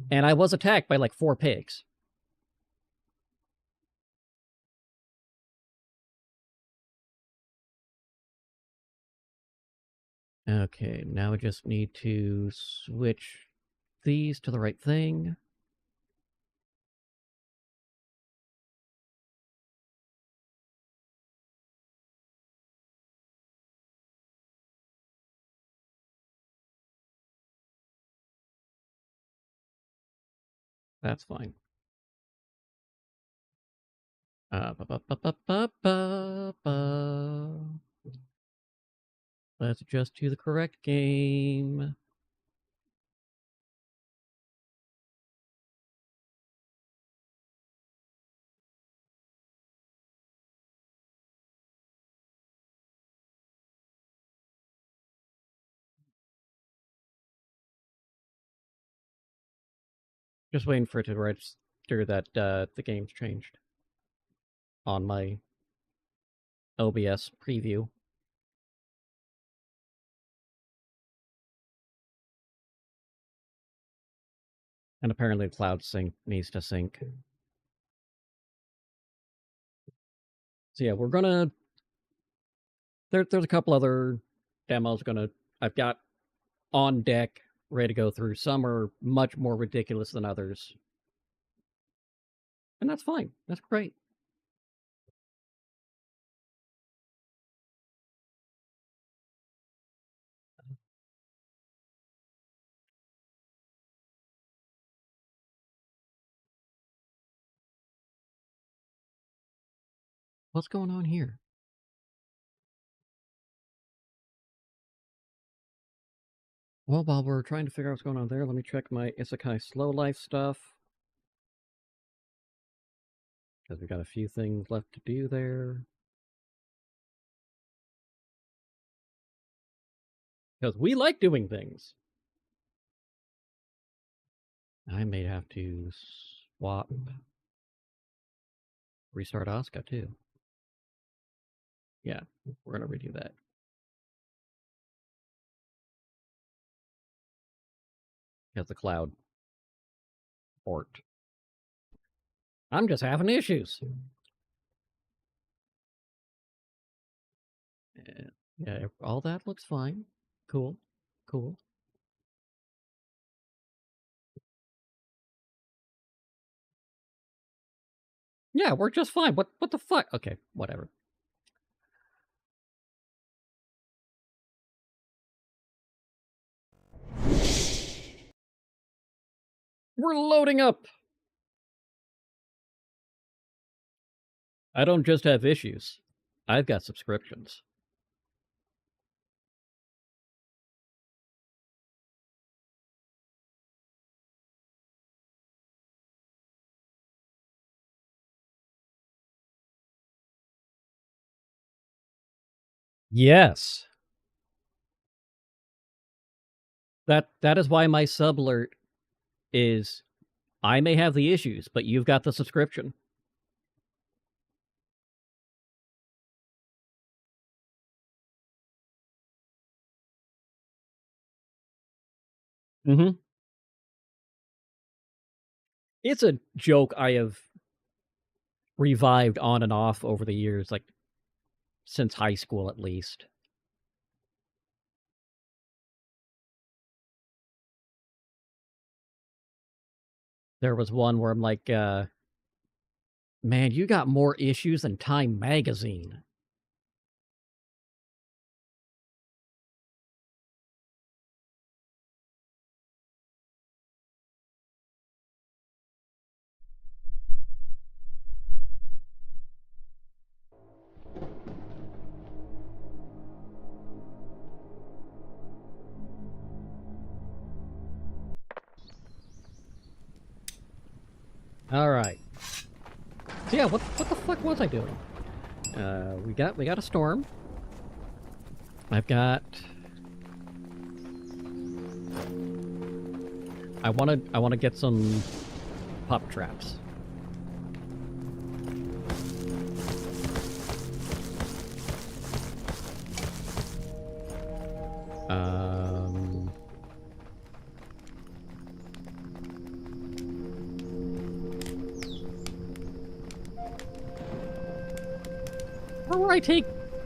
And I was attacked by like 4 pigs. Okay, now we just need to switch these to the right thing. That's fine. Let's adjust to the correct game. Just waiting for it to register that the game's changed on my OBS preview. And apparently Cloud Sync needs to sync. So yeah, we're gonna... There's a couple other demos I've got on deck, ready to go through. Some are much more ridiculous than others. And that's fine. That's great. What's going on here? Well, while we're trying to figure out what's going on there, let me check my Isekai Slow Life stuff. Because we've got a few things left to do there. Because we like doing things. I may have to swap. Restart Asuka, too. Yeah, we're going to redo that. Because the cloud port. I'm just having issues. Yeah, all that looks fine. Cool. Cool. Yeah, we're just fine. What the fuck? Okay, whatever. We're loading up! I don't just have issues. I've got subscriptions. Yes. That is why my sub alert is I may have the issues, but you've got the subscription. Mm-hmm. It's a joke I have revived on and off over the years, like since high school at least. There was one where I'm like, man, you got more issues than Time Magazine. All right. So yeah, what the fuck was I doing? We got a storm. I've got. I want to get some pup traps.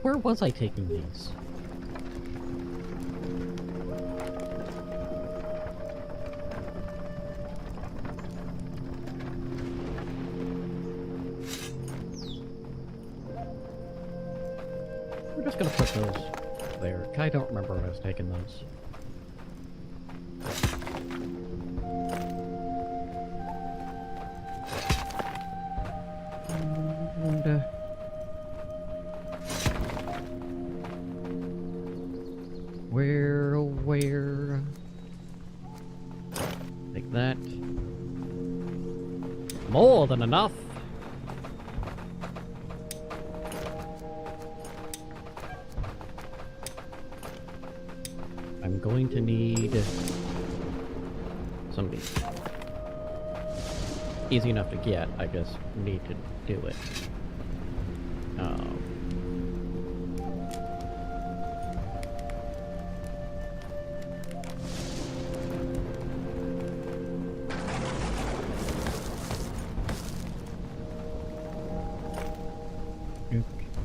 Where was I taking these? We're just gonna put those there. I don't remember when I was taking those. And, where? Take that. More than enough. I'm going to need some of these. Easy enough to get, I just need to do it.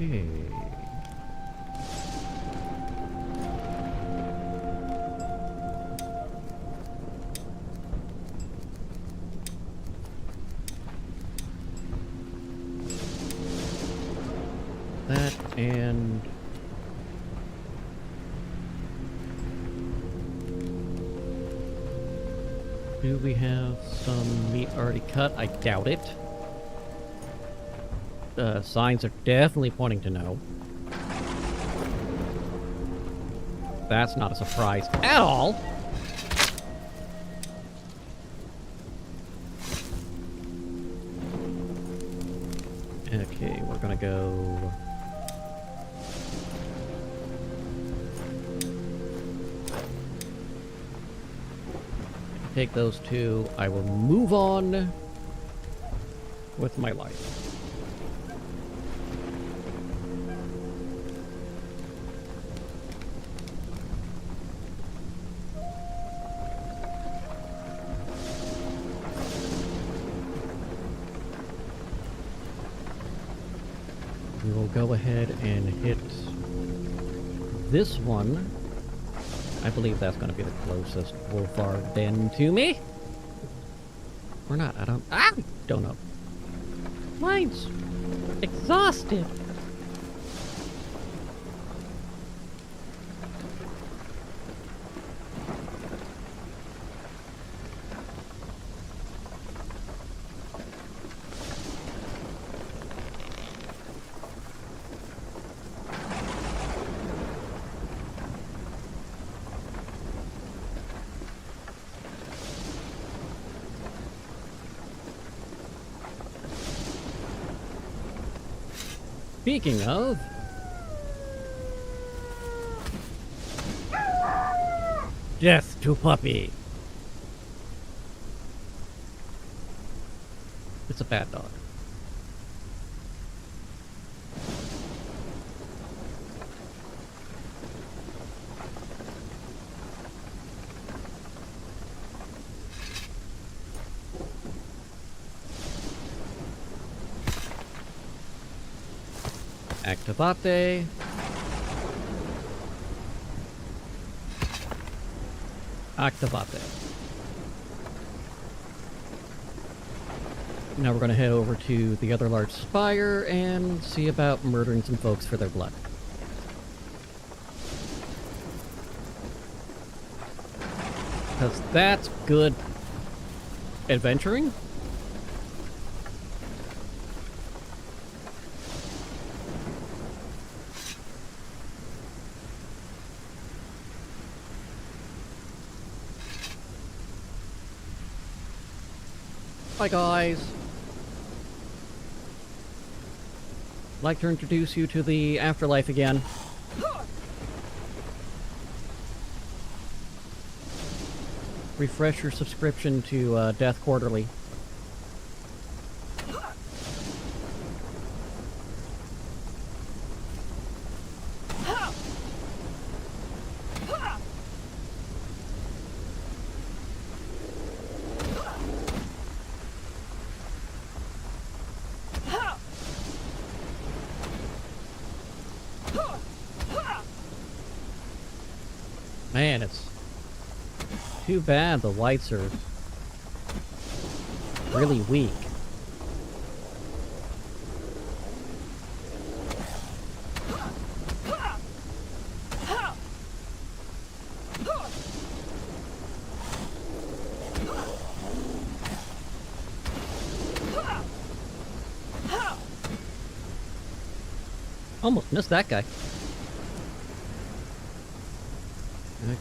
Okay. That and do we have some meat already cut? I doubt it. Signs are definitely pointing to no. That's not a surprise at all. Okay, we're gonna go... Take those two. I will move on with my life. We will go ahead and hit this one. I believe that's going to be the closest Wolfar den to me. Or not, I don't know. Mine's exhausted. Speaking of... Death to Puppy! It's a bad dog. Activate. Activate. Now we're going to head over to the other large spire and see about murdering some folks for their blood. Because that's good adventuring. Hi guys! I'd like to introduce you to the afterlife again. Refresh your subscription to Death Quarterly. Man, it's too bad the whites are really weak. Almost missed that guy.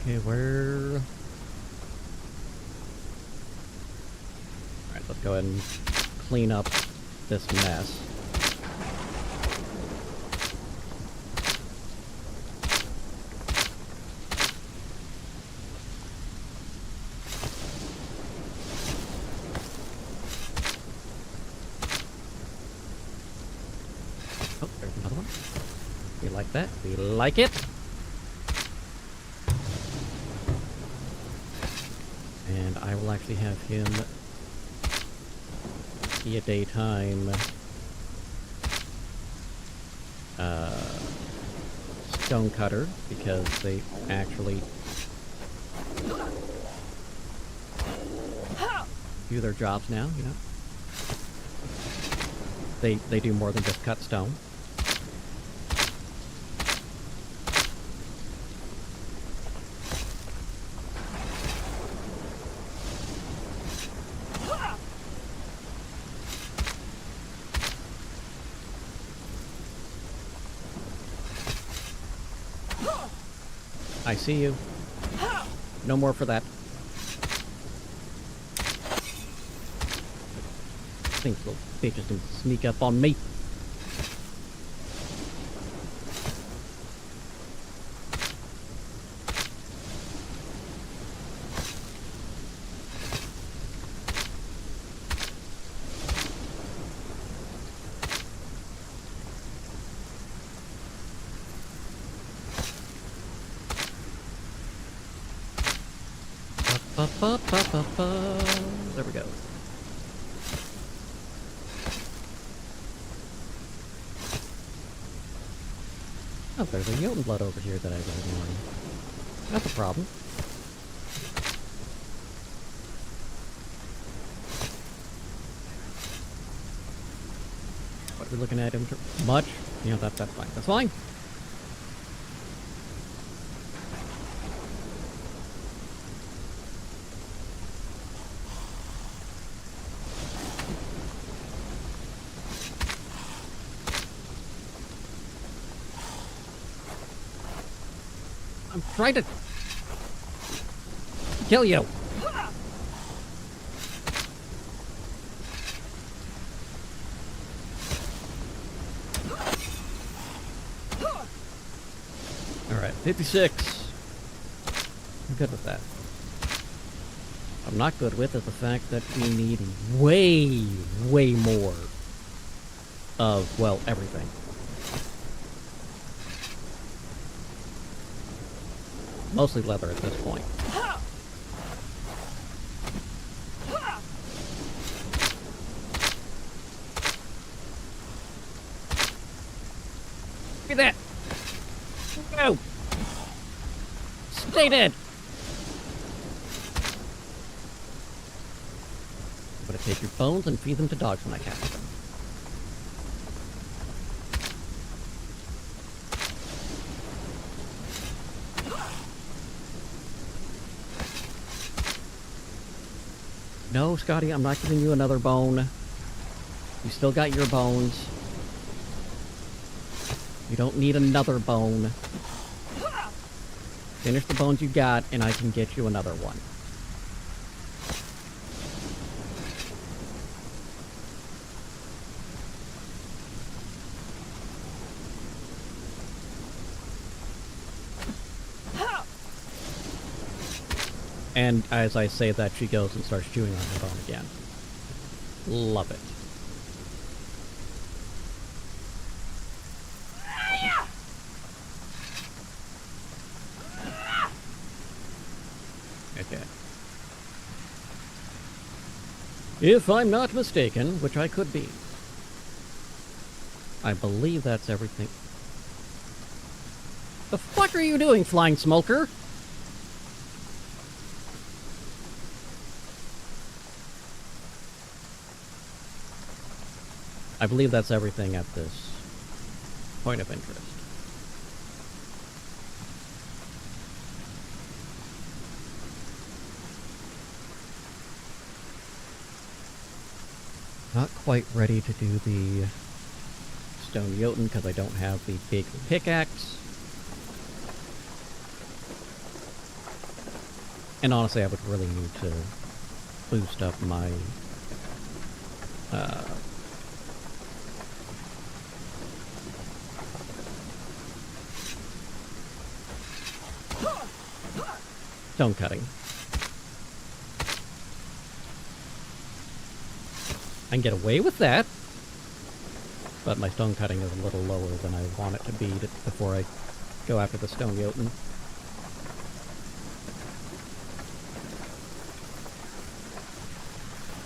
Okay, where... Alright, let's go ahead and clean up this mess. Oh, there's another one. We like that. We like it. And I will actually have him be a daytime stone cutter, because they actually do their jobs now, you know? They do more than just cut stone. I see you. No more for that. These little bitches can sneak up on me. There we go. Oh, there's a Jotun blood over here that I was ignoring. That's a problem. What are we looking at? Much? Yeah, that's fine. That's fine. I'm trying to kill you. Alright, 56. I'm good with that. What I'm not good with is the fact that we need way more of, well, everything. Mostly leather at this point. Look at that! Go! Stay dead! I'm gonna take your bones and feed them to dogs when I catch them. No, Scotty, I'm not giving you another bone. You still got your bones. You don't need another bone. Finish the bones you got, and I can get you another one. And as I say that, she goes and starts chewing on her bone again. Love it. Okay. If I'm not mistaken, which I could be, I believe that's everything. The fuck are you doing, flying smoker? I believe that's everything at this point of interest. Not quite ready to do the stone Jotun because I don't have the big pickaxe. And honestly, I would really need to boost up my stone cutting. I can get away with that, but my stone cutting is a little lower than I want it to be before I go after the stone Jotun.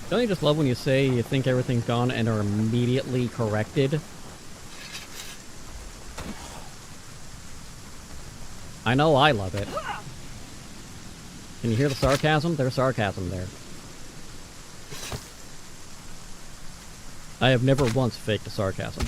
Don't you just love when you say you think everything's gone and are immediately corrected? I know I love it. Can you hear the sarcasm? There's sarcasm there. I have never once faked a sarcasm.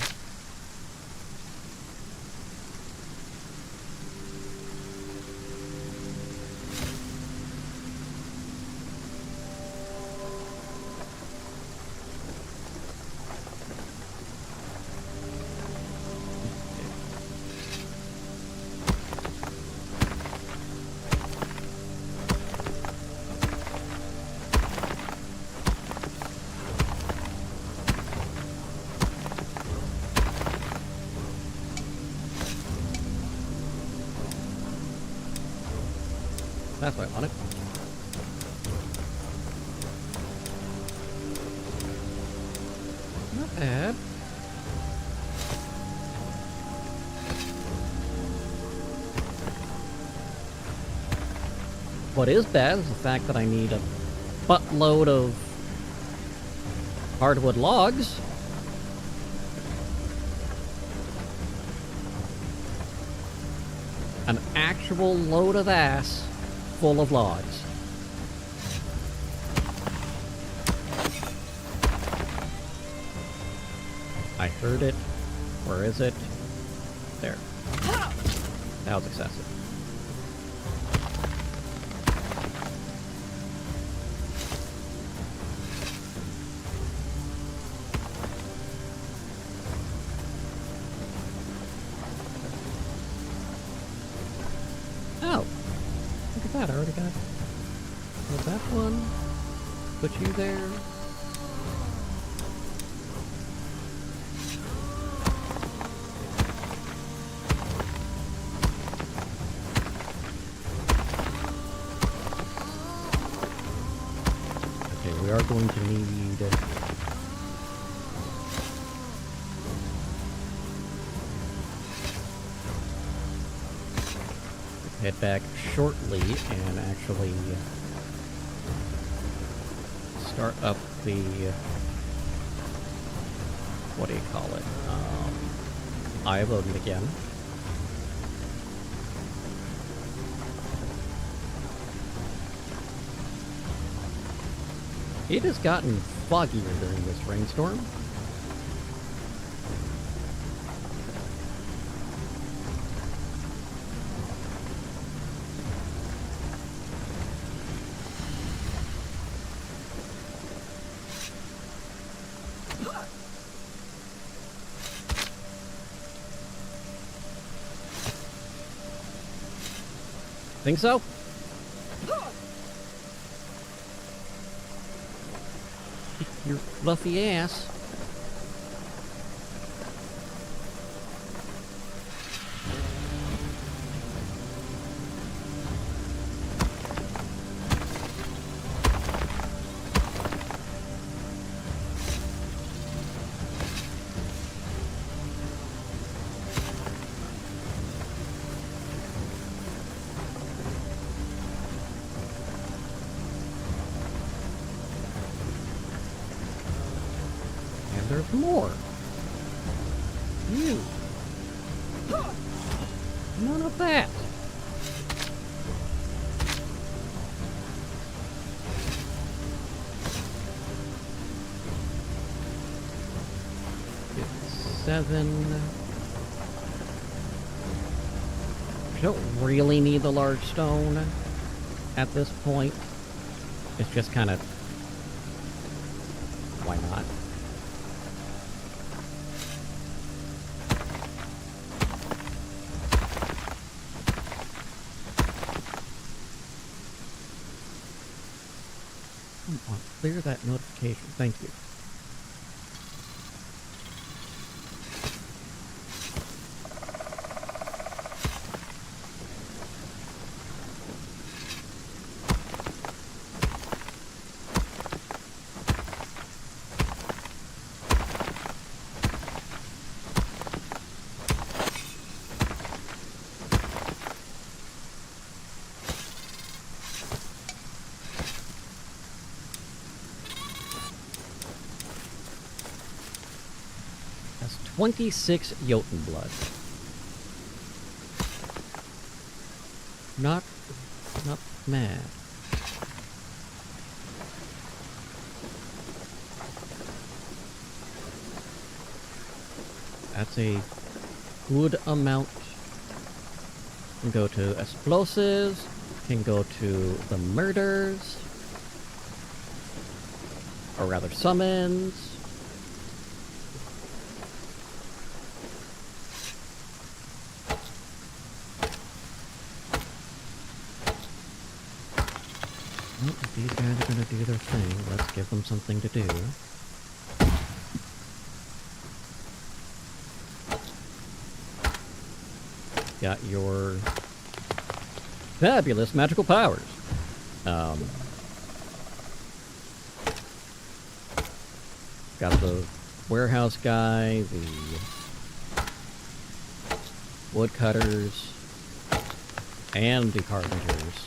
That's what I wanted. Not bad. What is bad is the fact that I need a buttload of hardwood logs. An actual load of ass full of logs. I heard it. Where is it? There. That was excessive. I already got that one. Put you there. Okay, we are going to need head back shortly and actually start up the, what do you call it, Eye of Odin again. It has gotten foggier during this rainstorm. Think so? Your fluffy ass. There's more. You. None of that. 7. I don't really need the large stone at this point. It's just kind of... why not? Come on, clear that notification. Thank you. That's 26 Jotun blood. Not mad. That's a good amount. Can go to explosives. Can go to the murders. Or rather summons. Well, if these guys are gonna do their thing, let's give them something to do. Got your fabulous magical powers. Got the warehouse guy, the woodcutters, and the carpenters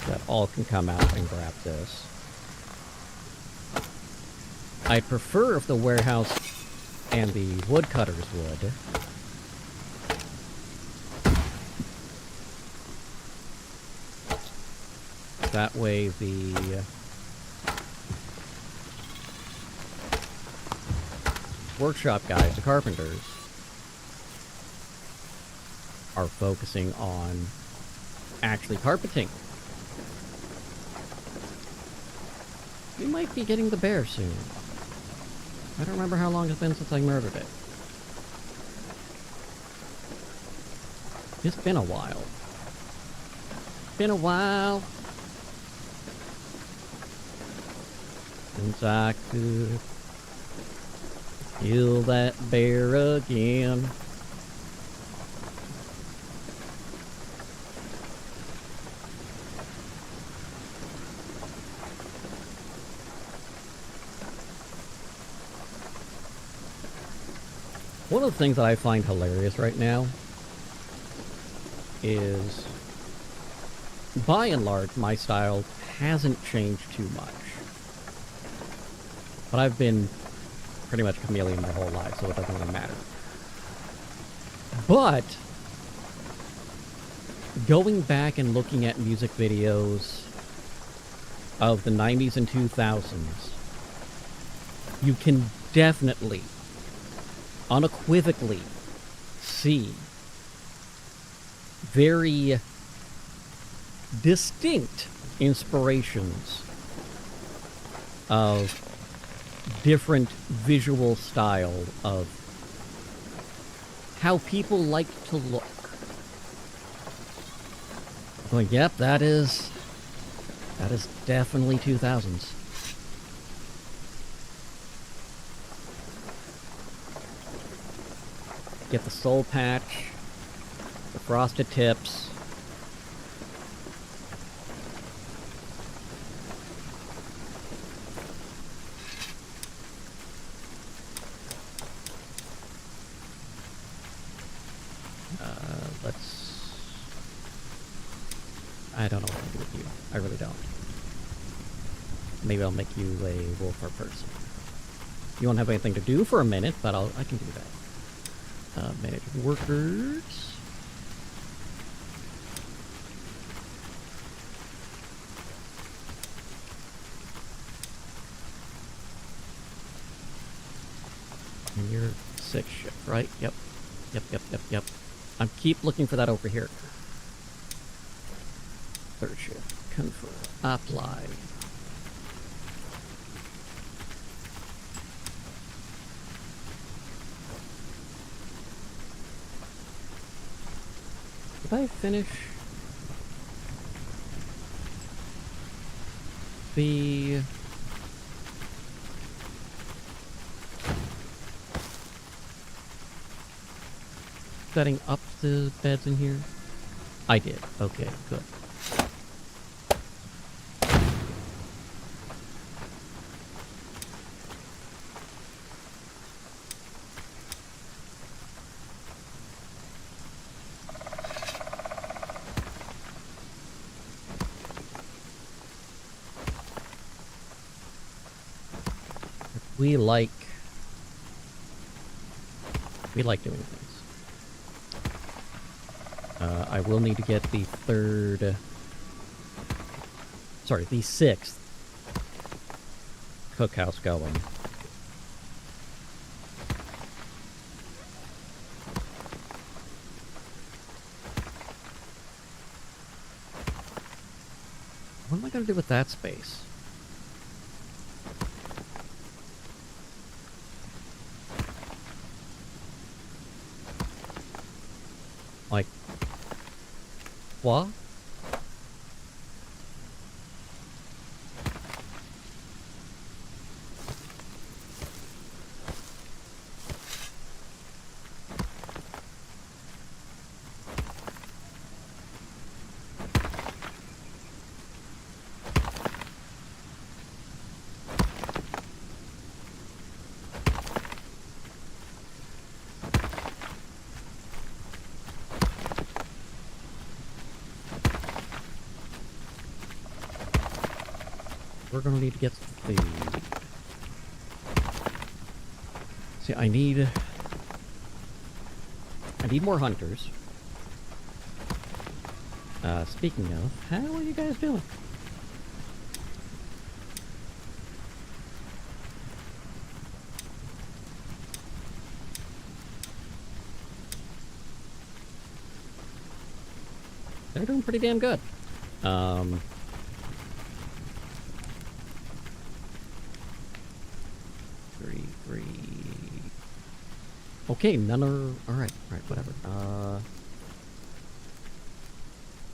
that all can come out and grab this. I'd prefer if the warehouse and the woodcutters would. That way the workshop guys, the carpenters, are focusing on actually carpeting. We might be getting the bear soon. I don't remember how long it's been since I murdered it. It's been a while. Been a while since I could kill that bear again. One of the things that I find hilarious right now is, by and large, my style hasn't changed too much. But I've been pretty much chameleon my whole life, so it doesn't really matter. But going back and looking at music videos of the 90s and 2000s, you can definitely, unequivocally see very distinct inspirations of different visual style of how people like to look. Going, yep, that is definitely 2000s. Get the soul patch, the frosted tips. I don't know what to do with you. I really don't. Maybe I'll make you a wolf or person. You won't have anything to do for a minute, but I can do that. Manage workers. And you're 6 shift, right? Yep. Yep. I keep looking for that over here. 3rd shift. Confirm. Apply. Did I finish the... setting up the beds in here? I did. Okay, good. We like doing things. I will need to get the 6th cookhouse going. What am I going to do with that space? Like, what? We're gonna need to get some food. See, I need more hunters. Speaking of, how are you guys doing? They're doing pretty damn good. Three. Okay, none are... Alright, whatever.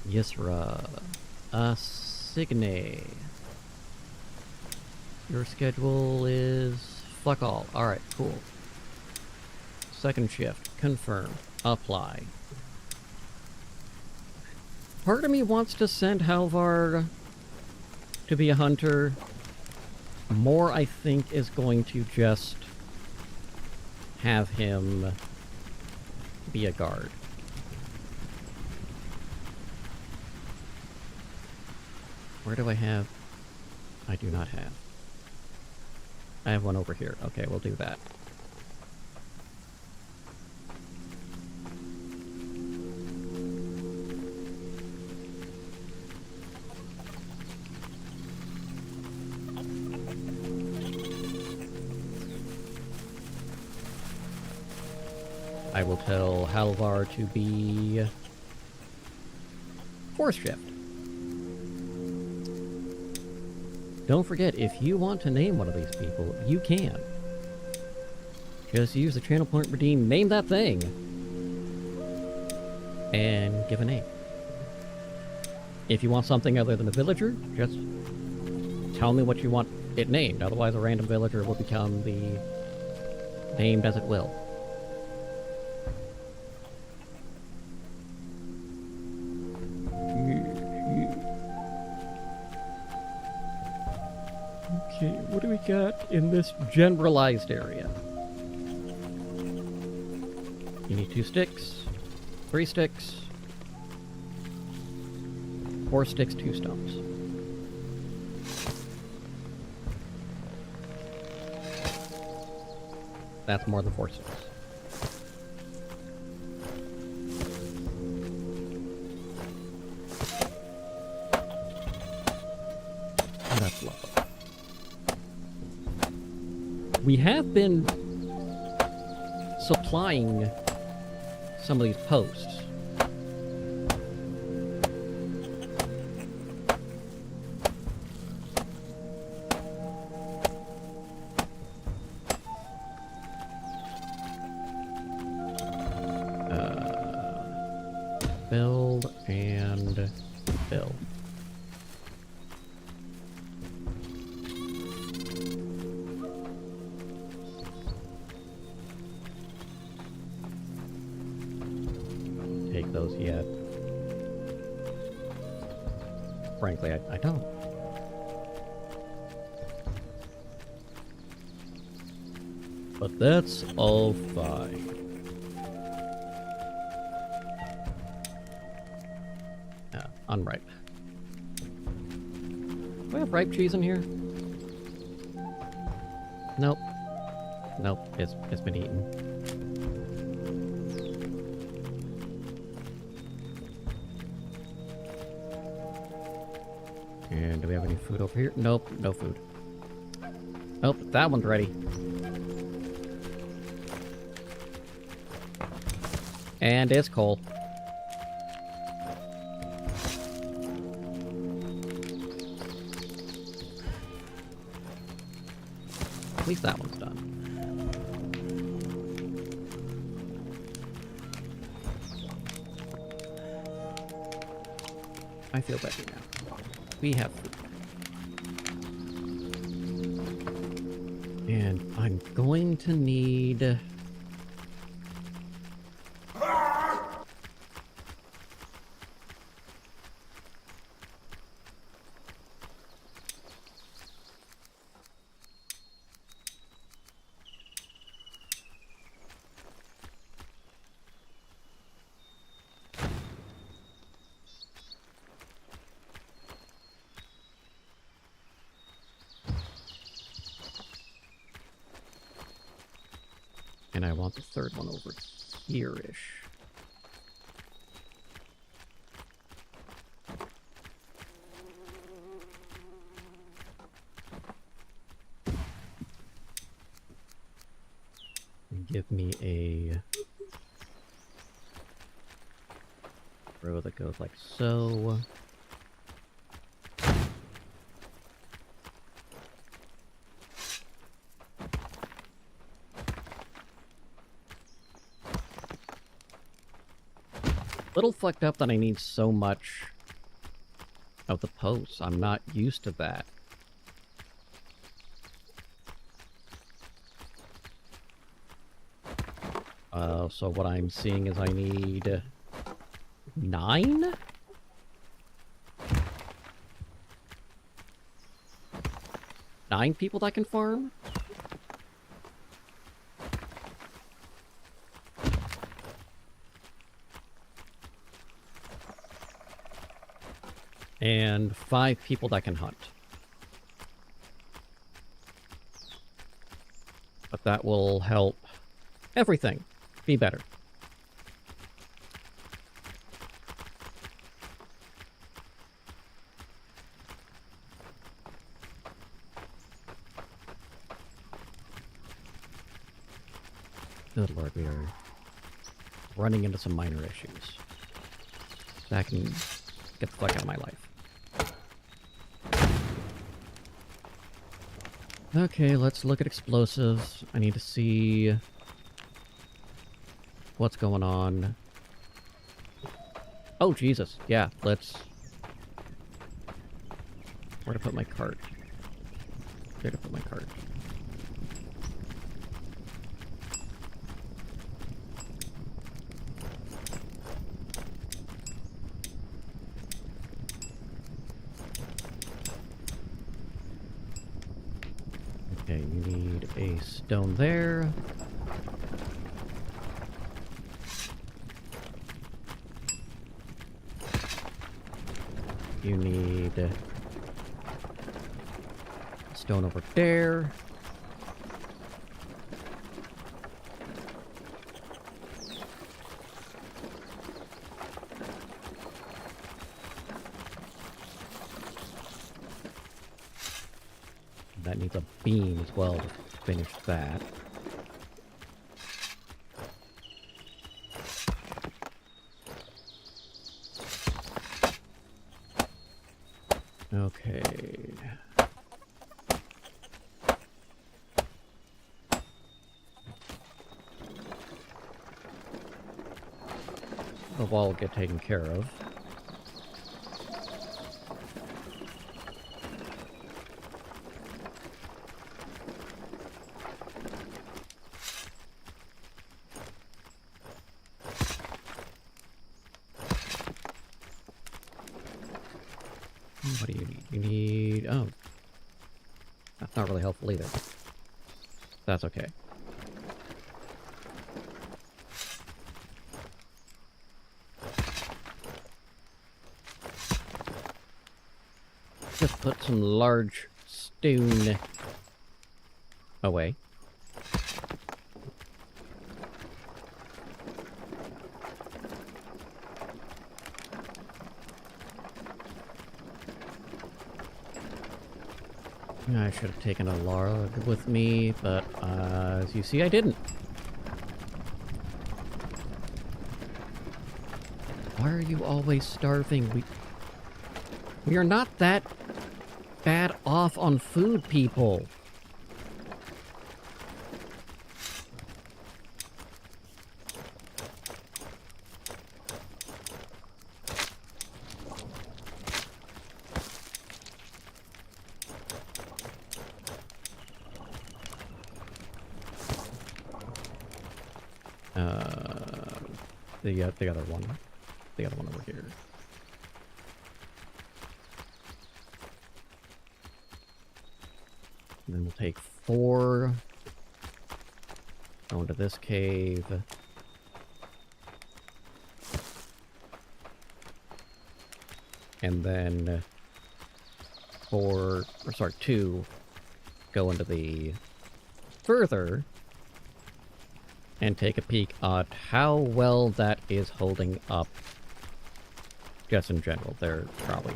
Yisra. Signe. Your schedule is... fuck all. Alright, cool. 2nd shift. Confirm. Apply. Part of me wants to send Halvar to be a hunter. More, I think, is going to just have him be a guard. Where do I have? I do not have. I have one over here. Okay, we'll do that. I will tell Halvar to be 4th shift. Don't forget, if you want to name one of these people, you can. Just use the channel point redeem, name that thing, and give a name. If you want something other than a villager, just tell me what you want it named. Otherwise, a random villager will become the named as it will. Okay, what do we got in this generalized area? You need 2 sticks, 3 sticks, 4 sticks, 2 stones. That's more than 4 sticks. That's lovely. We have been supplying some of these posts. Build and build. Take those yet. Frankly, I don't. But that's all fine. Unripe. Do I have ripe cheese in here? Nope. Nope, it's been eaten. And do we have any food over here? Nope, no food. Nope, that one's ready. And it's coal. At least that one's done. I feel better now. We have food. And I'm going to need... And I want the third one over here-ish. And give me a row that goes like so. Little fucked up that I need so much of the posts. I'm not used to that. So what I'm seeing is I need 9? Nine people that can farm? And 5 people that can hunt. But that will help everything be better. Good Lord, we are running into some minor issues. So I can get the fuck out of my life. Okay, let's look at explosives. I need to see what's going on. Oh, Jesus. Yeah, let's... Where to put my cart? Where to put my cart? Okay, you need a stone there. You need a stone over there. That needs a beam as well to finish that. Okay. The wall will get taken care of. What do you need? You need... oh. That's not really helpful either. That's okay. Just put some large stone away. I should have taken a log with me, but as you see, I didn't. Why are you always starving? We are not that bad off on food, people. The other one. The other one over here. And then we'll take 4. Go into this cave. And then 2 go into the further and take a peek at how well that is holding up. Just in general, they're probably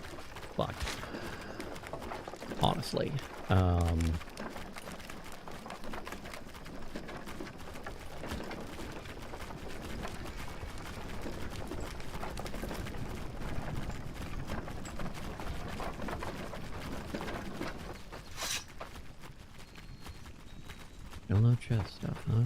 fucked. Honestly. Oh, no chest stuff, huh?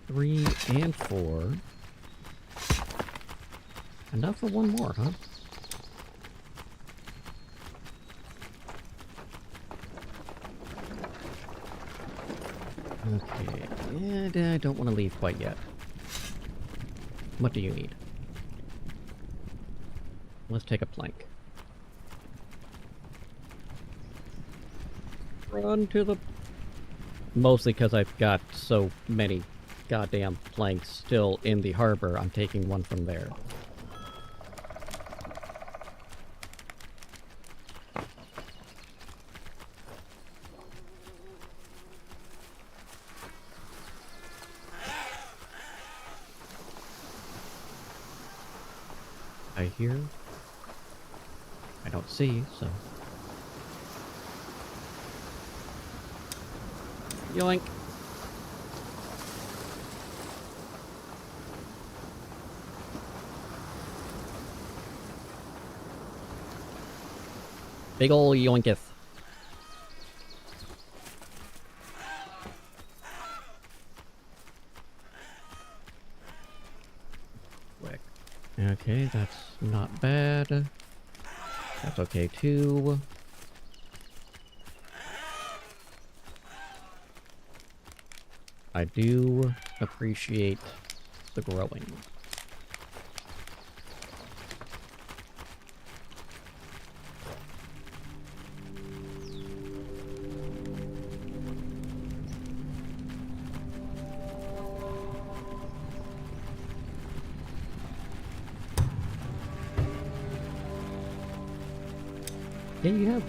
Three and 4. Enough for one more, huh? Okay, and I don't want to leave quite yet. What do you need? Let's take a plank. Run to the... Mostly because I've got so many goddamn planks still in the harbor, I'm taking one from there. I hear. I don't see, so... Yoink! Big ol' yoinketh. Quick. Okay, that's not bad. That's okay too. I do appreciate the growing. Yeah, you have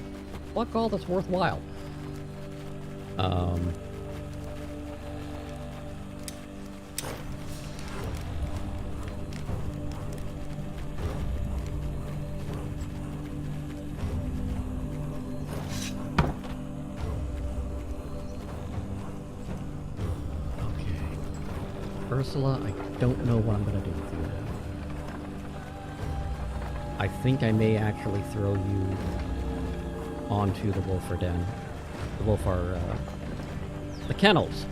fuck all that's worthwhile. Ursula, I don't know what I'm gonna do with you. I think I may actually throw you onto the Wolfer Den. The Wolfer, the kennels.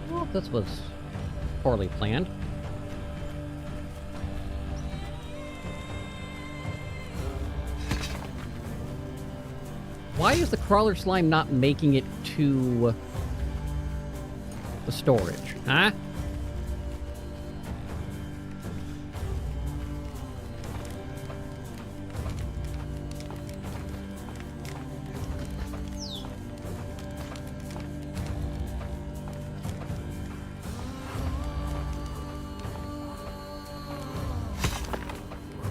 Well, this was poorly planned. Why is the crawler slime not making it to the storage, huh?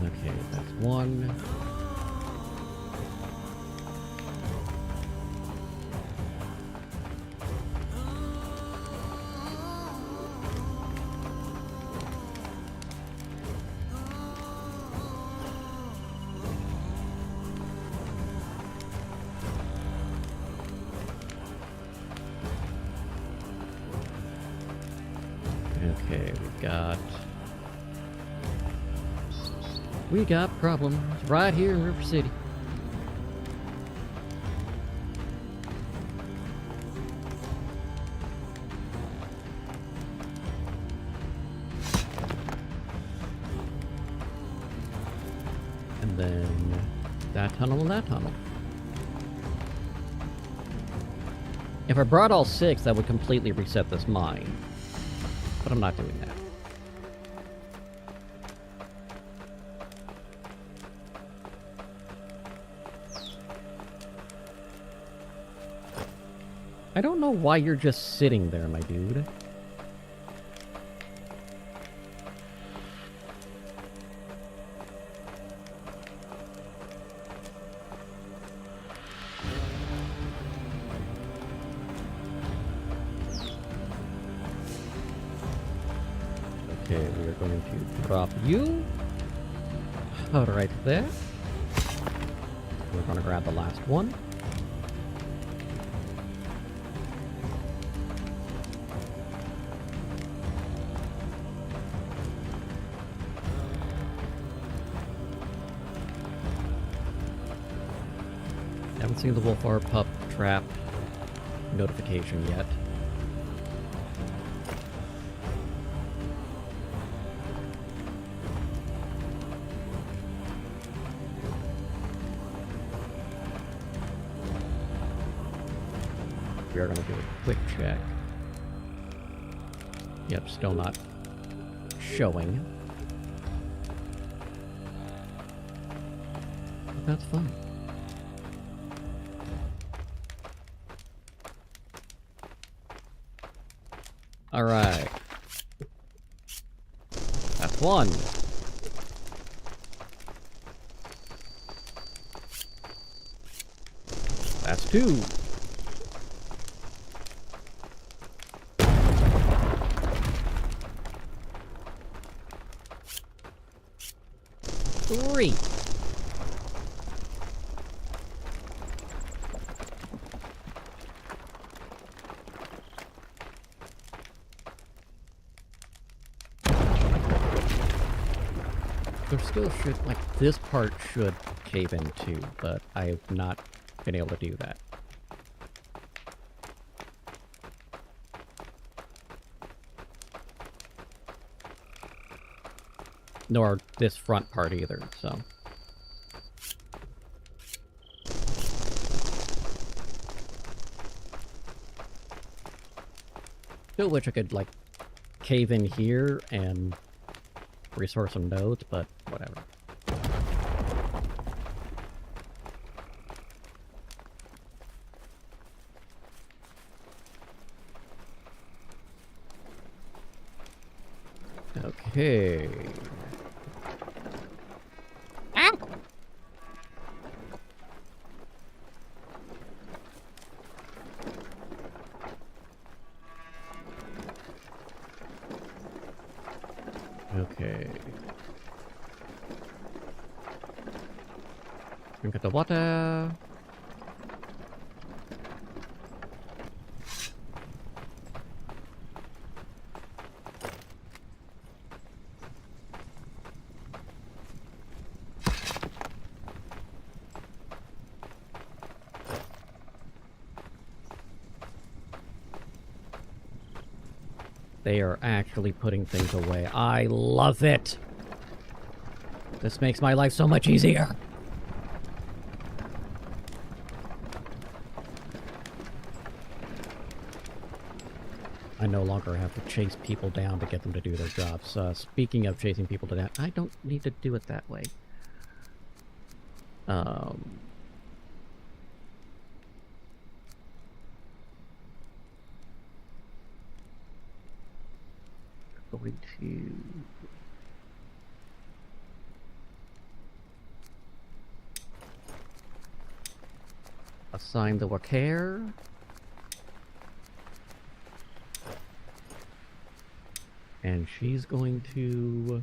Okay, that's one. Okay, we got problems right here in River City. And then that tunnel and that tunnel. If I brought all 6, that would completely reset this mine. But I'm not doing that. I don't know why you're just sitting there, my dude. Okay, we are going to drop you. Right there. We're going to grab the last one. Haven't seen the Wolfar pup trap notification yet. We are going to do a quick check. Yep, still not showing. But that's fine. Alright. That's one. That's two. Three. There still should, like, this part should cave in too, but I have not been able to do that. Nor this front part either, so. Still wish I could, like, cave in here and restore some nodes, but whatever. Okay. Ow! Okay. Drink the water. They are actually putting things away. I love it! This makes my life so much easier. I no longer have to chase people down to get them to do their jobs. Speaking of chasing people down, I don't need to do it that way. Going to... assign the care. And she's going to...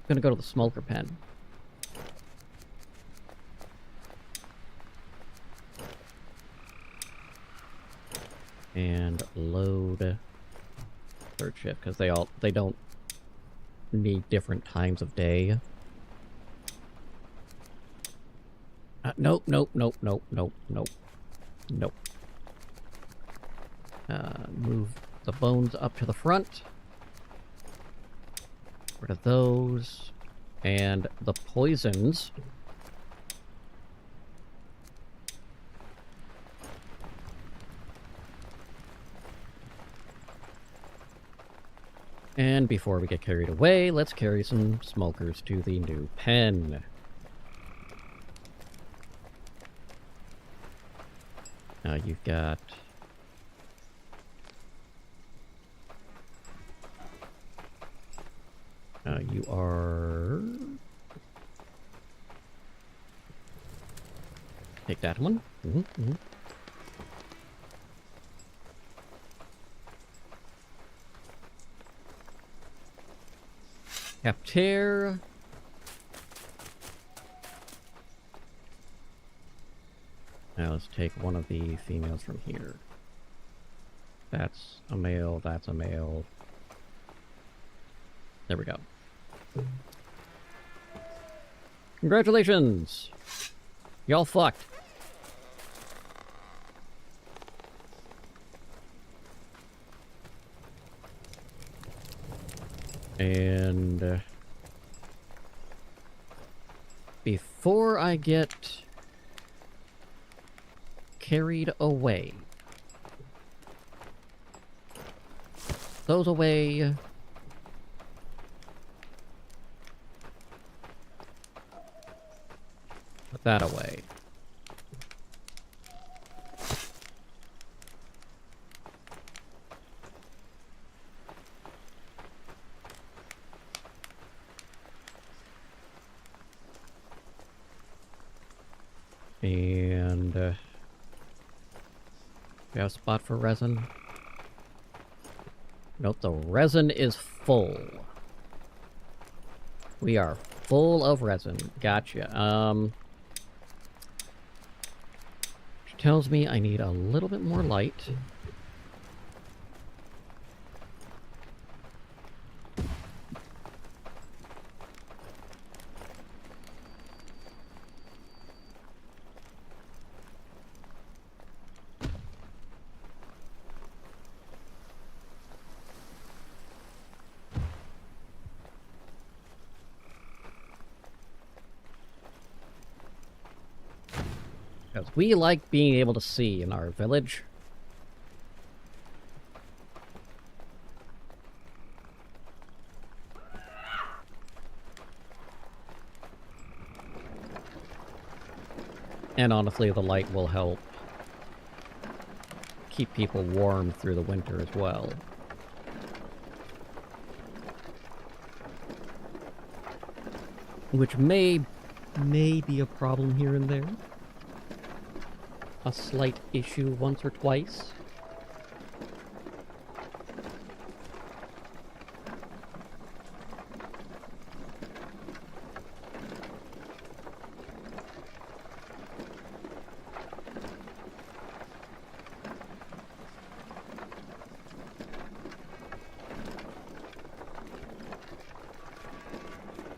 gonna go to the smoker pen. And load third shift, because they don't need different times of day. Nope. Move the bones up to the front. Rid of those. And the poisons. And before we get carried away, let's carry some smokers to the new pen. Now you've got... you are... Take that one. Capture. Now let's take one of the females from here. That's a male, that's a male. There we go. Congratulations! Y'all fucked. And before I get carried away, those away. Put that away. And we have a spot for resin. Nope, the resin is full. We are full of resin. Gotcha. Which tells me I need a little bit more light. Because we like being able to see in our village. And honestly, the light will help keep people warm through the winter as well. Which may be a problem here and there. A slight issue once or twice.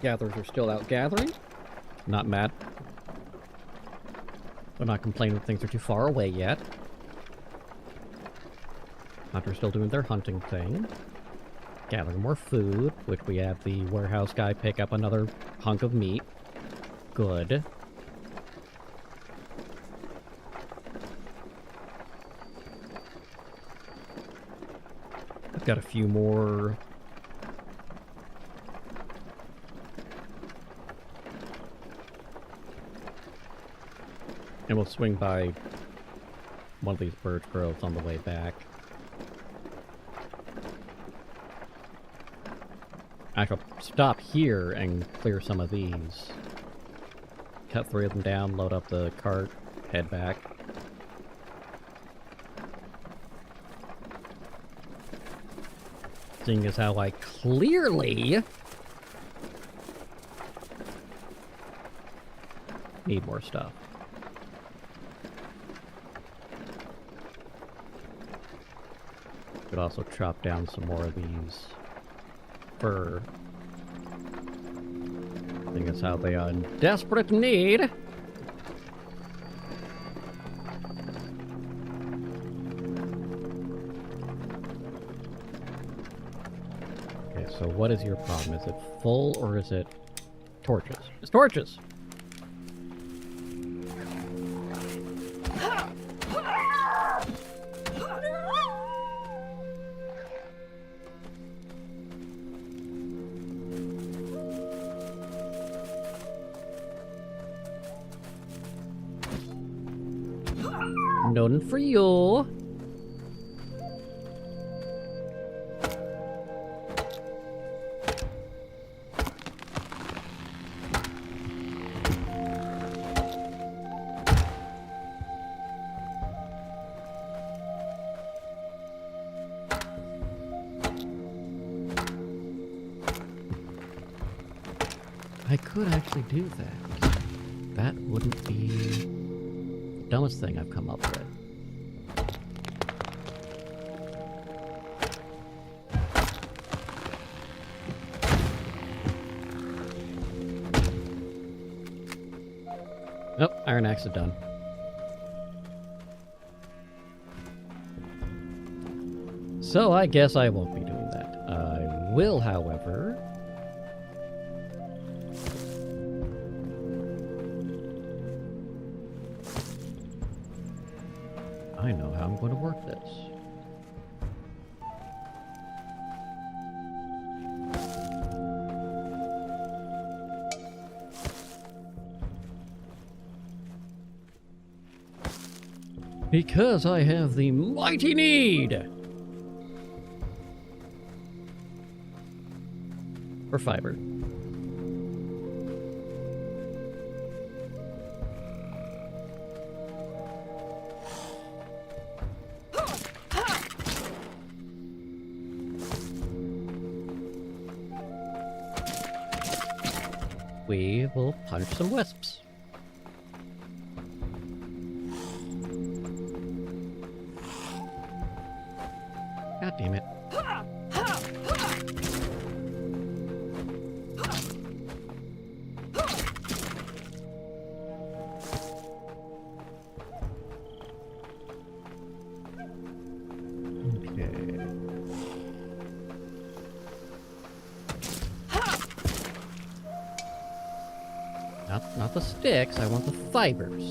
Gatherers are still out gathering. Not mad. They're not complaining that things are too far away yet. Hunters still doing their hunting thing. Gathering more food, which we have the warehouse guy pick up another hunk of meat. Good. I've got a few more... And we'll swing by one of these birch groves on the way back. I shall stop here and clear some of these. Cut 3 of them down, load up the cart, head back. Seeing as how I clearly need more stuff. Could also chop down some more of these fir. Seeing as how they are in desperate need. Okay, so what is your problem? Is it full or is it torches? It's torches! None for you. I could actually do that. That wouldn't be the dumbest thing I've come up with. Oh, iron axe is done. So I guess I won't be doing that. I will, however... I know how I'm going to work this. Because I have the mighty need for fiber. We will punch some wisps. God damn it. Okay. Not the sticks, I want the fibers.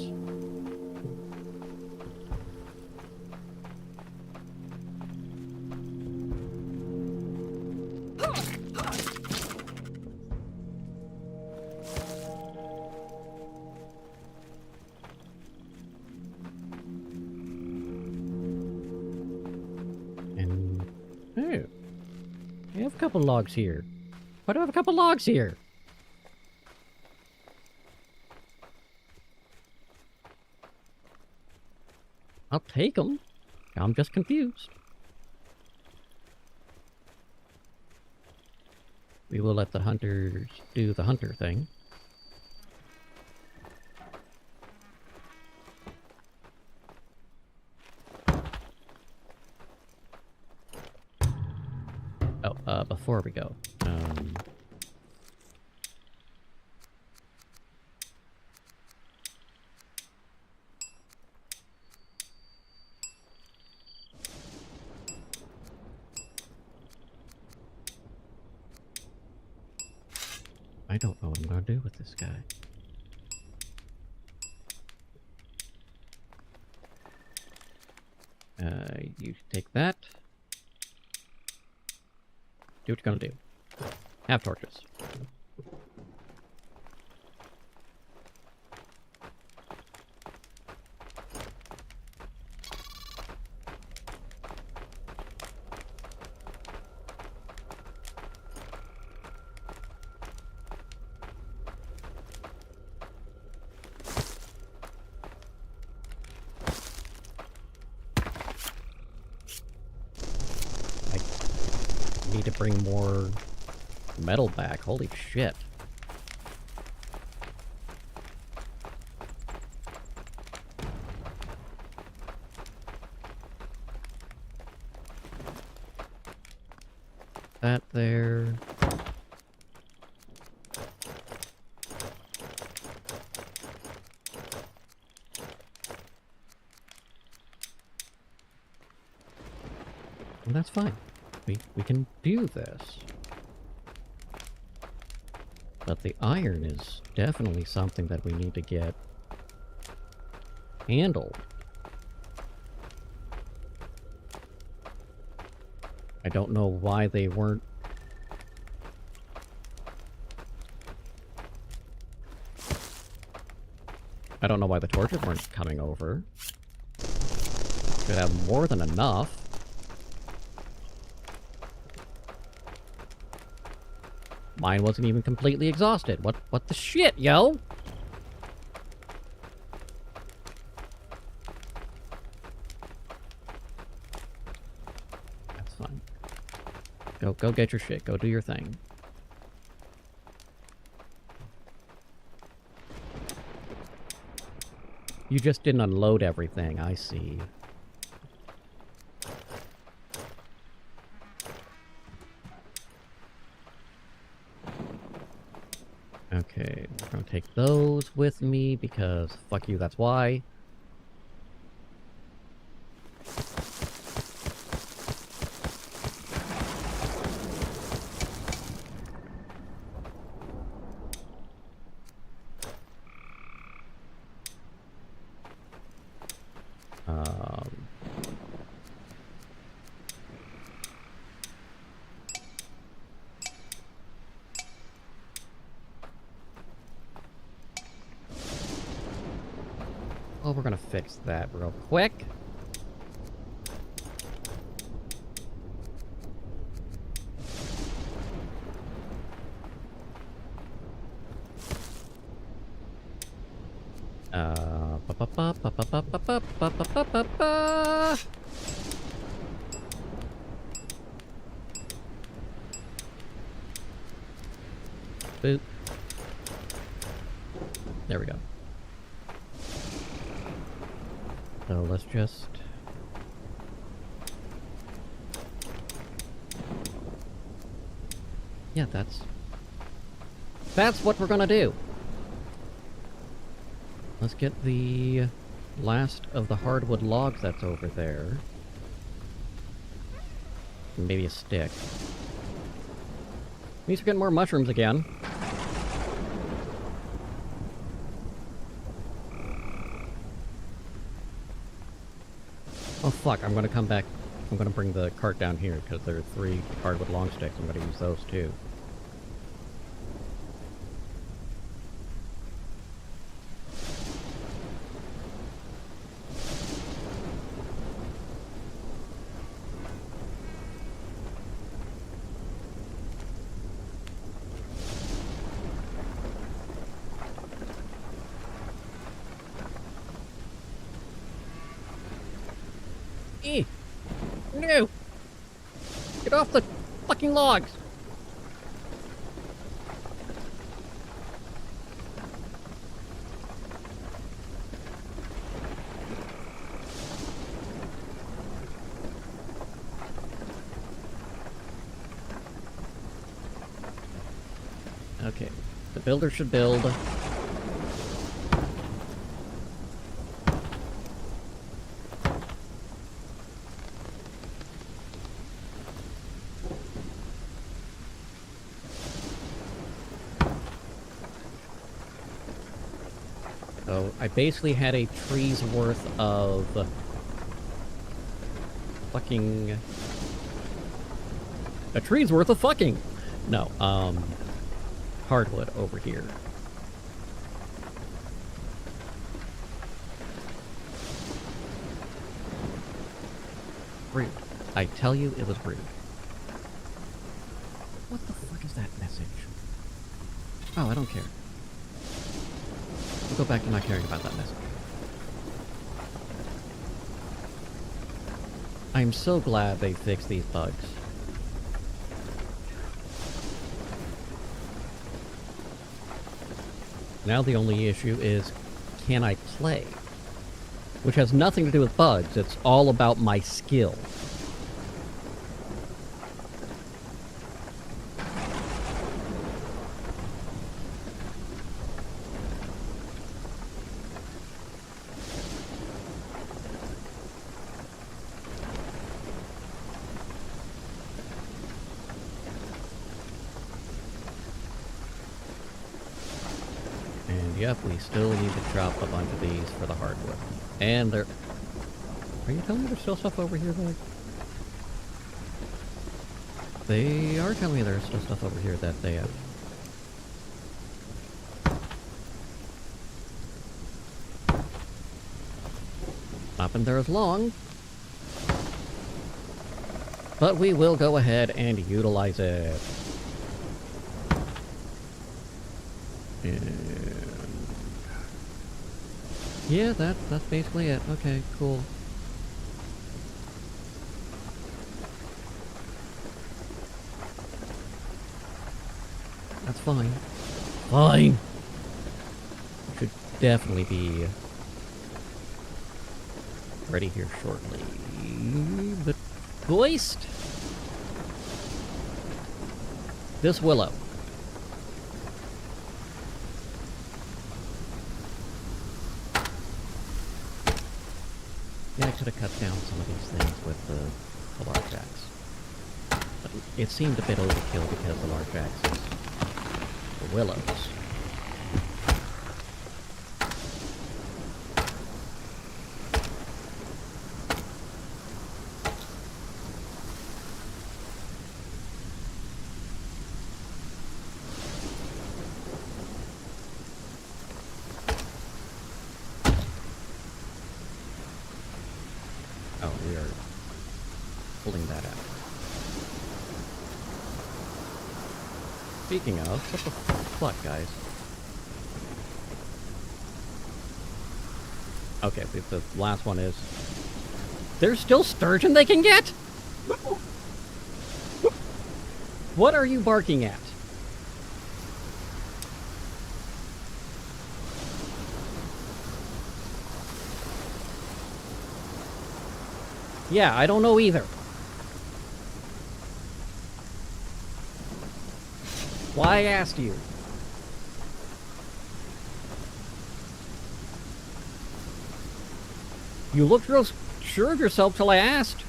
And oh, I have a couple logs here. Why do I have a couple logs here? I'll take them. I'm just confused. We will let the hunters do the hunter thing. Oh, before we go, don't know what I'm gonna do with this guy. You take that. Do what you're gonna do. Have torches. Need to bring more metal back. Holy shit. That there. And that's fine. We can do this. But the iron is definitely something that we need to get handled. I don't know why they weren't... I don't know why the torches weren't coming over. Should have more than enough. Mine wasn't even completely exhausted. What the shit, yo? That's fine. Go get your shit. Go do your thing. You just didn't unload everything, I see. Okay, I'm gonna take those with me because fuck you, that's why. Well, we're gonna fix that real quick. Boop. There we go. So let's just... Yeah, that's what we're gonna do. Let's get the last of the hardwood logs that's over there. And maybe a stick. At least we're getting more mushrooms again. Oh fuck, I'm gonna come back. I'm gonna bring the cart down here, because there are 3 hardwood long sticks. I'm gonna use those too. No! Get off the fucking logs! Okay, the builder should build. So I basically had a tree's worth of fucking... A tree's worth of fucking! No, hardwood over here. Rude. I tell you, it was rude. What the fuck is that message? Oh, I don't care. We'll go back to not caring about that message. I'm so glad they fixed these bugs. Now the only issue is, can I play? Which has nothing to do with bugs, it's all about my skill. Yep, we still need to drop a bunch of these for the hardwood. And there... Are you telling me there's still stuff over here, though? They are telling me there's still stuff over here that they have. Not been there as long. But we will go ahead and utilize it. And... yeah, that's basically it. Okay, cool. That's fine. Fine! Should definitely be ready here shortly. But Goist! This willow. Yeah, I could have cut down some of these things with the large axe. But it seemed a bit overkill because the large axe is the willows. Oh, we are pulling that out. Speaking of, what the fuck, guys? Okay, the last one is... There's still sturgeon they can get?! What are you barking at? Yeah, I don't know either. Why I asked you? You looked real sure of yourself till I asked.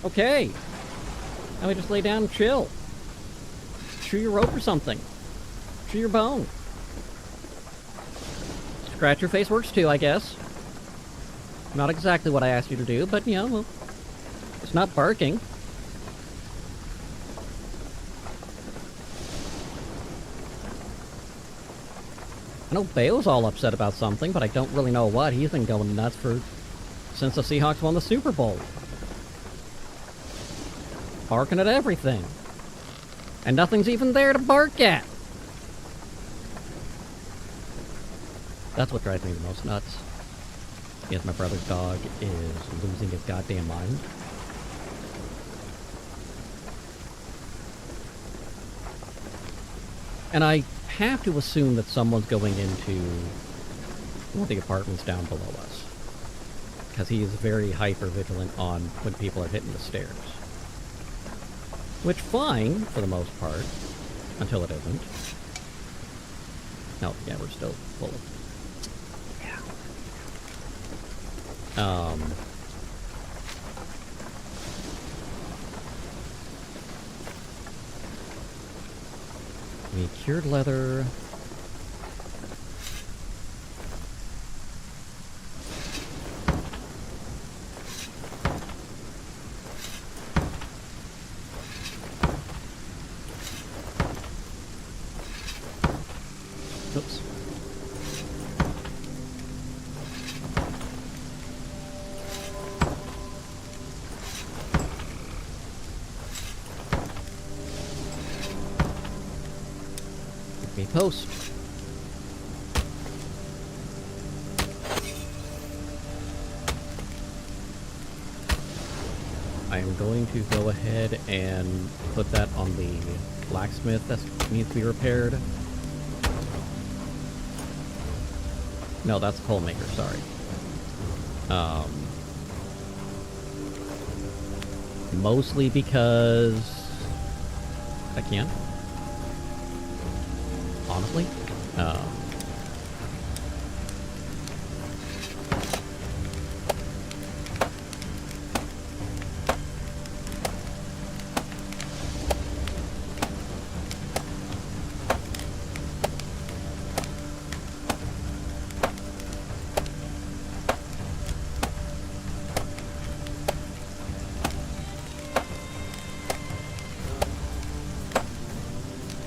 Okay. Now we just lay down and chill. Chew your rope or something. Chew your bone. Scratch your face works too, I guess. Not exactly what I asked you to do, but, you know, well, it's not barking. I know Bayo's all upset about something, but I don't really know what. He's been going nuts since the Seahawks won the Super Bowl. Barking at everything. And nothing's even there to bark at. That's what drives me the most nuts. Yes, my brother's dog is losing his goddamn mind. And I have to assume that someone's going into one of the apartments down below us. Because he is very hyper-vigilant on when people are hitting the stairs. Which, fine, for the most part. Until it isn't. No, yeah, we're still full of... The cured leather. Oops. Give me post. I am going to go ahead and put that on the blacksmith that needs to be repaired. No, that's a coal maker, sorry. Mostly because I can. Honestly.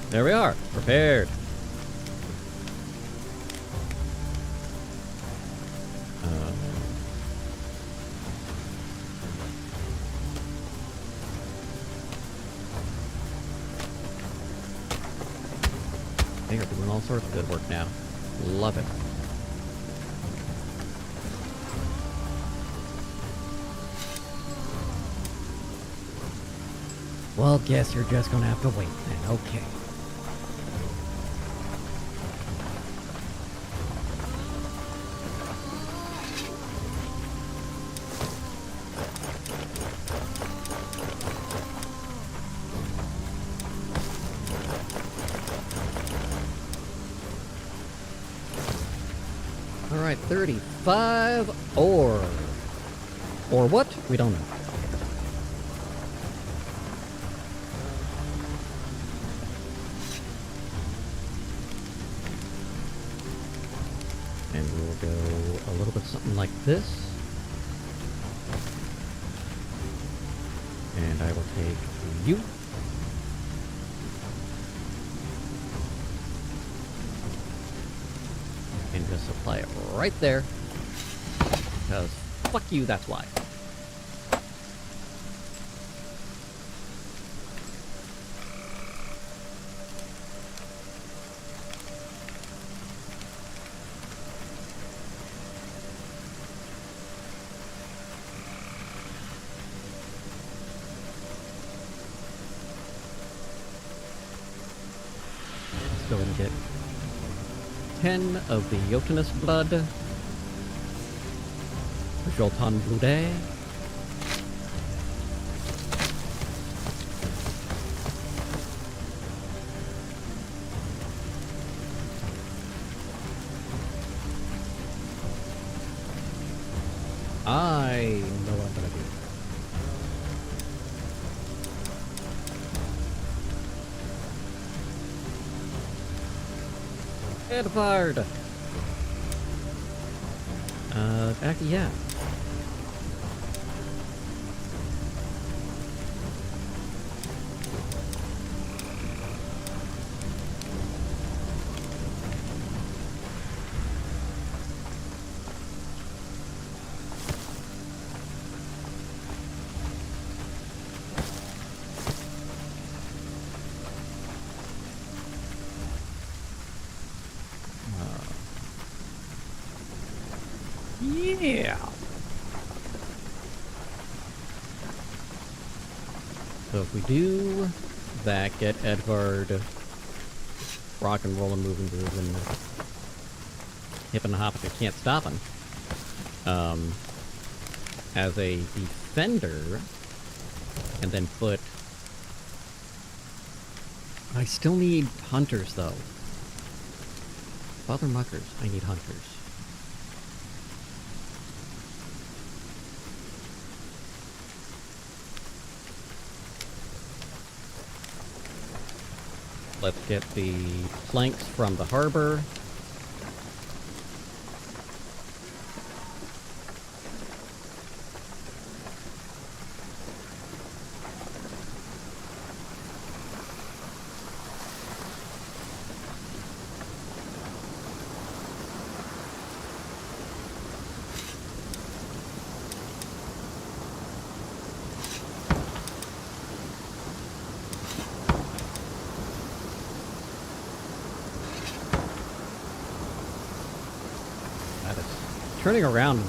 There we are, prepared. They are doing all sorts of good work now. Love it. Well, guess you're just gonna have to wait then, okay. Alright, 35 or what? We don't know. And we'll go a little bit something like this. And I will take you. And just apply it right there. Because fuck you, that's why. Let's go ahead and get 10 of the Jotunus blood. Jolton Bleude. I know what I'm gonna do. Edvard! Actually, yeah. Yeah! So if we do that, get Edvard rock and roll and move and groove and hip and hop if you can't stop him. As a defender, and then put... I still need hunters, though. Father Muckers, I need hunters. Let's get the planks from the harbor. Turning around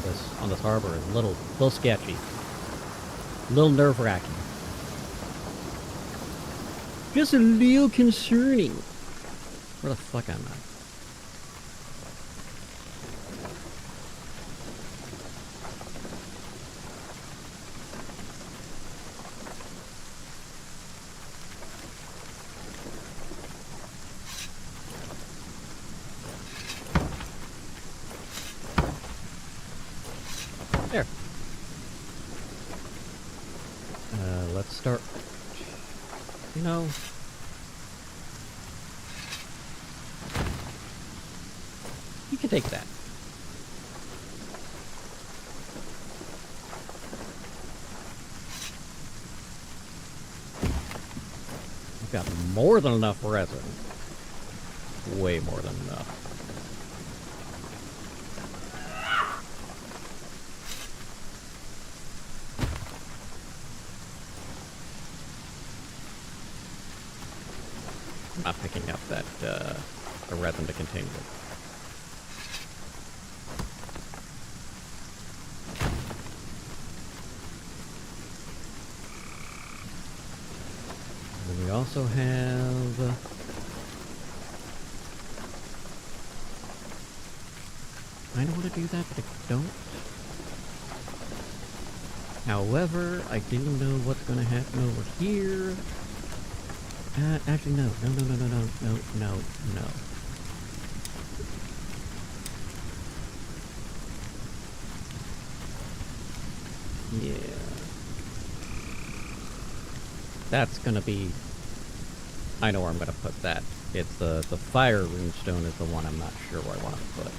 on this harbor is a little sketchy. A little nerve-wracking. Just a little concerning. Where the fuck am I? There. Let's start. You know. You can take that. I've got more than enough resin. Way more than enough. I'm not picking up that the resin to continue. And we also have I don't want to do that, but I don't. However, I do know what's going to happen over here. Actually, no. No. Yeah. That's gonna be... I know where I'm gonna put that. It's the fire runestone is the one I'm not sure where I want to put.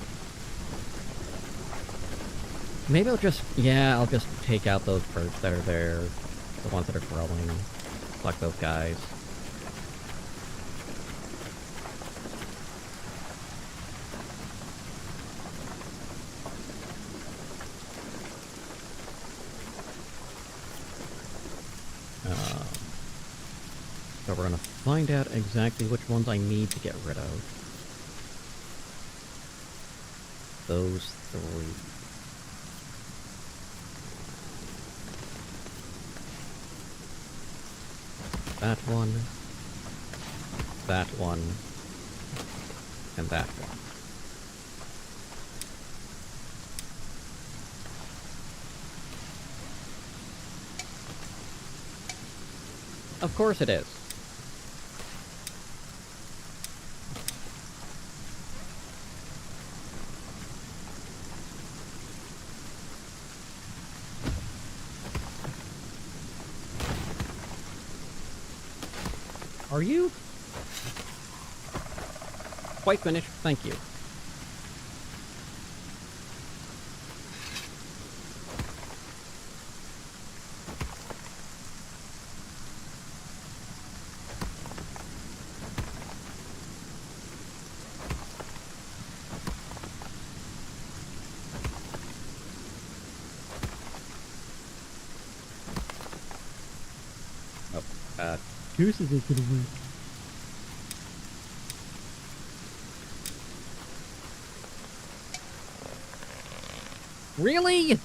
Maybe I'll just... Yeah, I'll just take out those birds that are there. The ones that are growing. Pluck those guys. So we're gonna find out exactly which ones I need to get rid of. Those three. That one, and that one. Of course it is. Are you? Quite finished? Thank you. Oh, Gooses is gonna work. Really?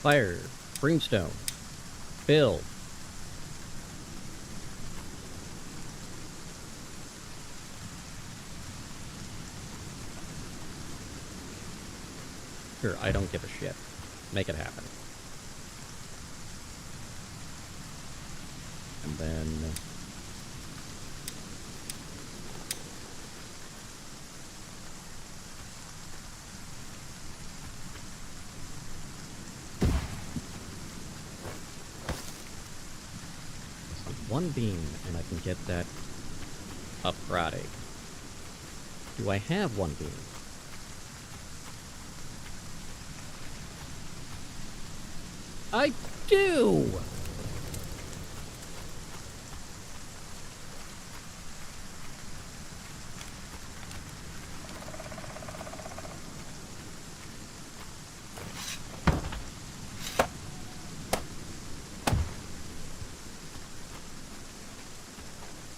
Fire, brimstone, build. Sure, I don't give a shit. Make it happen. And then... one beam, and I can get that upgraded. Do I have one beam? I do!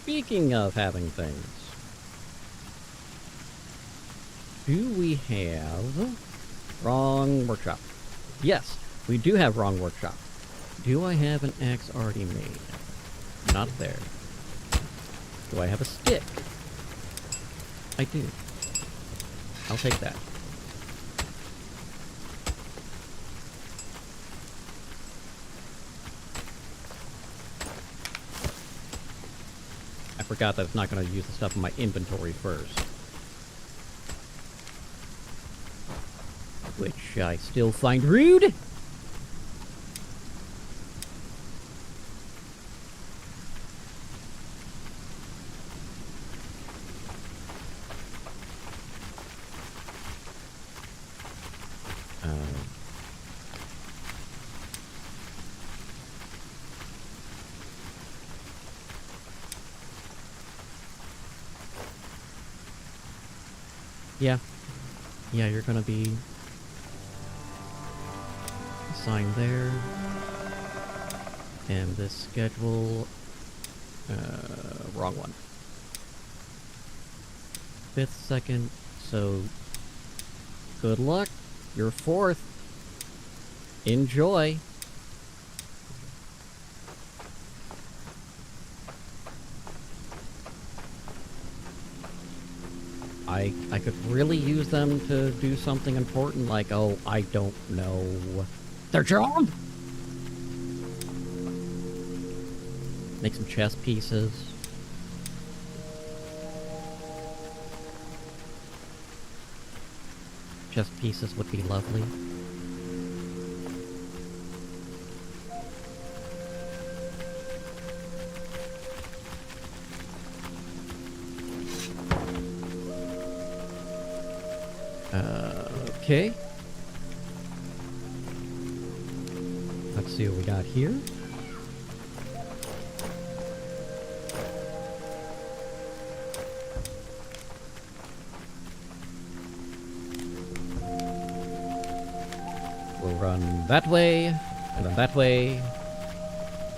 Speaking of having things, do we have wrong workshop? Yes, we do have wrong workshop. Do I have an axe already made? Not there. Do I have a stick? I do. I'll take that. I forgot that it's not going to use the stuff in my inventory first. Which I still find rude. Yeah. Yeah, you're gonna be assigned there. And this schedule... wrong one. 5th, 2nd, so... Good luck. You're 4th. Enjoy. I could really use them to do something important, like, oh, I don't know, their job? Make some chess pieces. Chess pieces would be lovely. Okay. Let's see what we got here. We'll run that way, and then that way.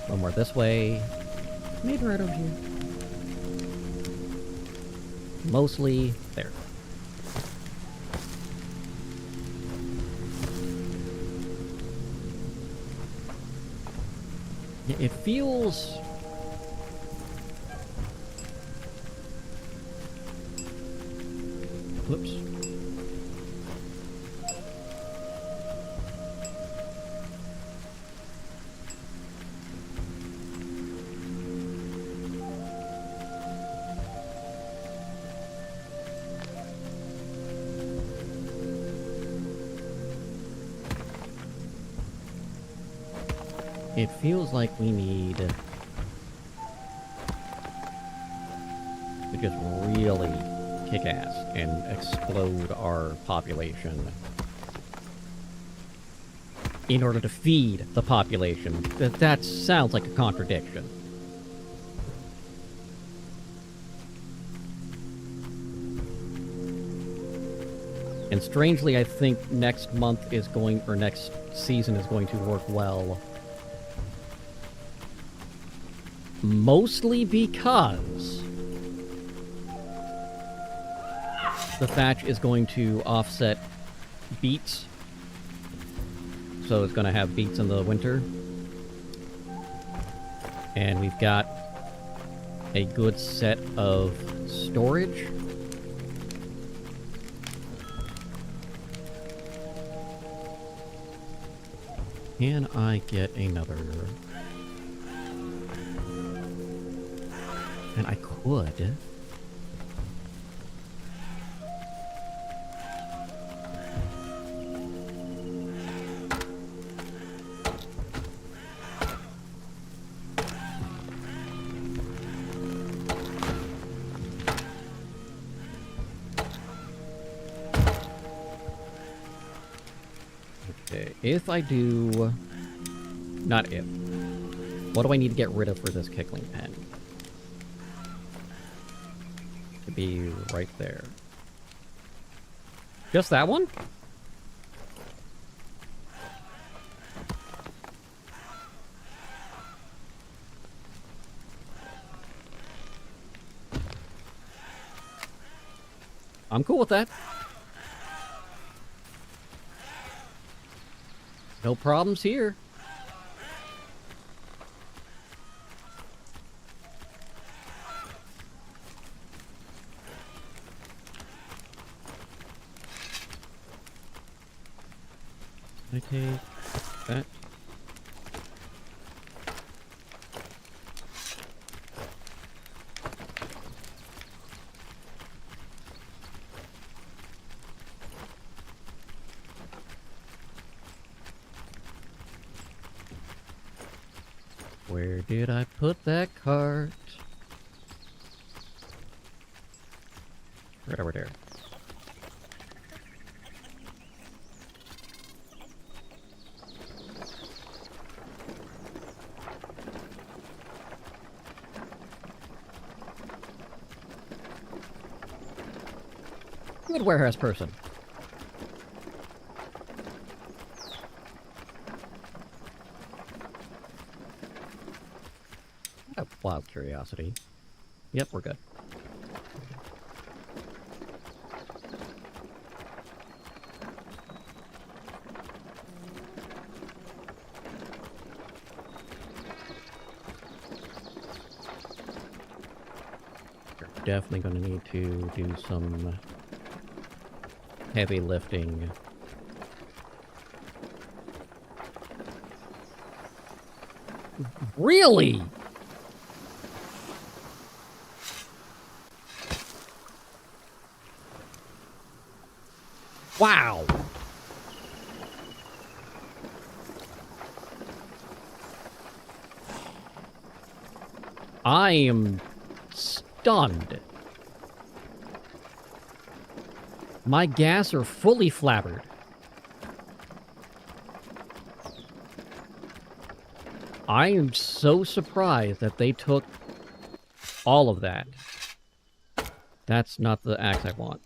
One more this way. Maybe right over here. Mostly there. It feels... Whoops. It feels like we need to just really kick ass and explode our population in order to feed the population. That sounds like a contradiction. And strangely, I think next month is going, or next season is going to work well. Mostly because the thatch is going to offset beets. So it's going to have beets in the winter. And we've got a good set of storage. Can I get another? And I could. Okay, if I do... Not if. What do I need to get rid of for this kickling pen? To be right there. Just that one? I'm cool with that. No problems here. I take that. Where did I put that cart? Right over there. Good warehouse person. Out of wild curiosity. Yep, we're good. You're definitely going to need to do some heavy lifting. Really? Wow. I am stunned. My gas are fully flabbered. I am so surprised that they took all of that. That's not the axe I want.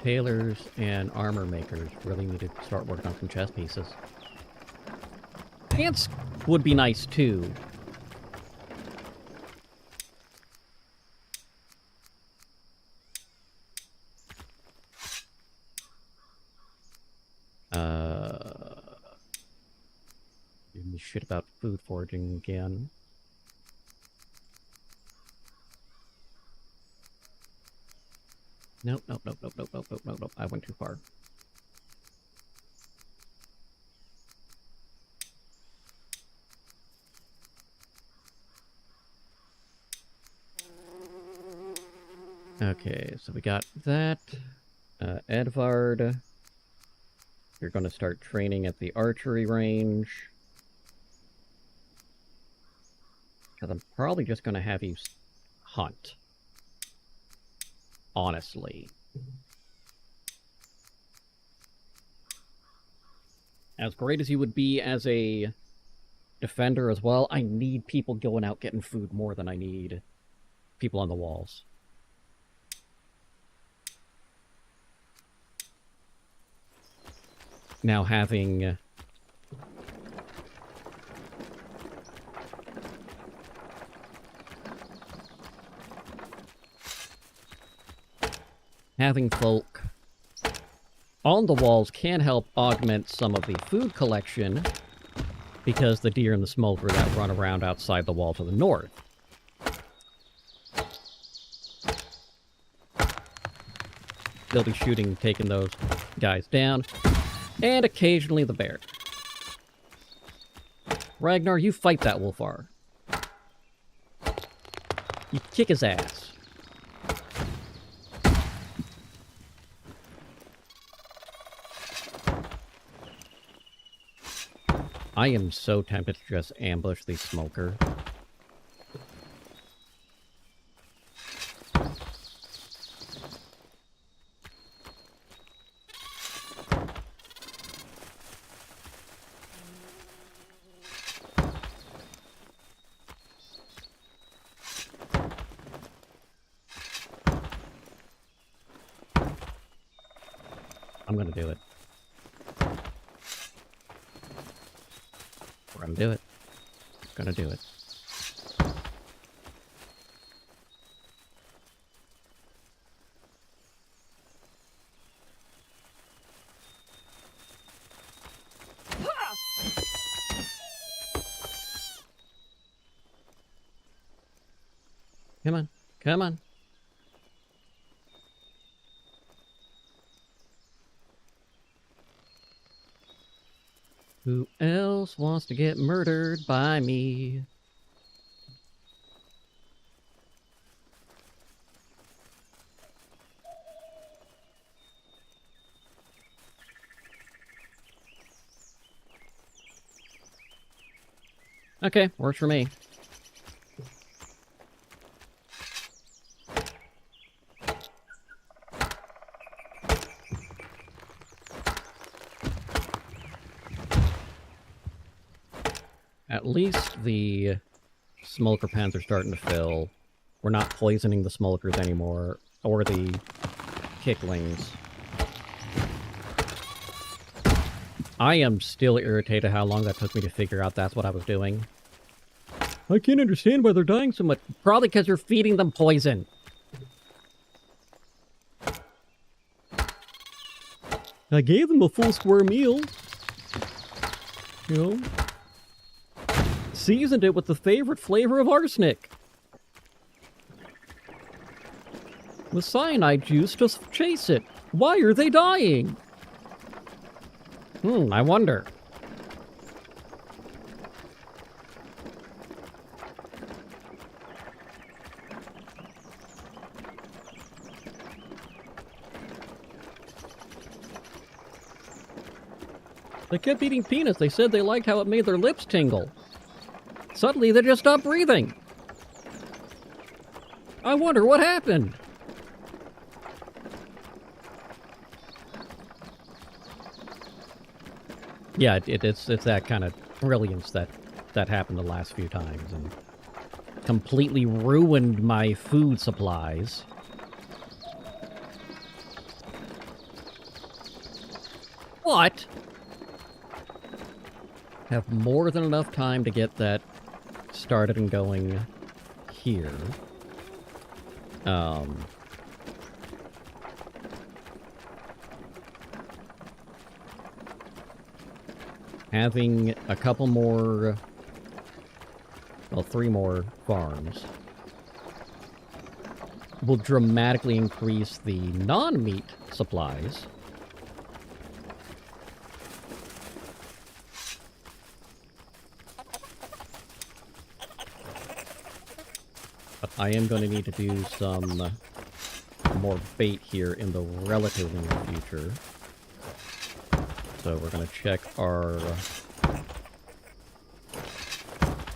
Tailors and armor makers really need to start working on some chest pieces. Pants would be nice too. Give me shit about food foraging again. Nope, nope, nope, nope, nope, nope, nope, nope, nope. I went too far. Okay, so we got that. Edvard, you're going to start training at the archery range. Because I'm probably just going to have you hunt. Honestly. As great as you would be as a defender as well, I need people going out getting food more than I need people on the walls. Now having folk on the walls can help augment some of the food collection, because the deer and the smoker that run around outside the wall to the north. They'll be shooting, taking those guys down, and occasionally the bear. Ragnar, you fight that Wolfar. You kick his ass. I am so tempted to just ambush the smoker. I'm gonna do it. We're gonna do it. Gonna do it. Come on. Come on. Who else wants to get murdered by me? Okay, works for me. At least the smoker pens are starting to fill. We're not poisoning the smokers anymore, or the kicklings. I am still irritated how long that took me to figure out that's what I was doing. I can't understand why they're dying so much. Probably because you're feeding them poison. I gave them a full square meal. You know? Seasoned it with the favorite flavor of arsenic. With cyanide juice to chase it. Why are they dying? I wonder. They kept eating peanuts. They said they liked how it made their lips tingle. Suddenly, they just stopped breathing. I wonder what happened. Yeah, it's that kind of brilliance that happened the last few times and completely ruined my food supplies. What? Have more than enough time to get that started and going here. Having a couple more, well, 3 more farms will dramatically increase the non-meat supplies. But I am going to need to do some more bait here in the relatively near future. So we're going to check our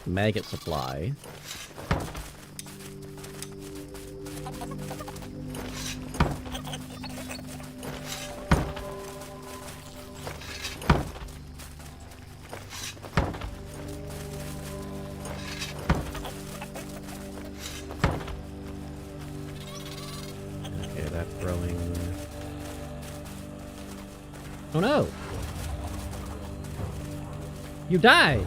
maggot supply. Okay, that's growing. Oh no! You died!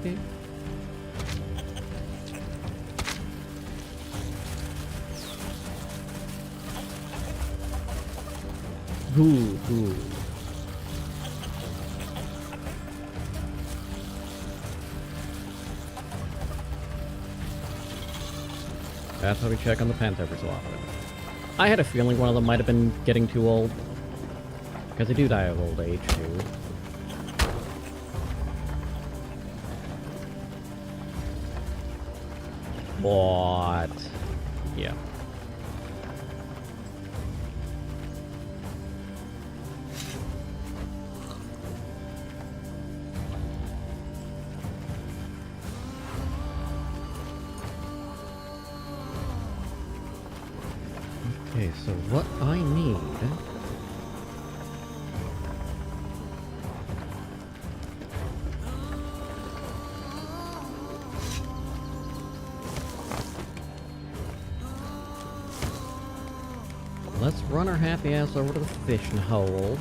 Okay. Good. That's how we check on the pens every so often. I had a feeling one of them might have been getting too old. Because they do die of old age, too. What? Yeah. Okay, so what I need... Let's run our happy ass over to the fishing hole.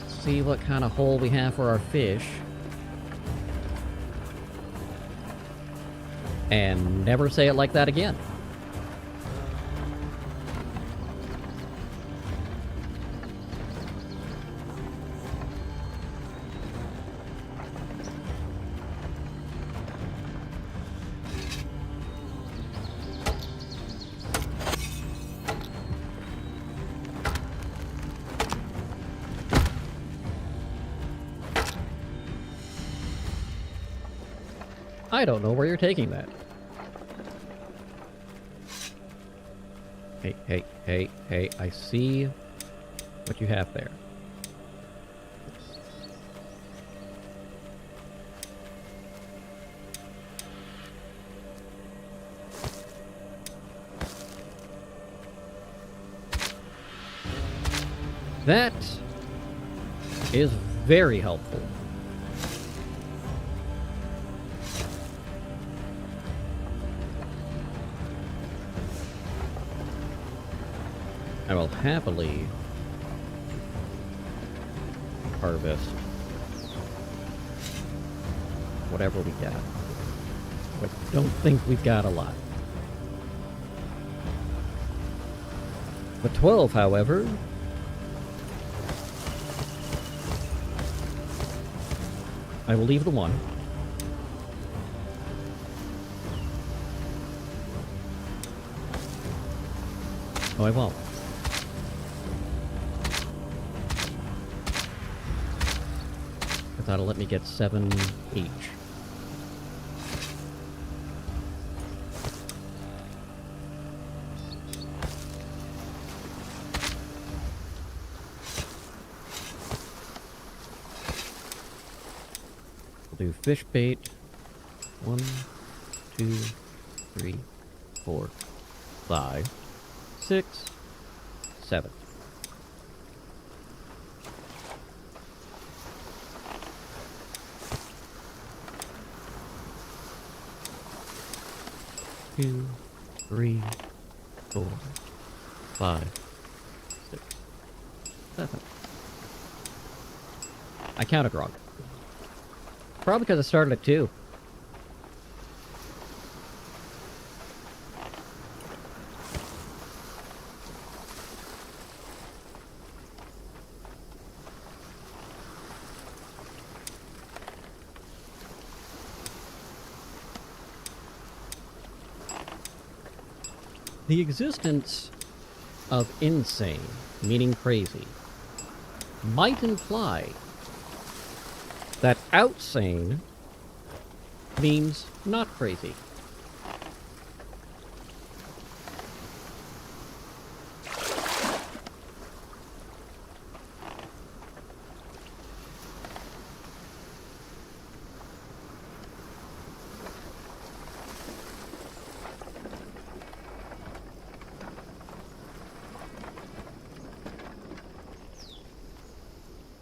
See what kind of hole we have for our fish. And never say it like that again. I don't know where you're taking that. Hey, I see what you have there. That is very helpful. I will happily harvest whatever we got. But don't think we've got a lot. The 12, however, I will leave the 1. Oh, I won't. That'll let me get 7 each. We'll do fish bait. 1, 2, 3, 4, 5, 6, 7. Two, 3, 4, 5, 6, 7. I counted wrong. Probably because I started at 2. The existence of insane, meaning crazy, might imply that outsane means not crazy.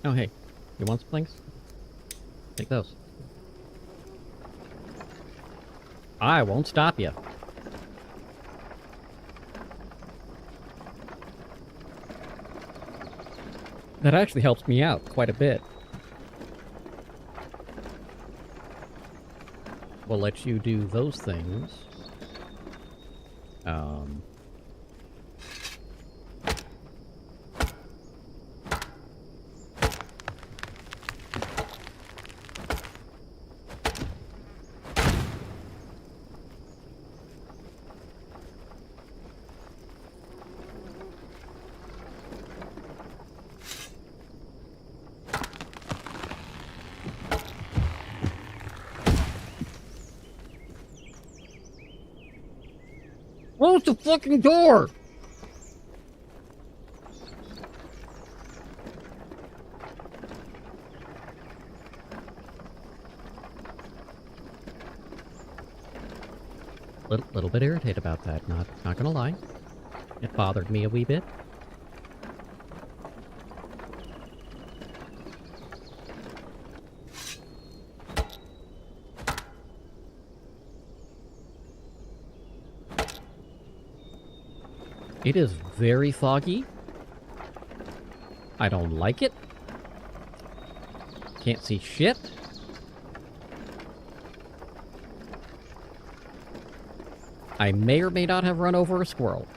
Oh, hey. You want some things? Take those. I won't stop you. That actually helps me out quite a bit. We'll let you do those things. Close the fucking door! Little bit irritated about that, not gonna lie. It bothered me a wee bit. It is very foggy. I don't like it. Can't see shit. I may or may not have run over a squirrel.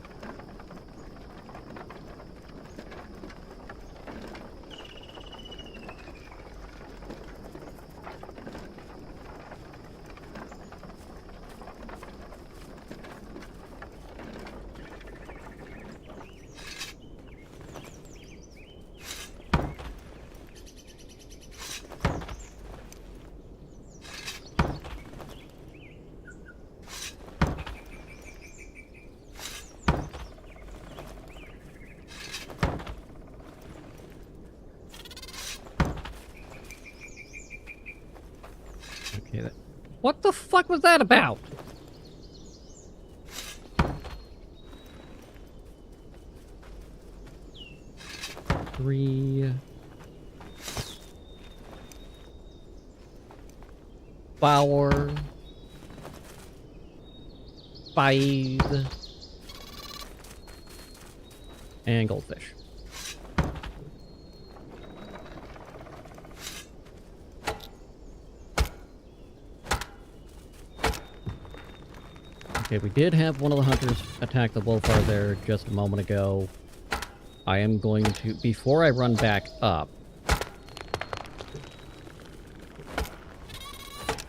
Okay, what the fuck was that about? Three... 4... 5... And goldfish. Okay, we did have one of the hunters attack the wolfar there just a moment ago. I am going to, before I run back up,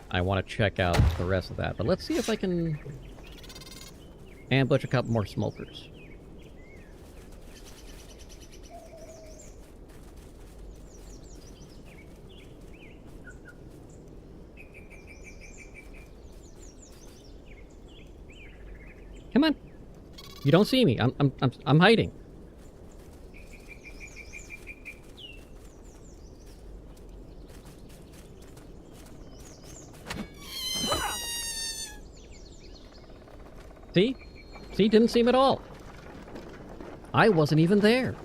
I want to check out the rest of that. But let's see if I can ambush a couple more smokers. Come on. You don't see me. I'm hiding. See? See, didn't see him at all. I wasn't even there.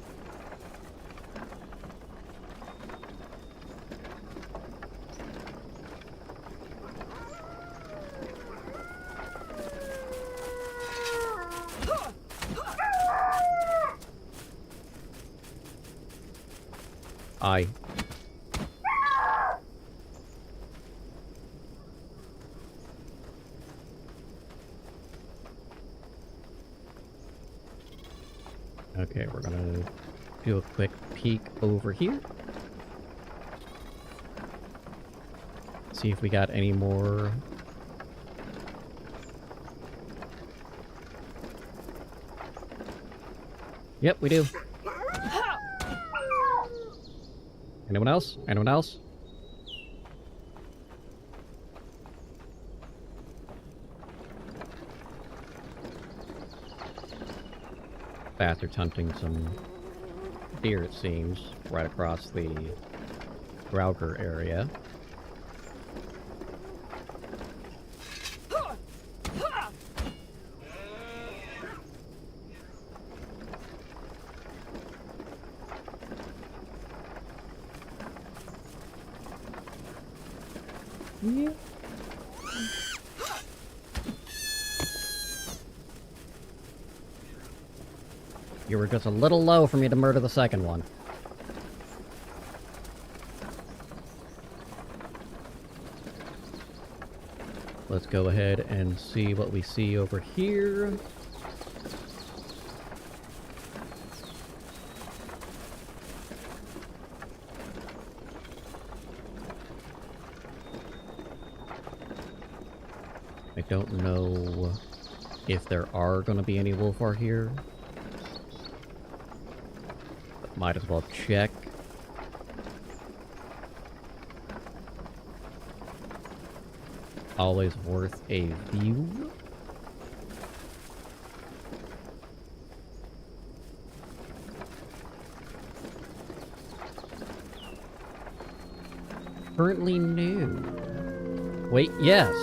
Okay, we're gonna do a quick peek over here. See if we got any more. Yep, we do. Anyone else? Anyone else? Bastards hunting some deer, it seems, right across the Grauger area. Yeah. You were just a little low for me to murder the second one. Let's go ahead and see what we see over here. I don't know if there are going to be any Wolfar here. But might as well check. Always worth a view. Currently new. Wait, yes.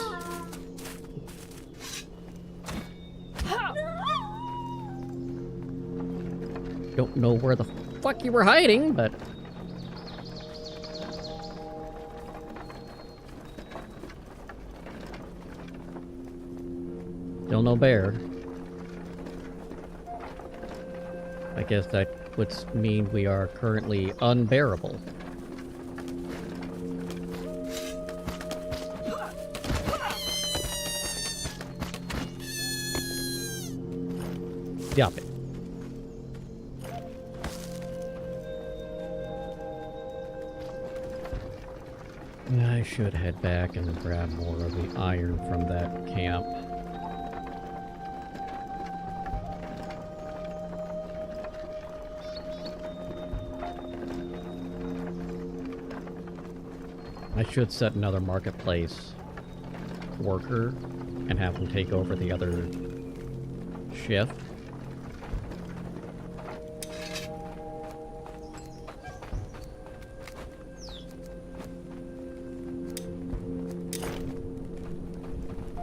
Don't know where the fuck you were hiding, but... Still no bear. I guess that would mean we are currently unbearable. Stop it. I should head back and grab more of the iron from that camp. I should set another marketplace worker and have them take over the other shift.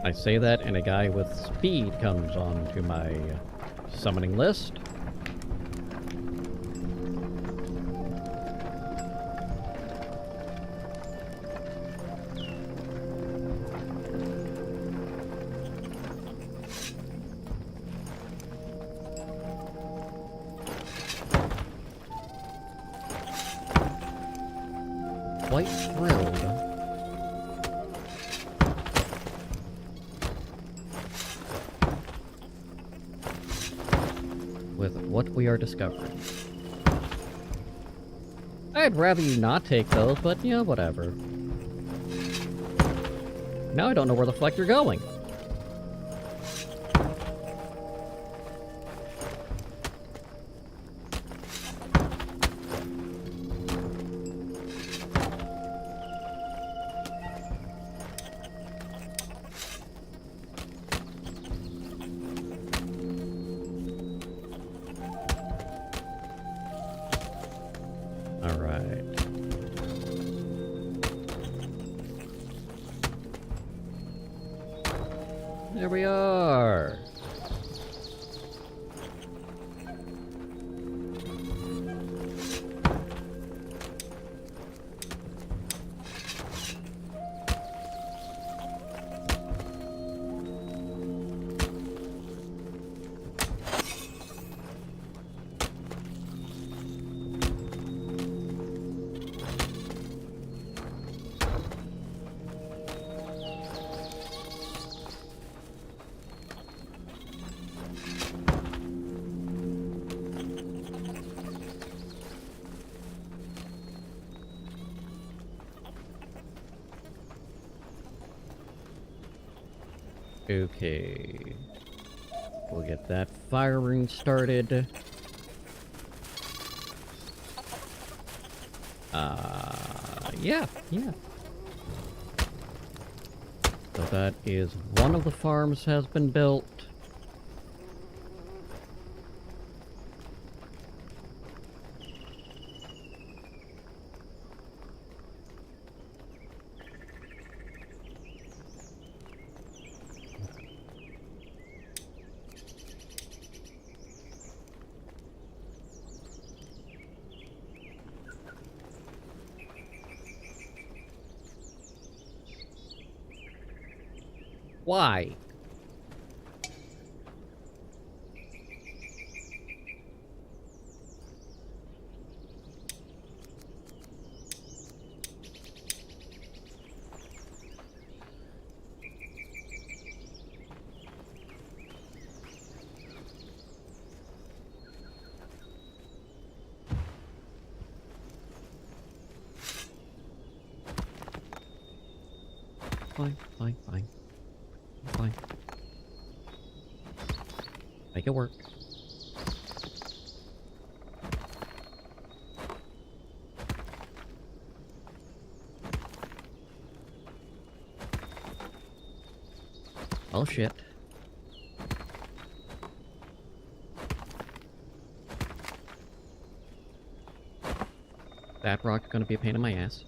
I say that, and a guy with speed comes onto my summoning list. Quite thrilled with what we are discovering. I'd rather you not take those, but yeah, whatever. Now I don't know where the fuck you're going. There we are. Okay. We'll get that firing started. Yeah. So that is one of the farms has been built. Why? Fine, fine, fine. Fine. Make it work. Oh shit. That rock's gonna be a pain in my ass.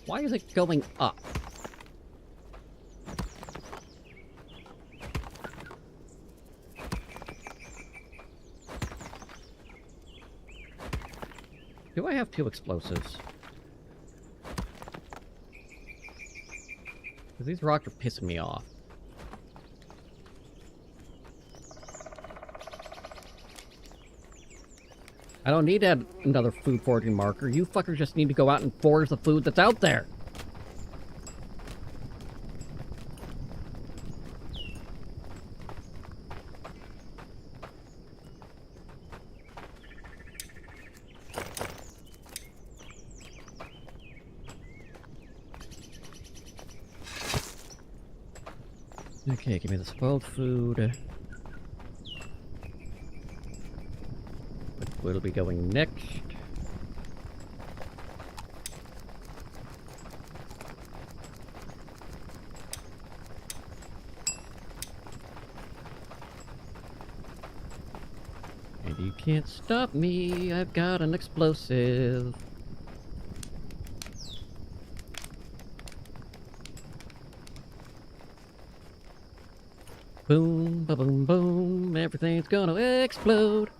Why is it going up? Do I have 2 explosives? Because these rocks are pissing me off. I don't need to add another food foraging marker. You fuckers just need to go out and forage the food that's out there. Okay, give me the spoiled food. What'll be going next? And you can't stop me, I've got an explosive. Boom, ba-boom, boom, everything's gonna explode.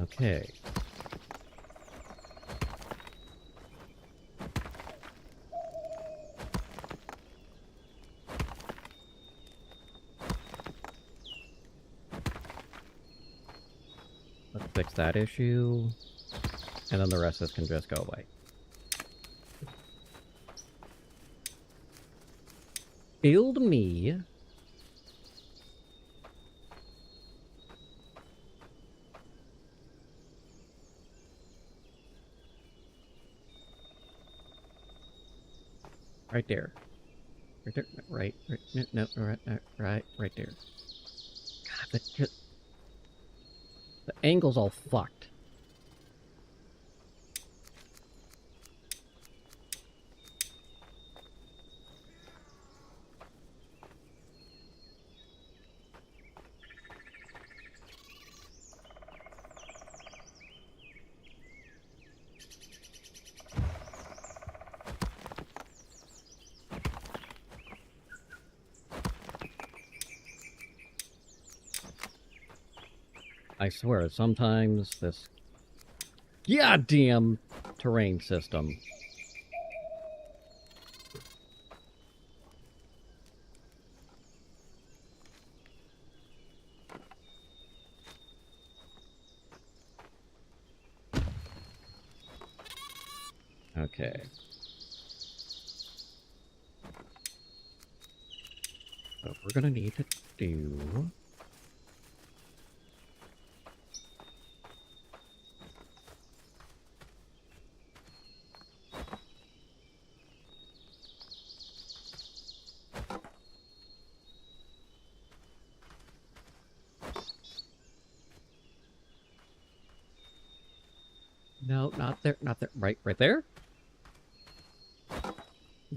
Okay. Let's fix that issue. And then the rest of this can just go away. Build me right there. Right there. Right. No. Right there. God, the angle's all fucked. I swear, sometimes this goddamn terrain system. Okay. So we're gonna need to do... No, not there, not there. Right there?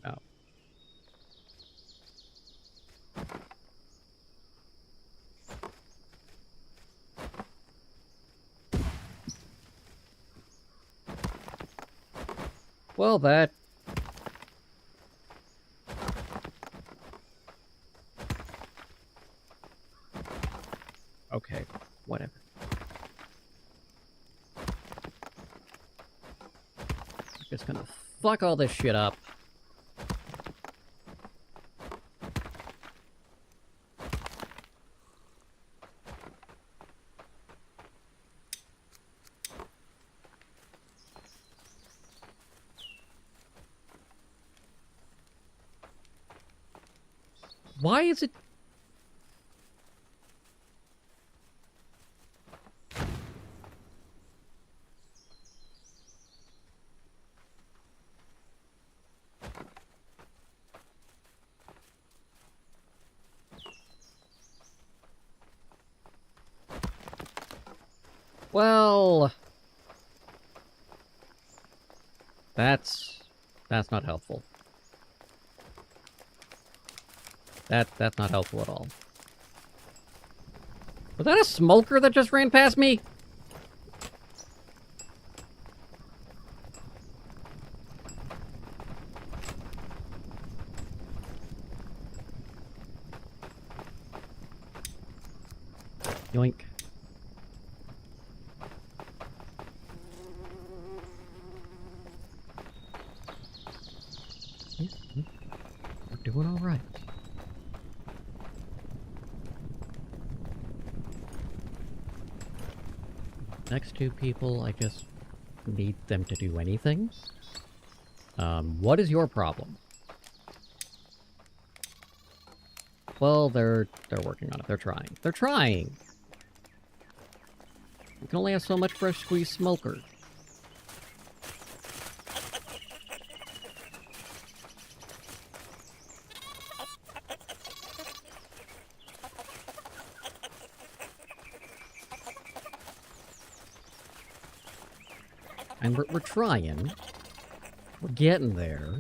No. Well, that... Okay, whatever. I'm just gonna fuck all this shit up. Why is it... Well... That's not helpful. That's not helpful at all. Was that a smoker that just ran past me? Yoink. We're doing all right. Next two people, I just need them to do anything. What is your problem? Well, they're working on it. They're trying. They're trying! You can only have so much fresh squeezed smoker. And we're trying. We're getting there.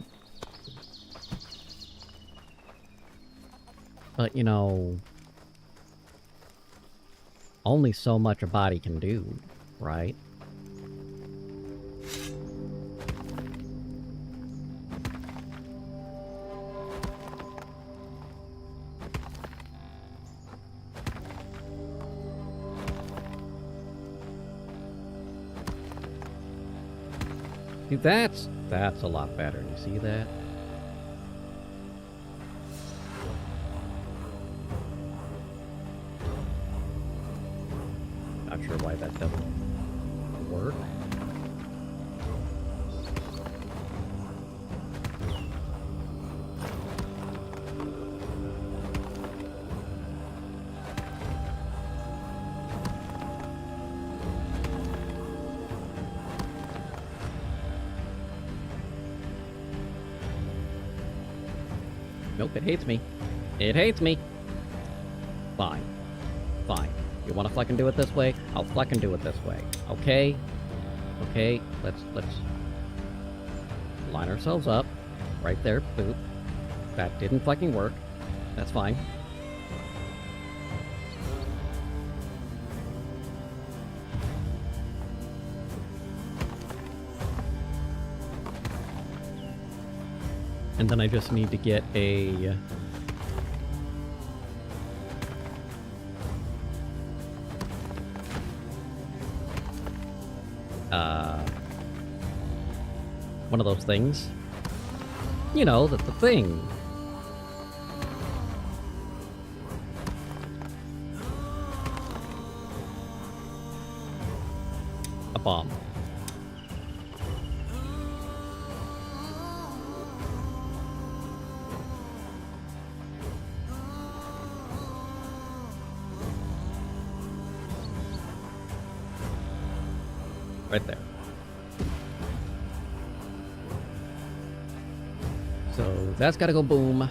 But, you know... only so much a body can do, right? See, that's a lot better. You see that? Not sure why that doesn't work. Nope, it hates me. It hates me. Fine. Fine. You want to fucking do it this way? I'll fucking do it this way. Okay? Okay, let's line ourselves up. Right there. Boop. That didn't fucking work. That's fine. And then I just need to get a... one of those things. You know, the thing. A bomb. Right there. So that's gotta go boom. I'm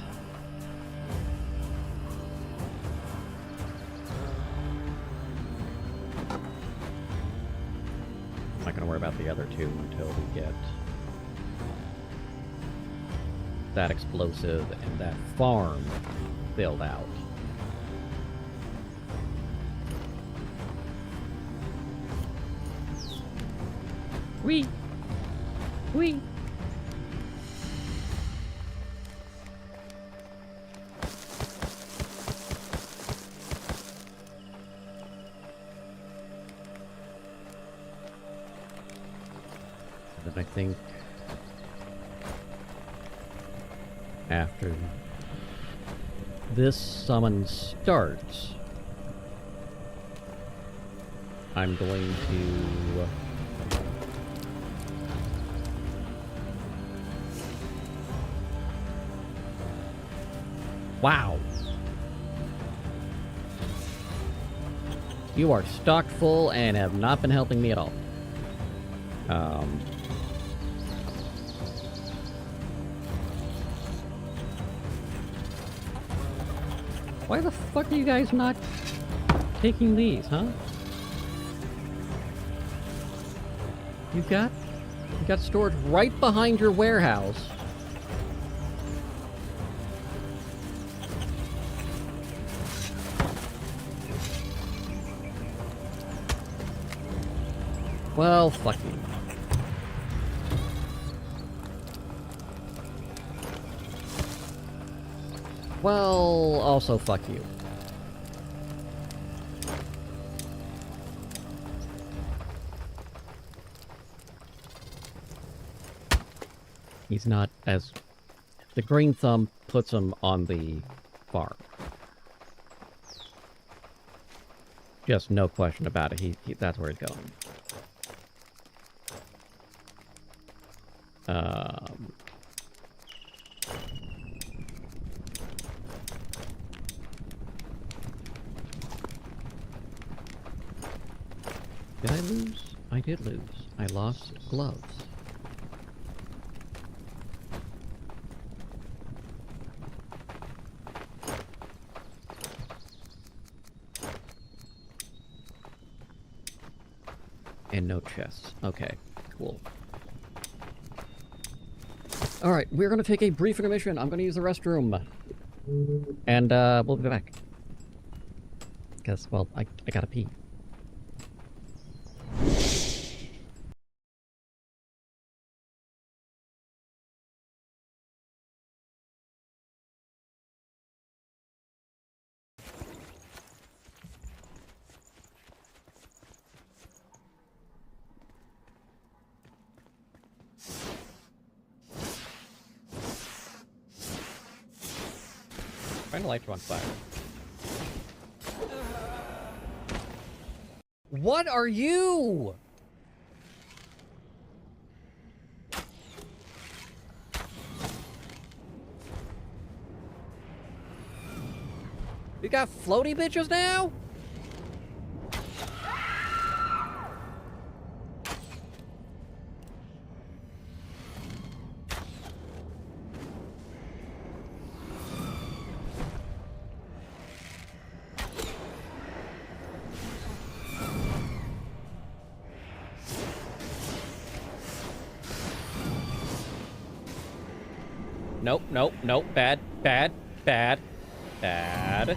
not gonna worry about the other two until we get that explosive and that farm filled out. Whee! Whee! Then I think after this summon starts, I'm going to wow. You are stocked full and have not been helping me at all. Why the fuck are you guys not taking these, huh? You got storage right behind your warehouse. Well, fuck you. Well, also fuck you. He's not as... The green thumb puts him on the farm. Just no question about it. He that's where he's going. Did I lose? I did lose. I lost gloves. And no chests. Okay, cool. Alright, we're gonna take a brief intermission. I'm gonna use the restroom. And, we'll be back. Because, well, I gotta pee. Find the lights are on fire. What are you? You got floaty bitches now? Nope, nope, nope. Bad, bad, bad, bad.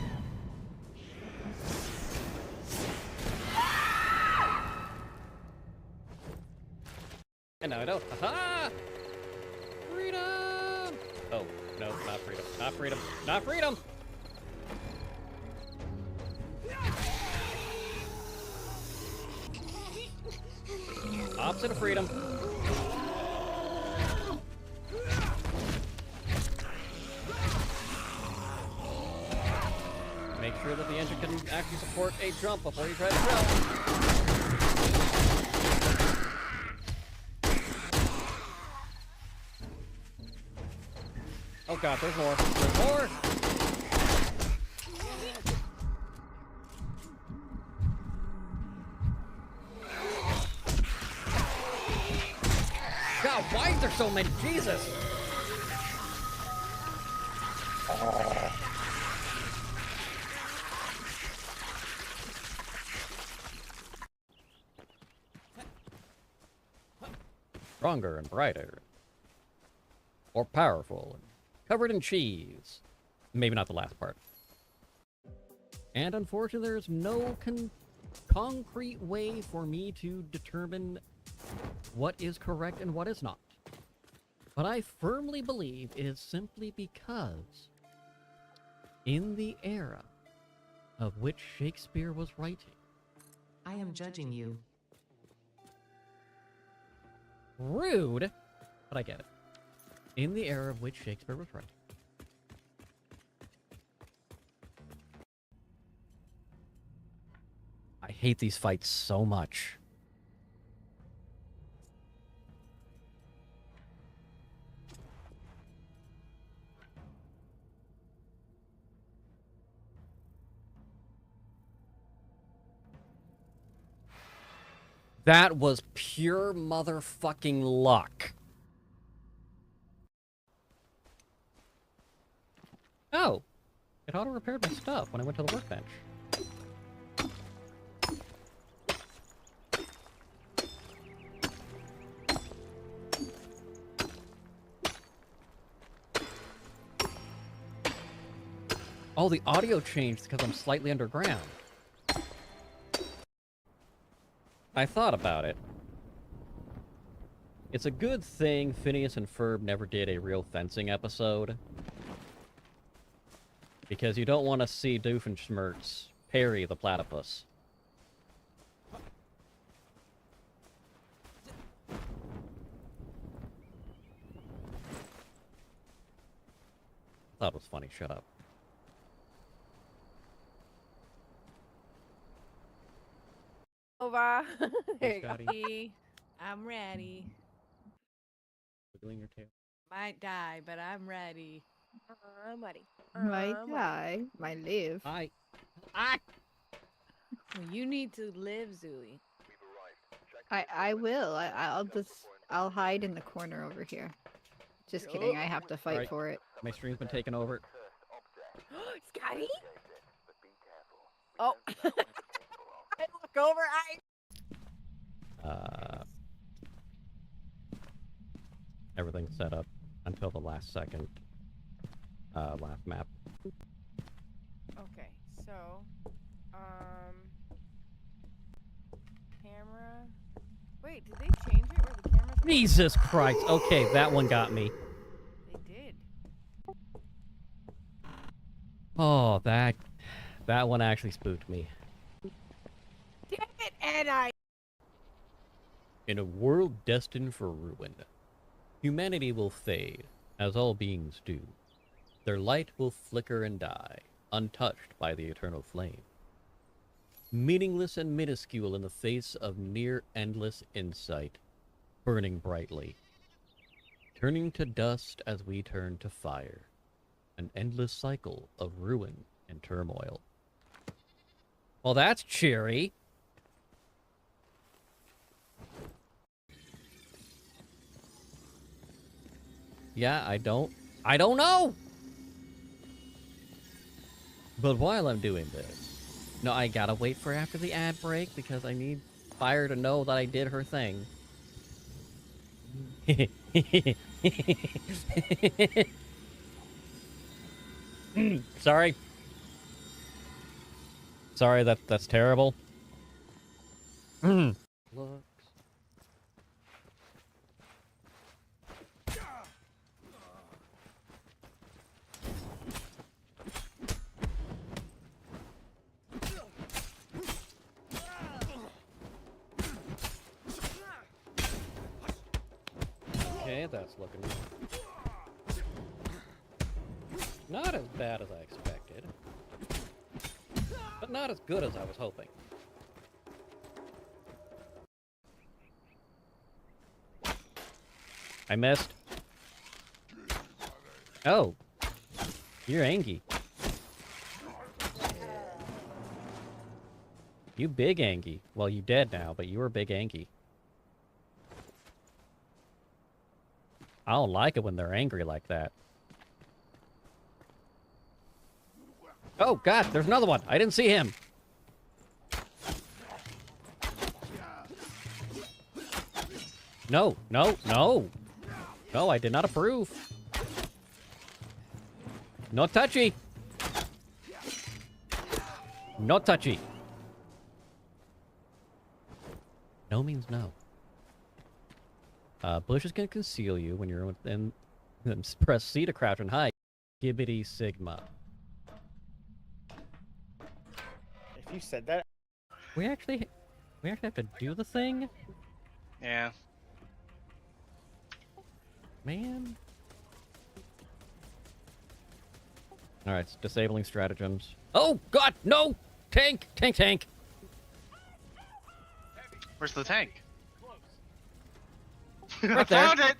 And now I don't. Aha! Freedom! Oh, no, not freedom. Not freedom. Not freedom! Opposite of freedom. sure that the engine can actually support a jump before you try to jump. Oh god, there's more. There's more! God, why is there so many? Jesus! Stronger and brighter. More powerful and covered in cheese. Maybe not the last part. And unfortunately, there's no concrete way for me to determine what is correct and what is not. But I firmly believe it is simply because in the era of which Shakespeare was writing, I am judging you. rude, but I get it. In the era of which Shakespeare was writing, I hate these fights so much. That was pure motherfucking luck. Oh, it auto-repaired my stuff when I went to the workbench. Oh, the audio changed because I'm slightly underground. I thought about it. It's a good thing Phineas and Ferb never did a real fencing episode. Because you don't want to see Doofenshmirtz parry the platypus. Thought it was funny, shut up. Over. There you go. Scotty. I'm ready. Wiggling your tail. Might die, but I'm ready. I'm ready. Might I'm ready. die, might live. I... Well, you need to live, Zooey. I will. I'll hide in the corner over here. Just kidding. I have to fight Alright. for it. My stream's been taken over. Scotty? Oh. I look over. Everything's set up until the last second. Last map. Okay, so, camera. Wait, did they change it where the camera's? Jesus Christ! Okay, that one got me. They did. Oh, that one actually spooked me. Damn it, and I. In a world destined for ruin, humanity will fade, as all beings do. Their light will flicker and die, untouched by the eternal flame. Meaningless and minuscule in the face of near endless insight, burning brightly. Turning to dust as we turn to fire. An endless cycle of ruin and turmoil. Well, that's cheery. Yeah, I don't know! But while I'm doing this, no, I gotta wait for after the ad break because I need Fire to know that I did her thing. Sorry. Sorry, that's terrible. Look. Okay, that's looking not as bad as I expected. but not as good as I was hoping. I missed. Oh. You're Angie. You big Angie. Well, you dead now, but you were big Angie. I don't like it when they're angry like that. Oh, God, there's another one. I didn't see him. No, no, no. No, I did not approve. No touchy. No touchy. No means no. Bush is going to conceal you when you're within... Press C to crouch and hide. Gibbity Sigma. If you said that... We actually have to do the thing? Yeah. Man. Alright, it's disabling stratagems. Oh, God, no! Tank! Tank, tank! Where's the tank? Right I there. found it!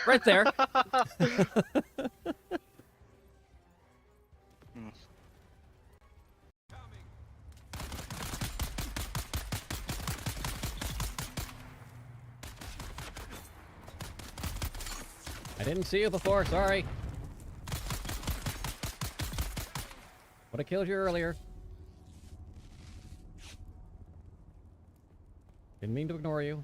Right there. I didn't see you before, sorry. Would have killed you earlier. Didn't mean to ignore you.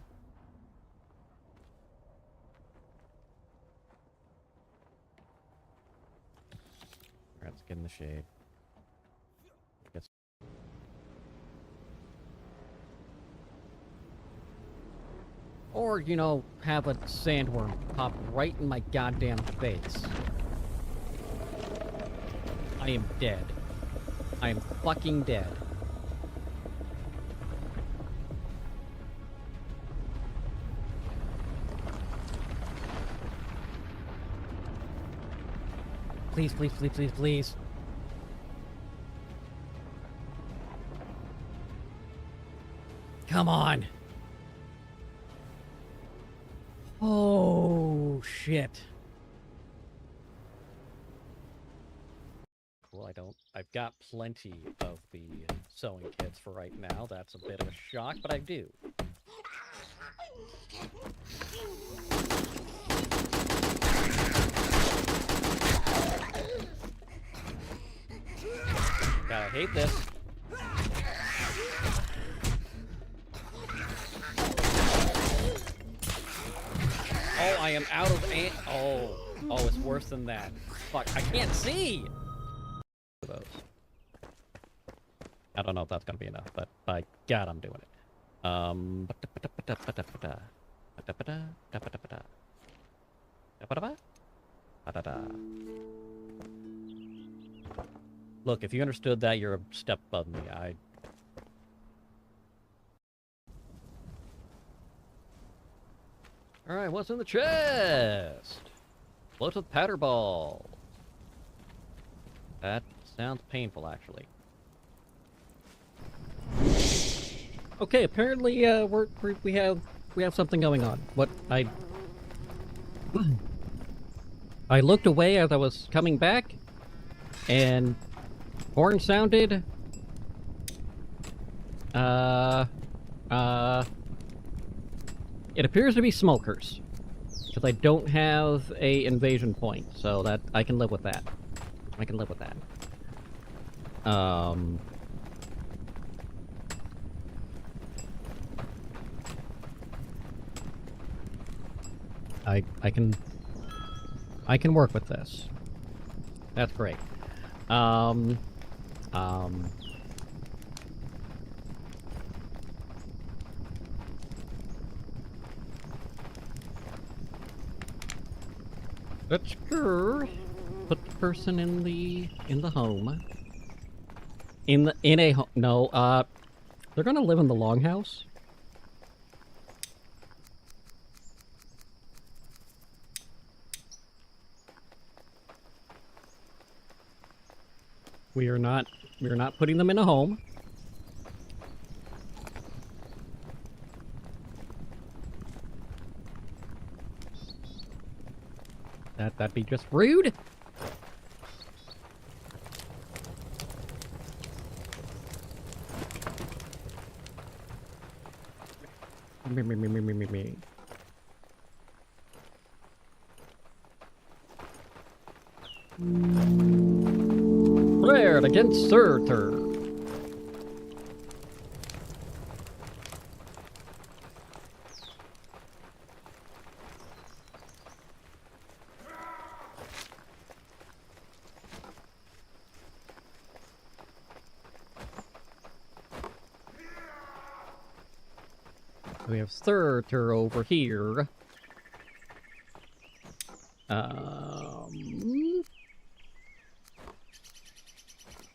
Alright, let's get in the shade. Guess. Or, you know, have a sandworm pop right in my goddamn face. I am dead. I am fucking dead. Please, please, please, please, please. Come on. Oh, shit. Cool, I've got plenty of the sewing kits for right now. That's a bit of a shock, but I do. God, I hate this. Oh, I am out of oh, it's worse than that. Fuck, I can't see! Those. I don't know if that's gonna be enough, but by God, I'm doing it. Look, if you understood that, you're a step above me. Alright, what's in the chest? Floated powder ball. That sounds painful, actually. Okay, apparently, we have something going on. What I looked away as I was coming back, and horn sounded. It appears to be smokers, because I don't have a invasion point, so that I can live with that. I can live with that. I can work with this. That's great. Let's go. Put the person in the home. In a home. No, they're gonna live in the longhouse. We are not putting them in a home. That'd be just rude. Me. Prayer against Surtur. We have Surtur over here.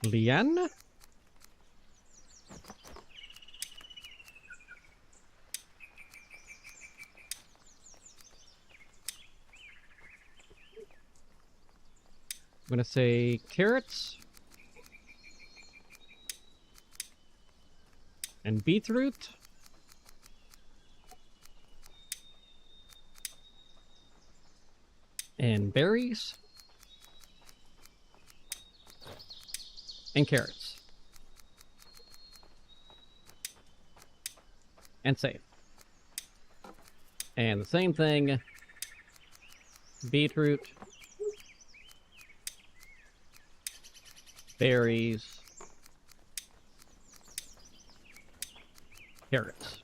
Lian? I'm gonna say carrots and beetroot. And berries. And carrots. And save. And the same thing. Beetroot. Berries. Carrots.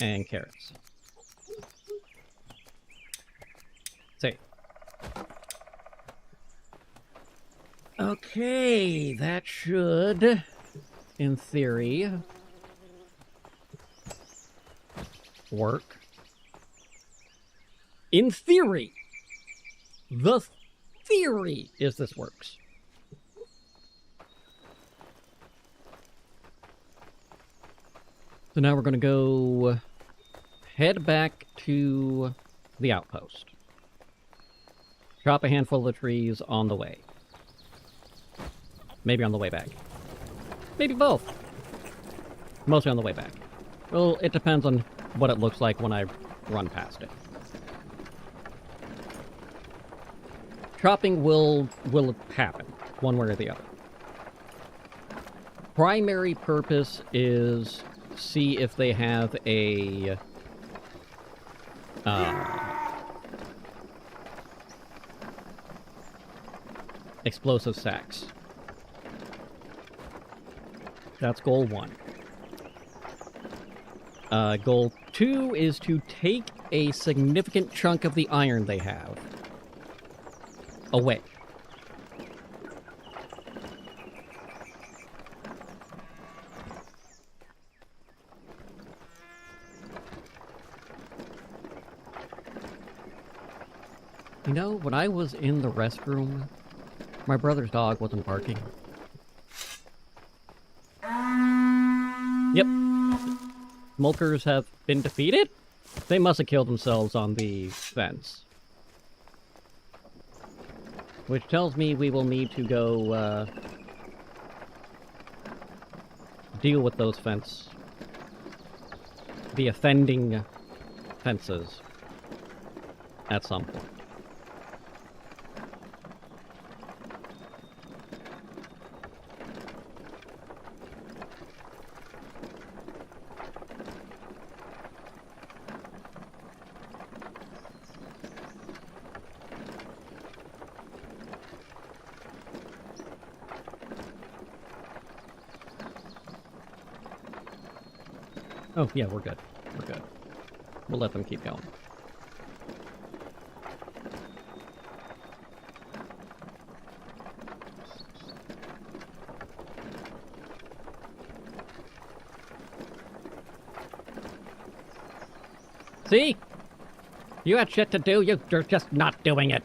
And carrots. Save. Okay, that should, in theory, work. In theory! The theory is this works. So now we're going to go head back to the outpost. Chop a handful of trees on the way. Maybe on the way back. Maybe both. Mostly on the way back. Well, it depends on what it looks like when I run past it. Chopping will happen, one way or the other. Primary purpose is see if they have a explosive sacks. That's goal 1. Goal 2 is to take a significant chunk of the iron they have away. You know, when I was in the restroom, my brother's dog wasn't barking. Yep. Smokers have been defeated? They must have killed themselves on the fence. Which tells me we will need to go, deal with those the offending fences at some point. Oh, yeah, we're good. We're good. We'll let them keep going. See? You had shit to do, you're just not doing it.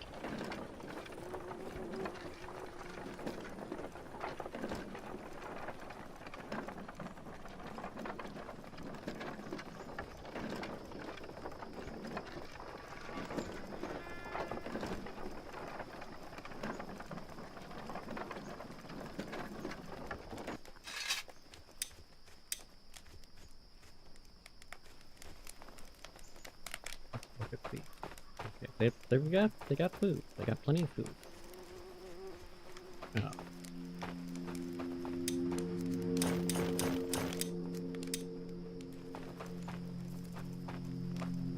They got food. They got plenty of food. Oh.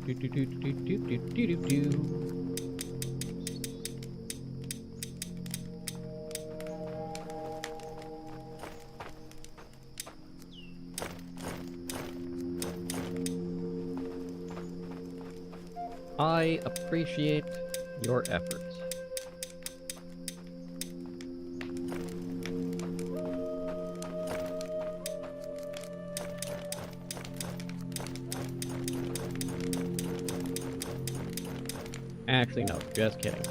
Do do do do do do do do do. I appreciate your efforts. Actually, no, just kidding.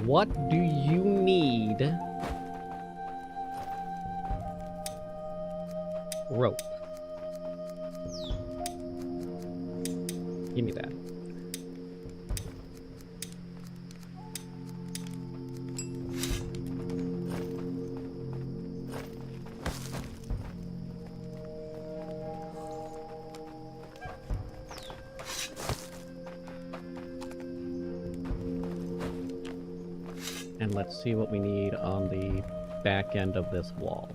What do you need? Rope. Give me that. And let's see what we need on the back end of this wall.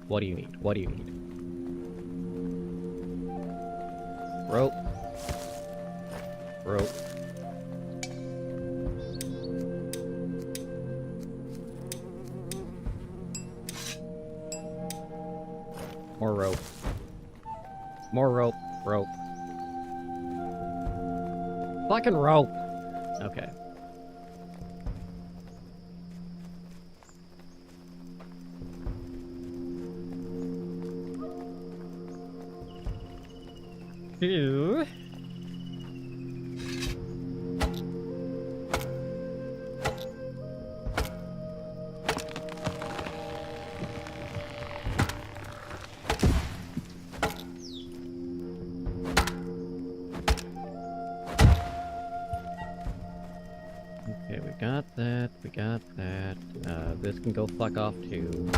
What do you need? What do you need? Rope. Rope. More rope. More rope. Rope. Fucking rope! Okay. Ew. Okay, we got that, we got that. This can go fuck off too.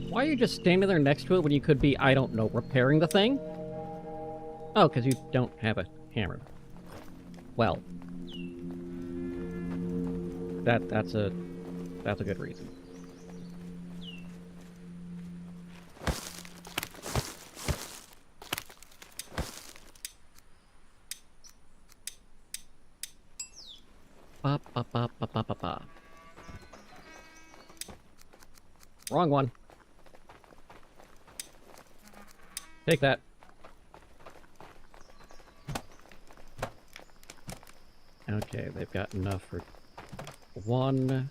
Why are you just standing there next to it when you could be, I don't know, repairing the thing? Oh, because you don't have a hammer. Well. That's a good reason. Ba ba ba ba ba ba ba. Wrong one. Take that. Okay, they've got enough for one.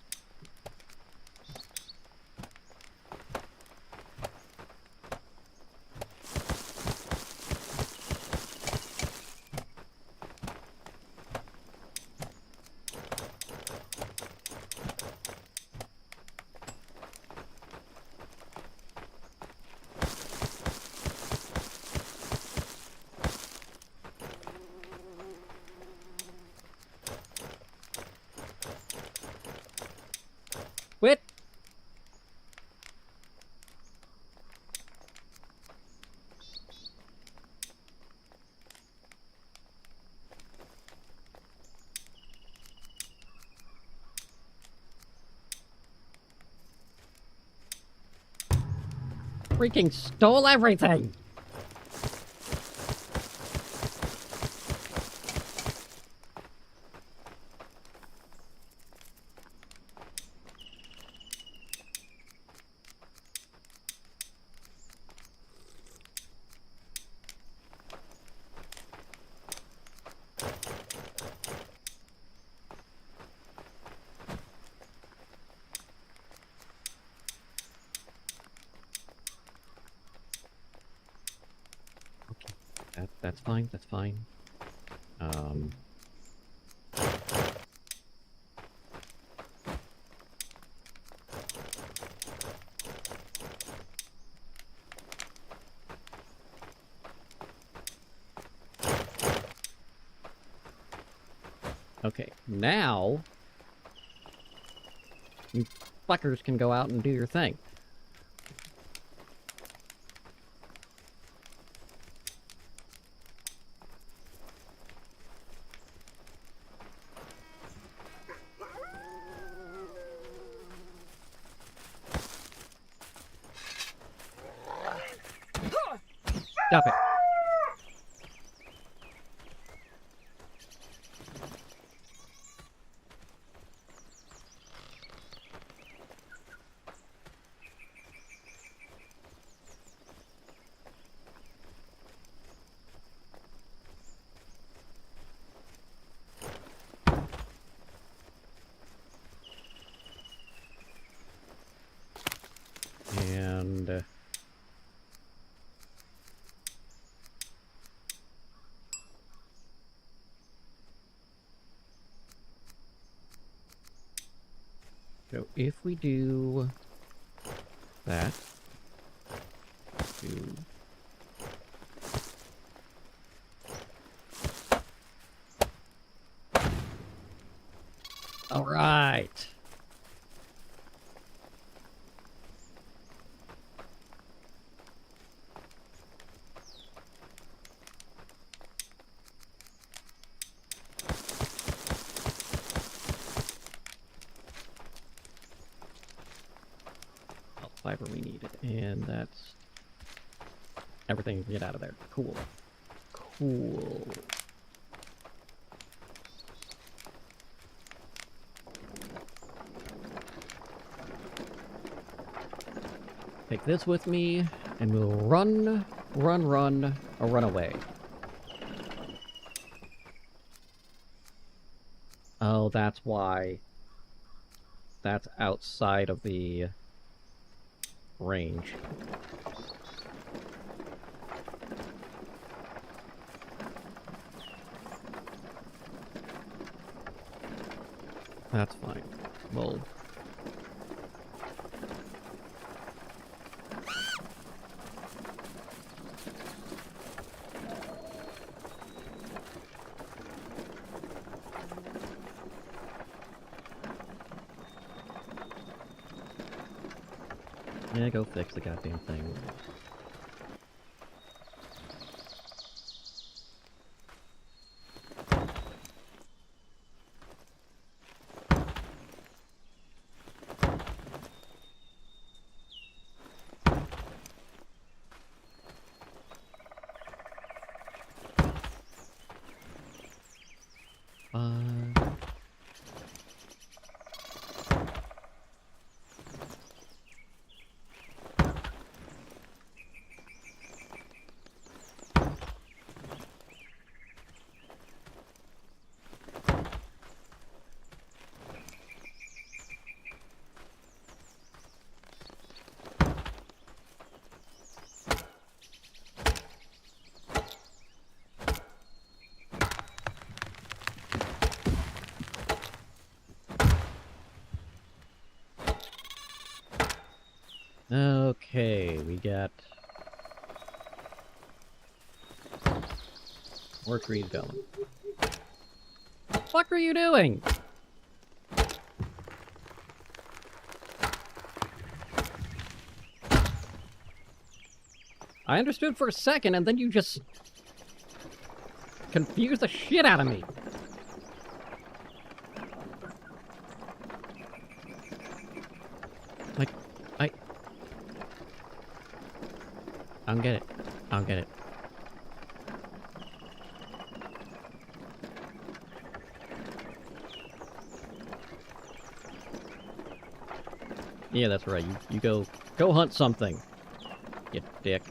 Quit! Freaking stole everything! That's fine. That's fine. Okay, now you fuckers can go out and do your thing. Stop it. And so if we do that, do all right. Fiber we needed, and that's everything. Get out of there. Cool. Cool. Take this with me, and we'll run, or run away. Oh, that's why. That's outside of the range. That's fine. Well, yeah, go fix the goddamn thing. Okay, we got more trees going. What the fuck are you doing? I understood for a second, and then you just confused the shit out of me. Like, I don't get it. I don't get it. Yeah, that's right. You go hunt something. You dick.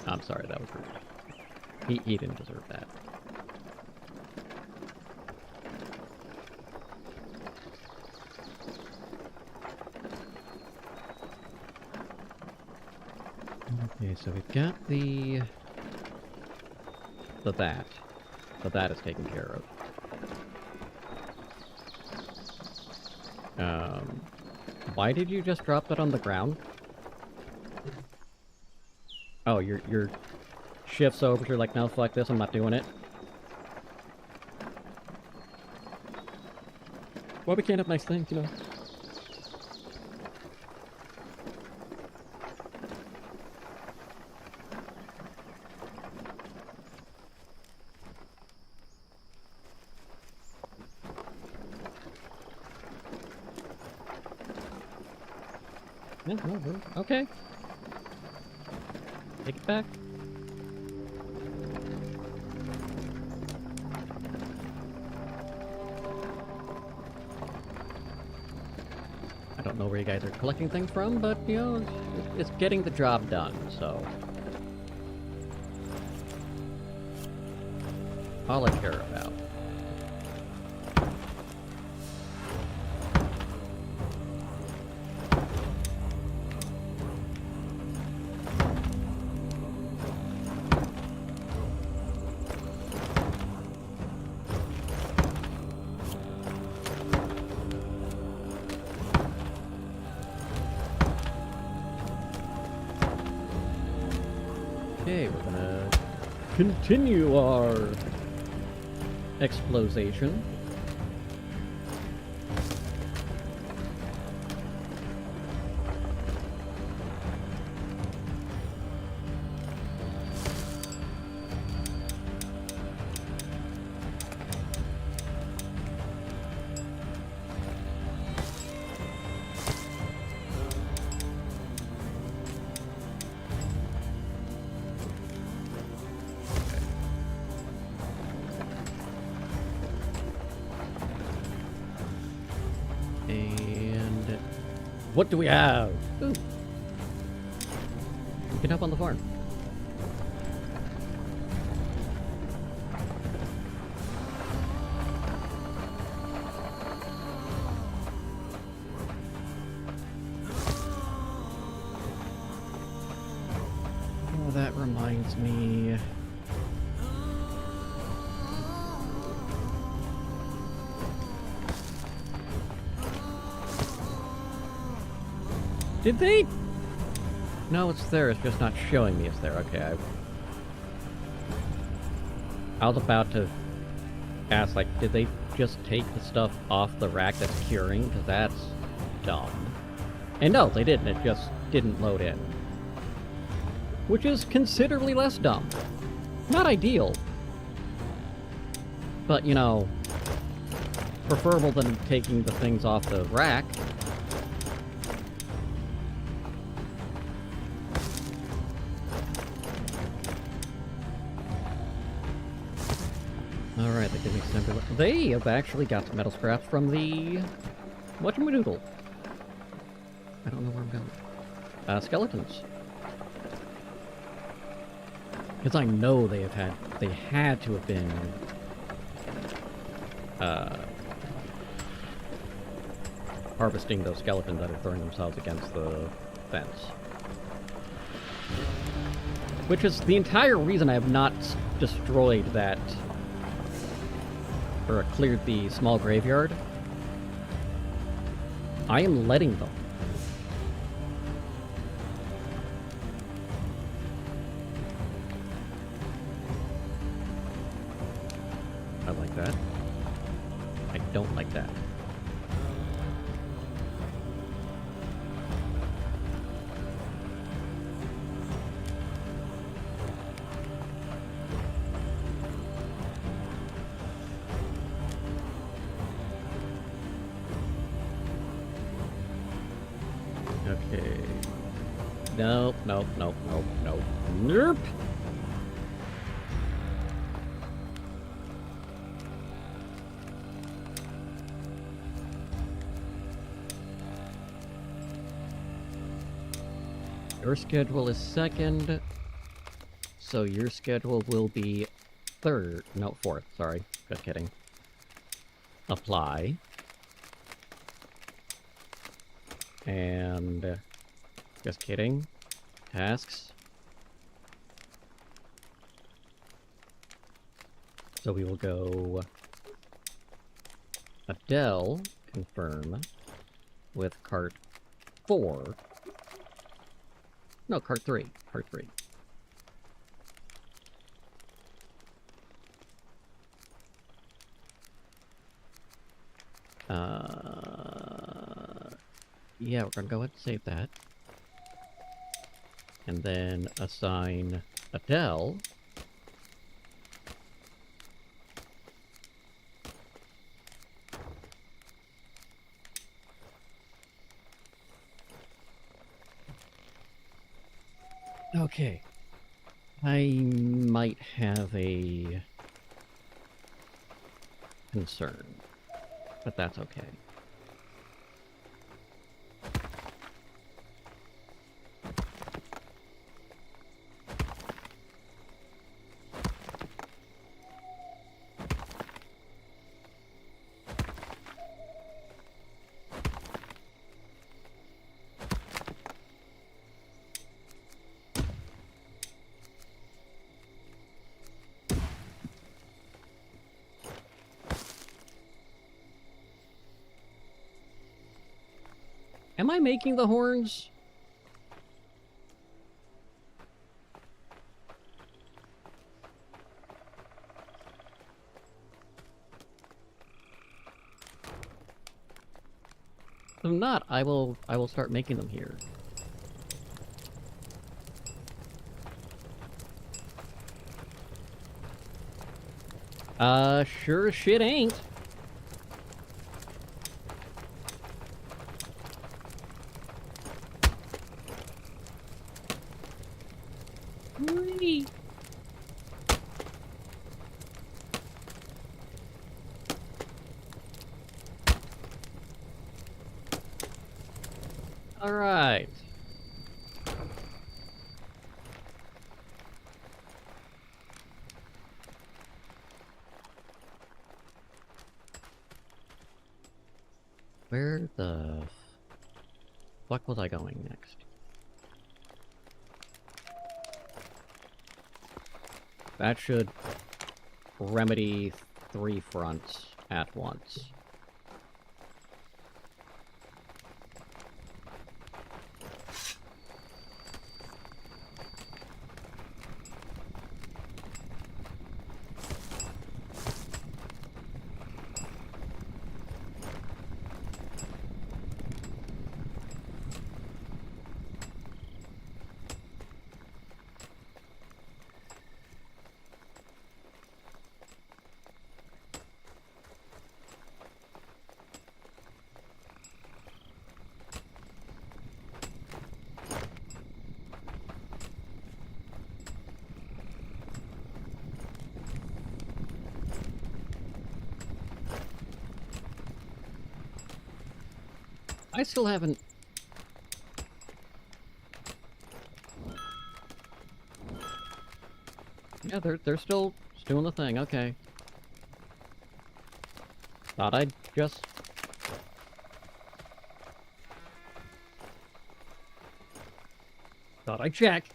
I'm sorry, that was rude. He didn't deserve that. Okay, so we've got the that. So that is taken care of. Why did you just drop that on the ground? Oh, your shifts over, you're like, no, fuck this, I'm not doing it. Well, we can't have nice things, you know? Yeah, no, okay. Take it back. I don't know where you guys are collecting things from, but, you know, it's getting the job done, so... all I care about. Okay, we're gonna continue our explosion. And what do we have? Ooh. We can help on the farm. Oh, that reminds me. Did they? No, it's there. It's just not showing me it's there. Okay, I was about to ask, like, did they just take the stuff off the rack that's curing? Because that's dumb. And no, they didn't. It just didn't load in. Which is considerably less dumb. Not ideal. But, you know, preferable than taking the things off the rack. Alright, that gives me some time to... They have actually got some metal scraps from the... whatchamadoodle. I don't know where I'm going. Skeletons. Because I know they have had... they had to have been... harvesting those skeletons that are throwing themselves against the fence. Which is the entire reason I have not destroyed that... or cleared the small graveyard. I am letting them. I like that. I don't like that. Okay. Nope, nope, nope, nope, nope. Nope! Your schedule is second, so your schedule will be third. No, fourth, sorry. Just kidding. Apply. And... just kidding. Tasks. So we will go Adele, confirm, with cart 4. No, cart 3. Cart 3. Yeah, we're gonna go ahead and save that. And then assign Adele. Okay. I might have a concern, but that's okay. Am I making the horns? If I'm not, I will start making them here. Sure as shit ain't. Whee! All right. Where the fuck was I going next? That should remedy 3 fronts at once. I still haven't... Yeah, they're still doing the thing, okay. Thought I'd just... Thought I'd check.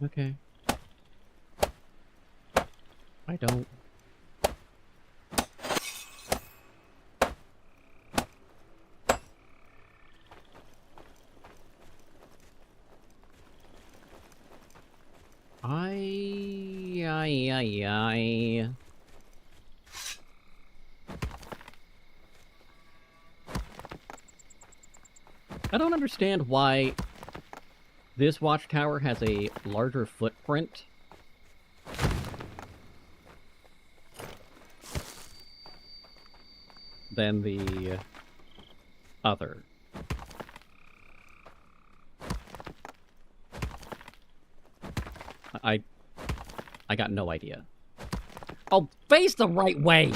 Okay. I don't... I... I don't understand why this watchtower has a larger footprint than the other. I got no idea. Oh, face the right way!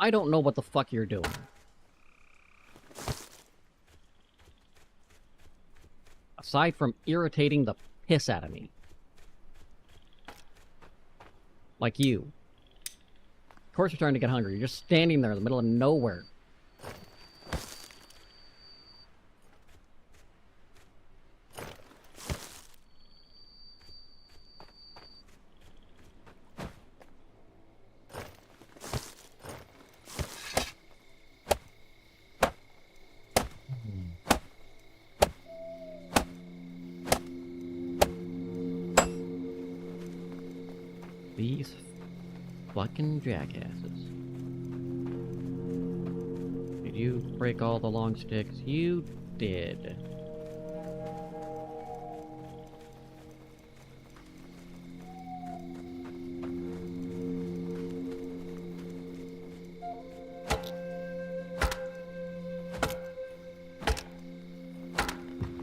I don't know what the fuck you're doing. Aside from irritating the piss out of me. Like you. Of course you're starting to get hungry. You're just standing there in the middle of nowhere. These fucking jackasses. Did you break all the long sticks? You did.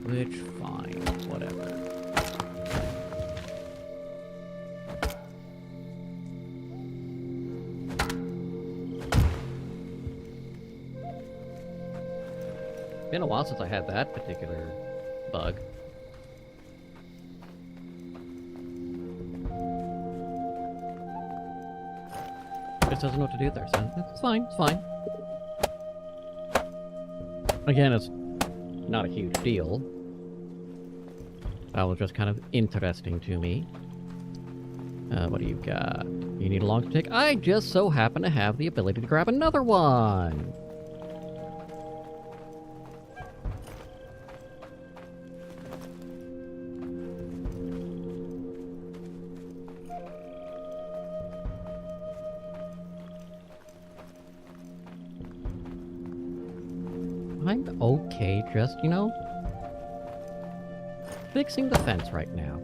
Which, fine, whatever. Been a while since I had that particular bug. Just doesn't know what to do there, so it's fine, it's fine. Again, it's not a huge deal. That was just kind of interesting to me. What do you got? You need a long stick? I just so happen to have the ability to grab another one! I'm okay just, you know, fixing the fence right now.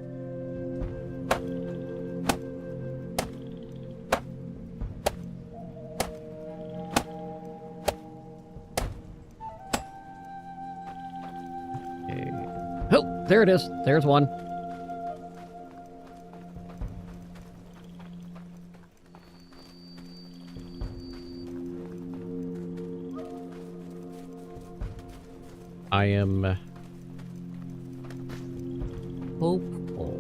Okay. Oh, there it is. There's one. I am hopeful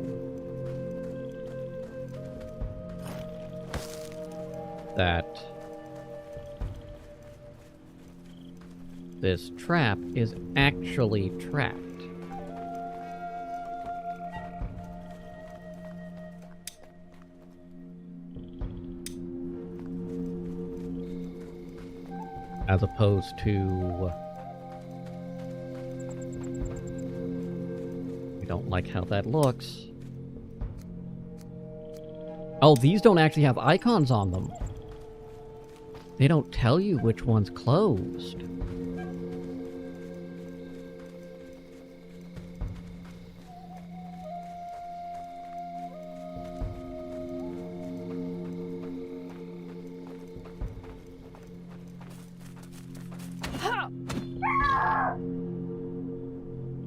that this trap is actually trapped. As opposed to... don't like how that looks. Oh, these don't actually have icons on them. They don't tell you which one's closed.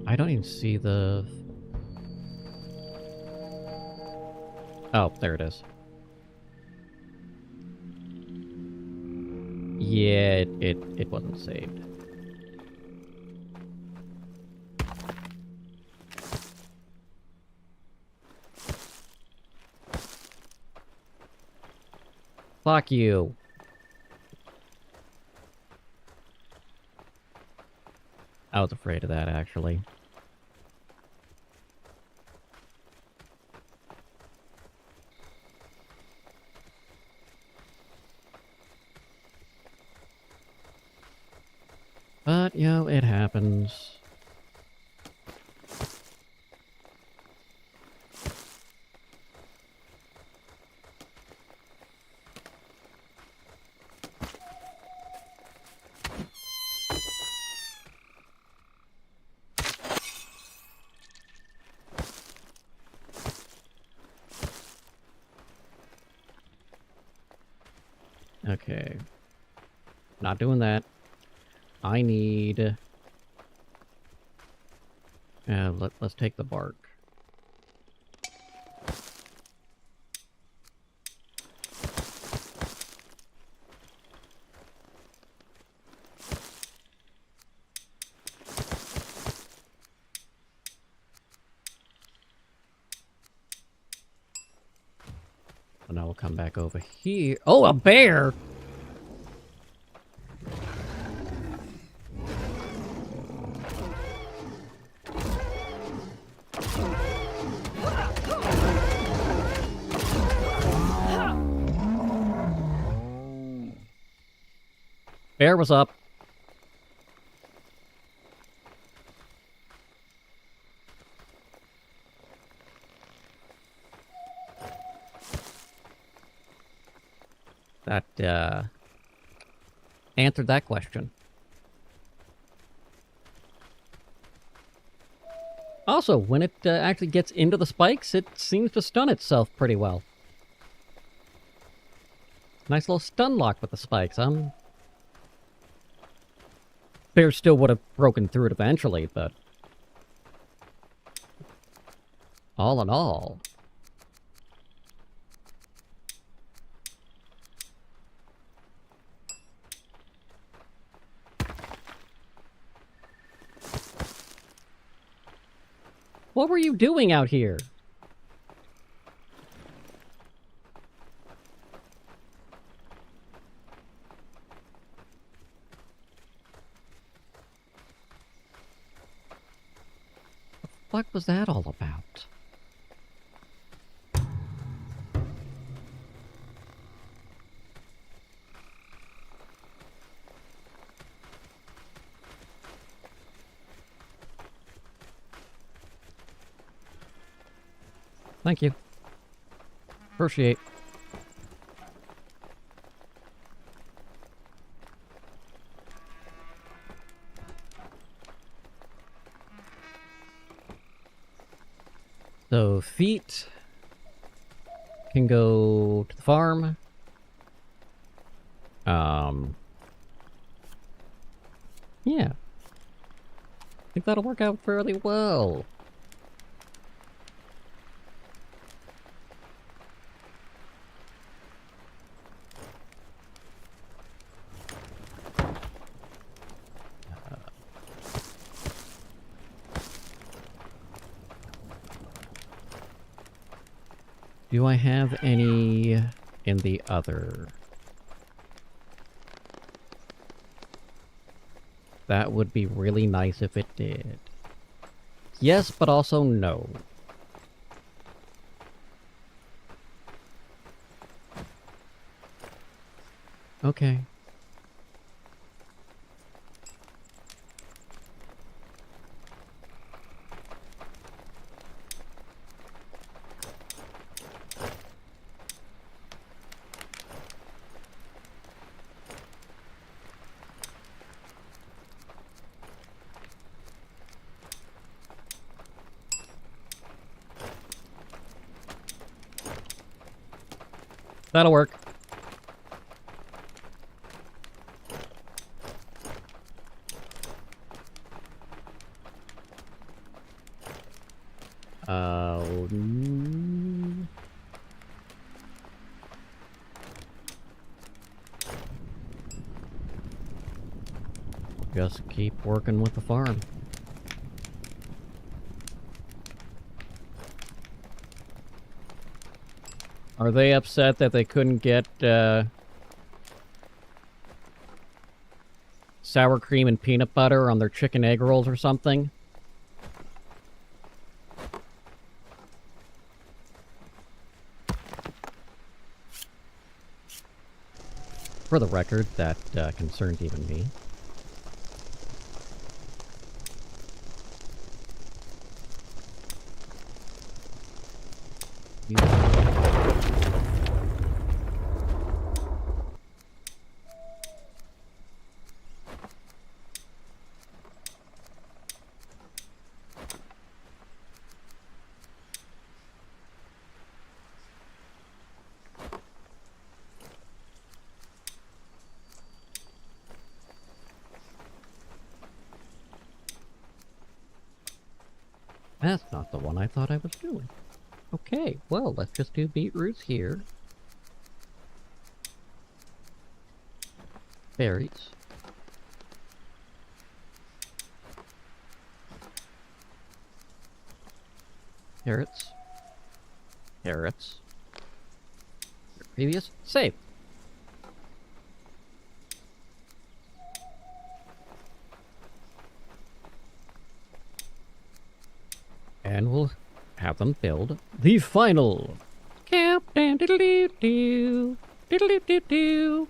I don't even see the... Oh, there it is. Yeah, it wasn't saved. Fuck you. I was afraid of that, actually. But, you know, it happens. Okay. Not doing that. I need... let's take the bark. And now we'll come back over here. Oh, a bear! Bear was up. That, answered that question. Also, when it actually gets into the spikes, it seems to stun itself pretty well. Nice little stun lock with the spikes. Bear still would have broken through it eventually, but all in all. What were you doing out here? What was that all about? Thank you. Appreciate. So, feet can go to the farm. Yeah. I think that'll work out fairly well. Do I have any in the other? That would be really nice if it did. Yes, but also no. Okay. That'll work. Mm. Just keep working with the farm. Are they upset that they couldn't get sour cream and peanut butter on their chicken egg rolls or something? For the record, that concerned even me. That's not the one I thought I was doing. Okay, well, let's just do beetroots here. Berries. Carrots. Carrots. Previous save. And we'll have them build the final countdown. Diddle-doo-doo. Diddle-doo-doo-doo.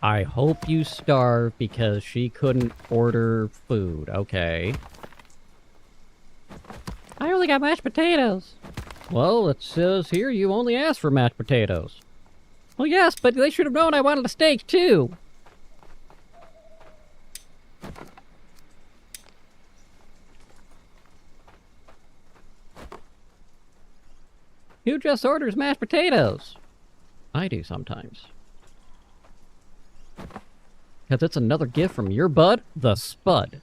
I hope you starve because she couldn't order food. Okay. I only got mashed potatoes. Well, it says here you only asked for mashed potatoes. Well, yes, but they should have known I wanted a steak, too. Who just orders mashed potatoes? I do sometimes. Because it's another gift from your bud, the Spud.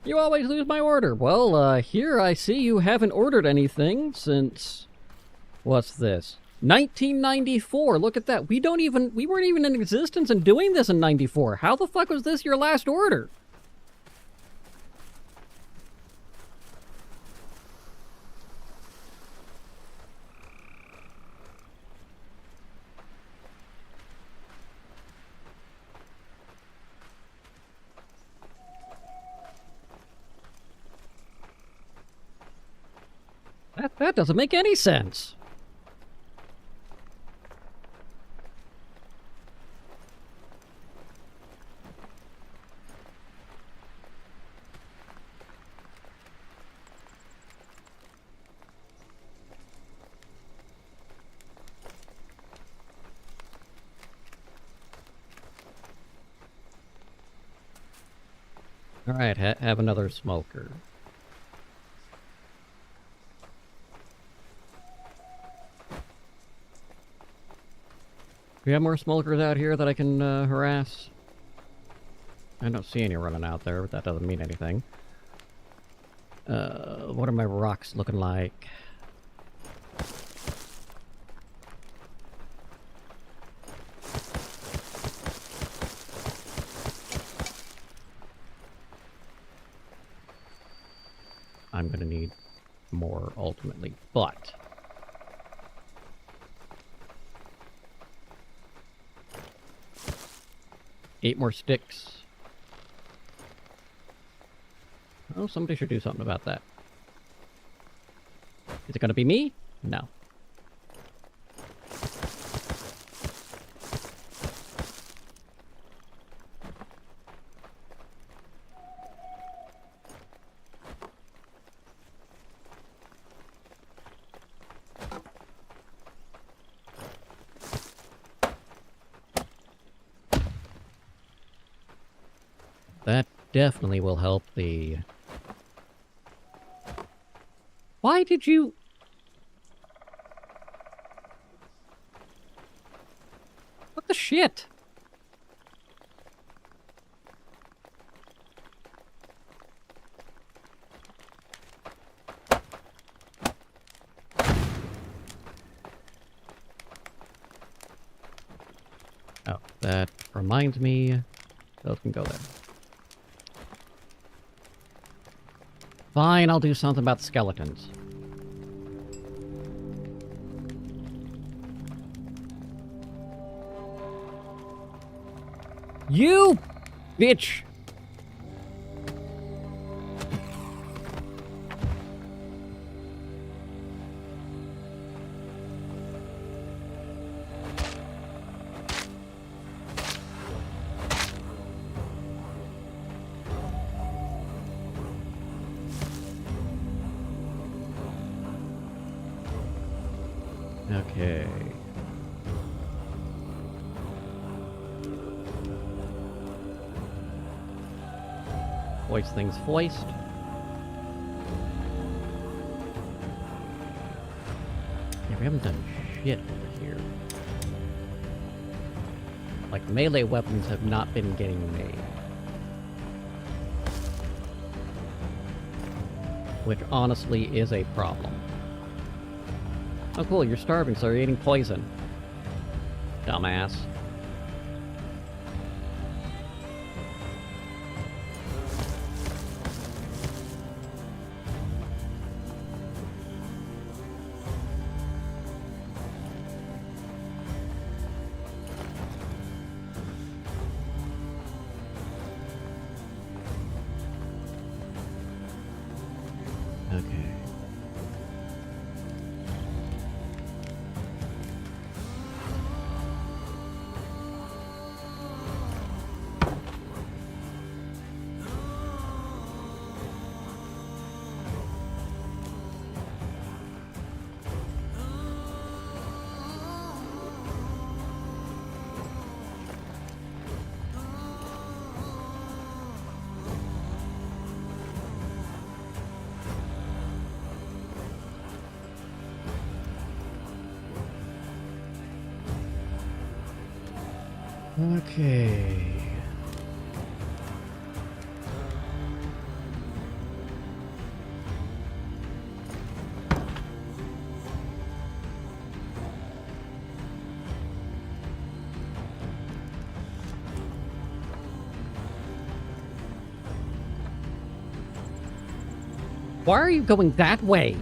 You always lose my order. Well, here I see you haven't ordered anything since... What's this? 1994. Look at that. We weren't even in existence and doing this in 94. How the fuck was this your last order? That doesn't make any sense. All right, have another smoker. Do we have more smokers out here that I can harass? I don't see any running out there, but that doesn't mean anything. What are my rocks looking like? I'm gonna need more ultimately, but... Eight more sticks. Oh, somebody should do something about that. Is it gonna be me? No. That definitely will help the... Why did you... What the shit? Oh, that reminds me, those can go there. Fine, I'll do something about the skeletons. You bitch! Okay. Hoist things hoist. Yeah, we haven't done shit over here. Like, melee weapons have not been getting made. Which honestly is a problem. Oh cool, you're starving, so you're eating poison. Dumbass. Okay. Okay. Why are you going that way?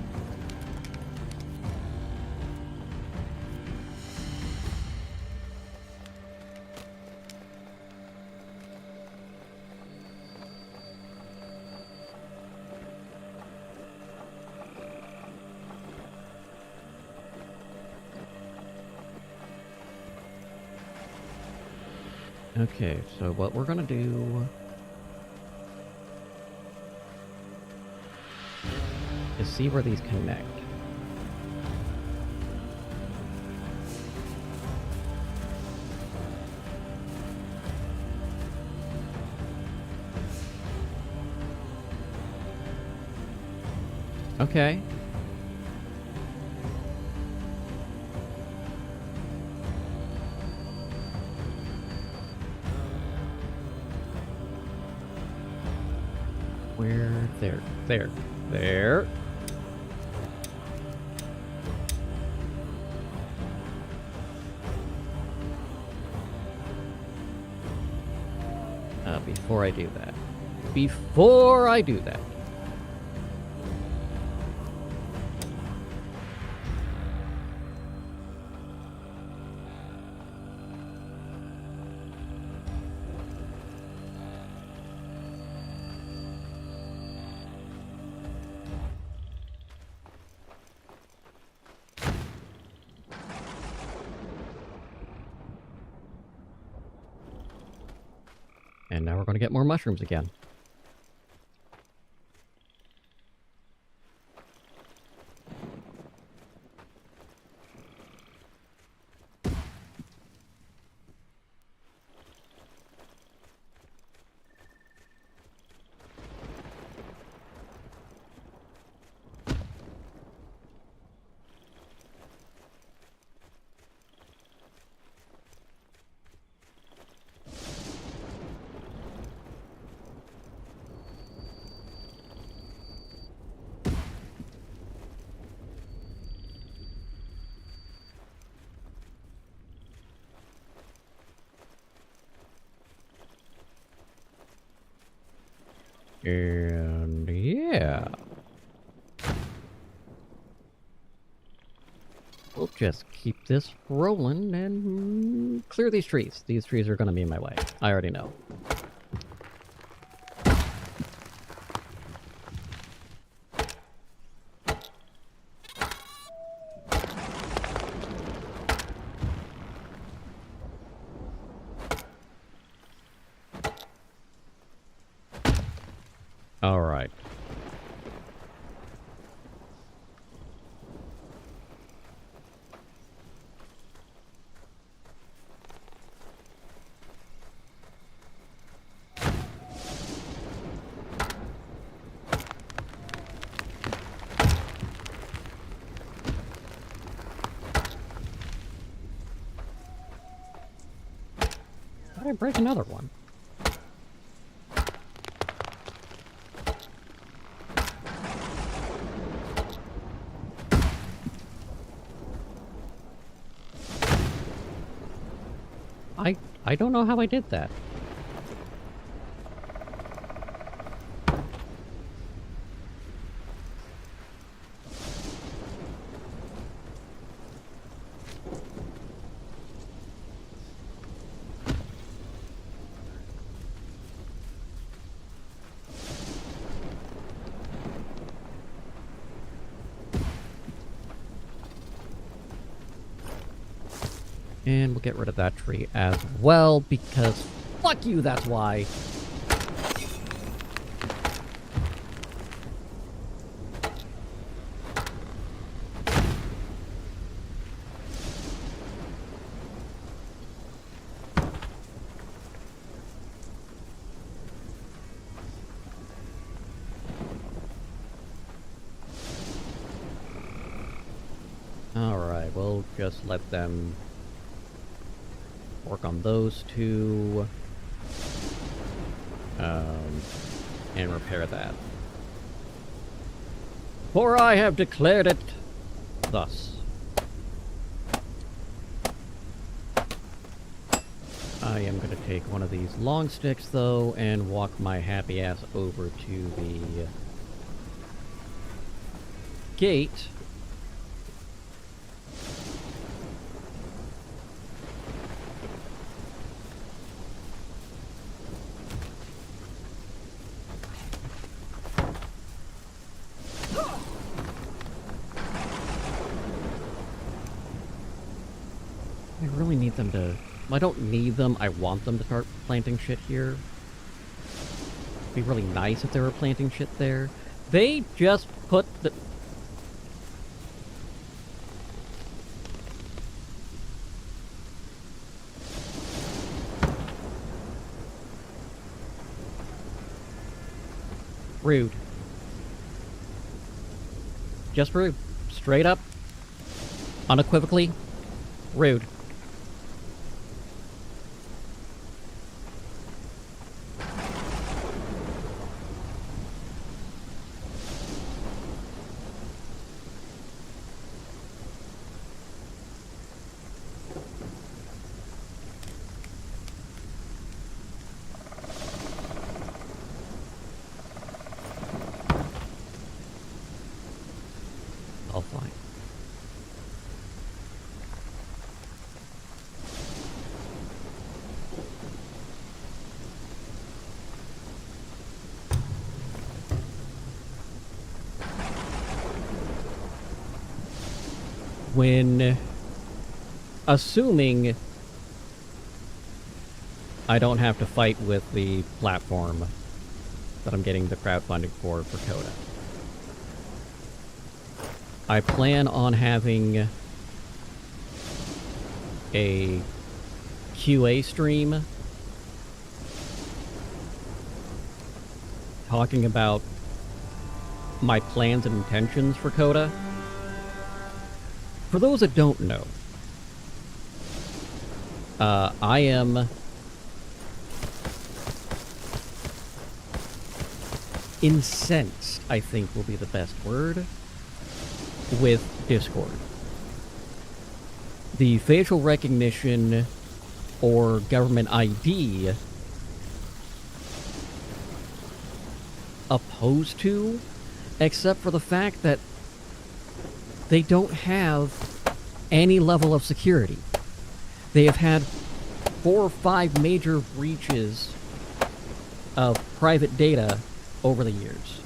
Okay, so what we're gonna do is see where these connect. Okay. Where? There. Before I do that. And now we're going to get more mushrooms again. And yeah. We'll just keep this rolling and clear these trees. These trees are going to be in my way. I already know. All right. How did I break another one? I don't know how I did that. And we'll get rid of that tree as well, because fuck you, that's why. Alright, we'll just let them work on those two, and repair that. For I have declared it thus. I am going to take one of these long sticks, though, and walk my happy ass over to the gate. I really need them to... Well, I don't need them, I want them to start planting shit here. It'd be really nice if they were planting shit there. They just put the... Rude. Just rude. Straight up. Unequivocally. Rude. All fine. When, assuming I don't have to fight with the platform that I'm getting the crowdfunding for Coda, I plan on having a QA stream talking about my plans and intentions for Coda. For those that don't know, I am incensed, I think will be the best word, with Discord. The facial recognition or government ID opposed to, except for the fact that they don't have any level of security. They have had 4 or 5 major breaches of private data over the years.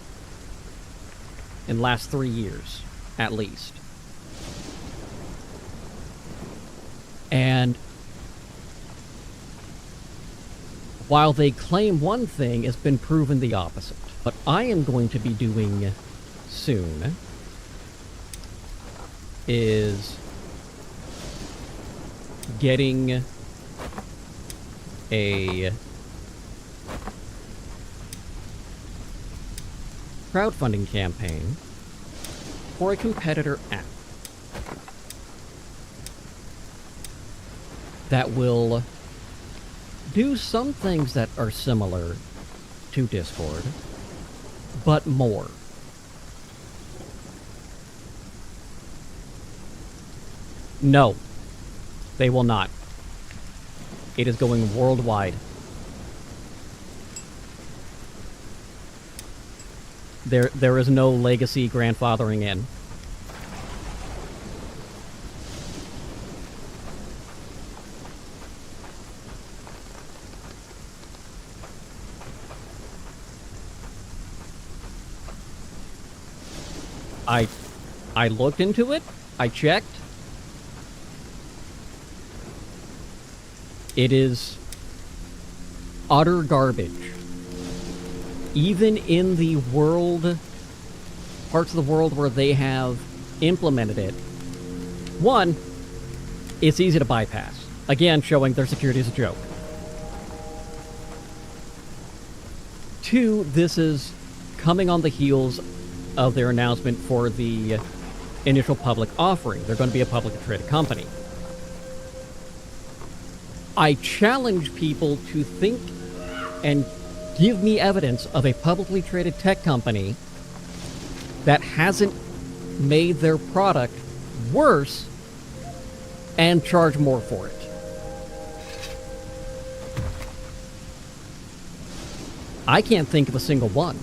In the last 3 years, at least. And while they claim one thing, it's been proven the opposite. What I am going to be doing soon is getting a crowdfunding campaign for a competitor app that will do some things that are similar to Discord, but more. No, they will not. It is going worldwide. There is no legacy grandfathering in. I looked into it. I checked. It is utter garbage. Even in the parts of the world where they have implemented it, one, it's easy to bypass. Again, showing their security is a joke. Two, this is coming on the heels of their announcement for the initial public offering. They're going to be a publicly traded company. I challenge people to think and give me evidence of a publicly traded tech company that hasn't made their product worse and charge more for it. I can't think of a single one.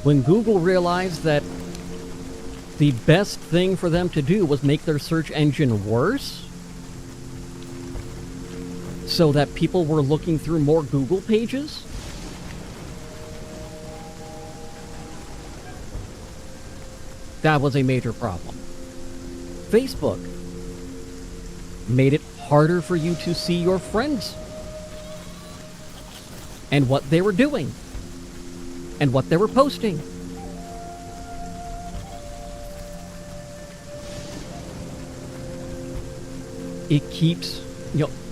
When Google realized that the best thing for them to do was make their search engine worse, so that people were looking through more Google pages, that was a major problem. Facebook made it harder for you to see your friends and what they were doing and what they were posting. It keeps,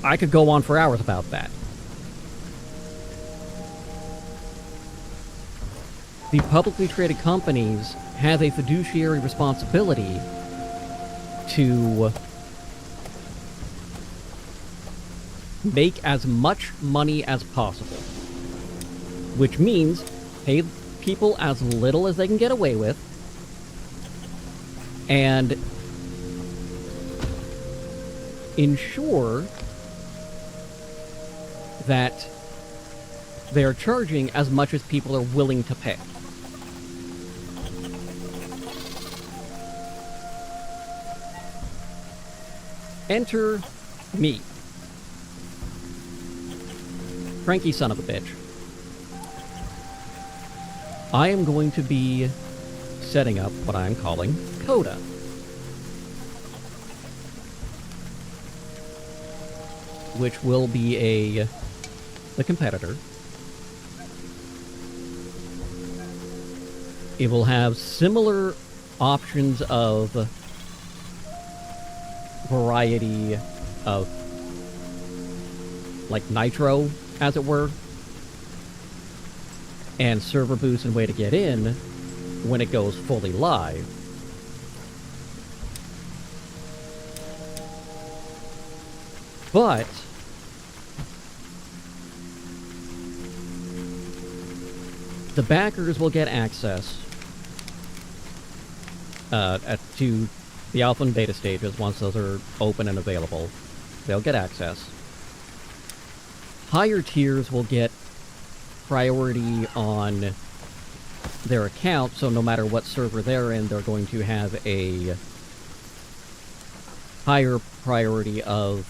I could go on for hours about that. The publicly traded companies have a fiduciary responsibility to make as much money as possible, which means pay people as little as they can get away with, and ensure that they're charging as much as people are willing to pay. Enter me. Cranky son of a bitch. I am going to be setting up what I'm calling Coda. Which will be the competitor. It will have similar options of variety of, like, nitro, as it were, and server boost and way to get in when it goes fully live. But the backers will get access to the alpha and beta stages once those are open and available. They'll get access. Higher tiers will get priority on their account, so no matter what server they're in, they're going to have a higher priority of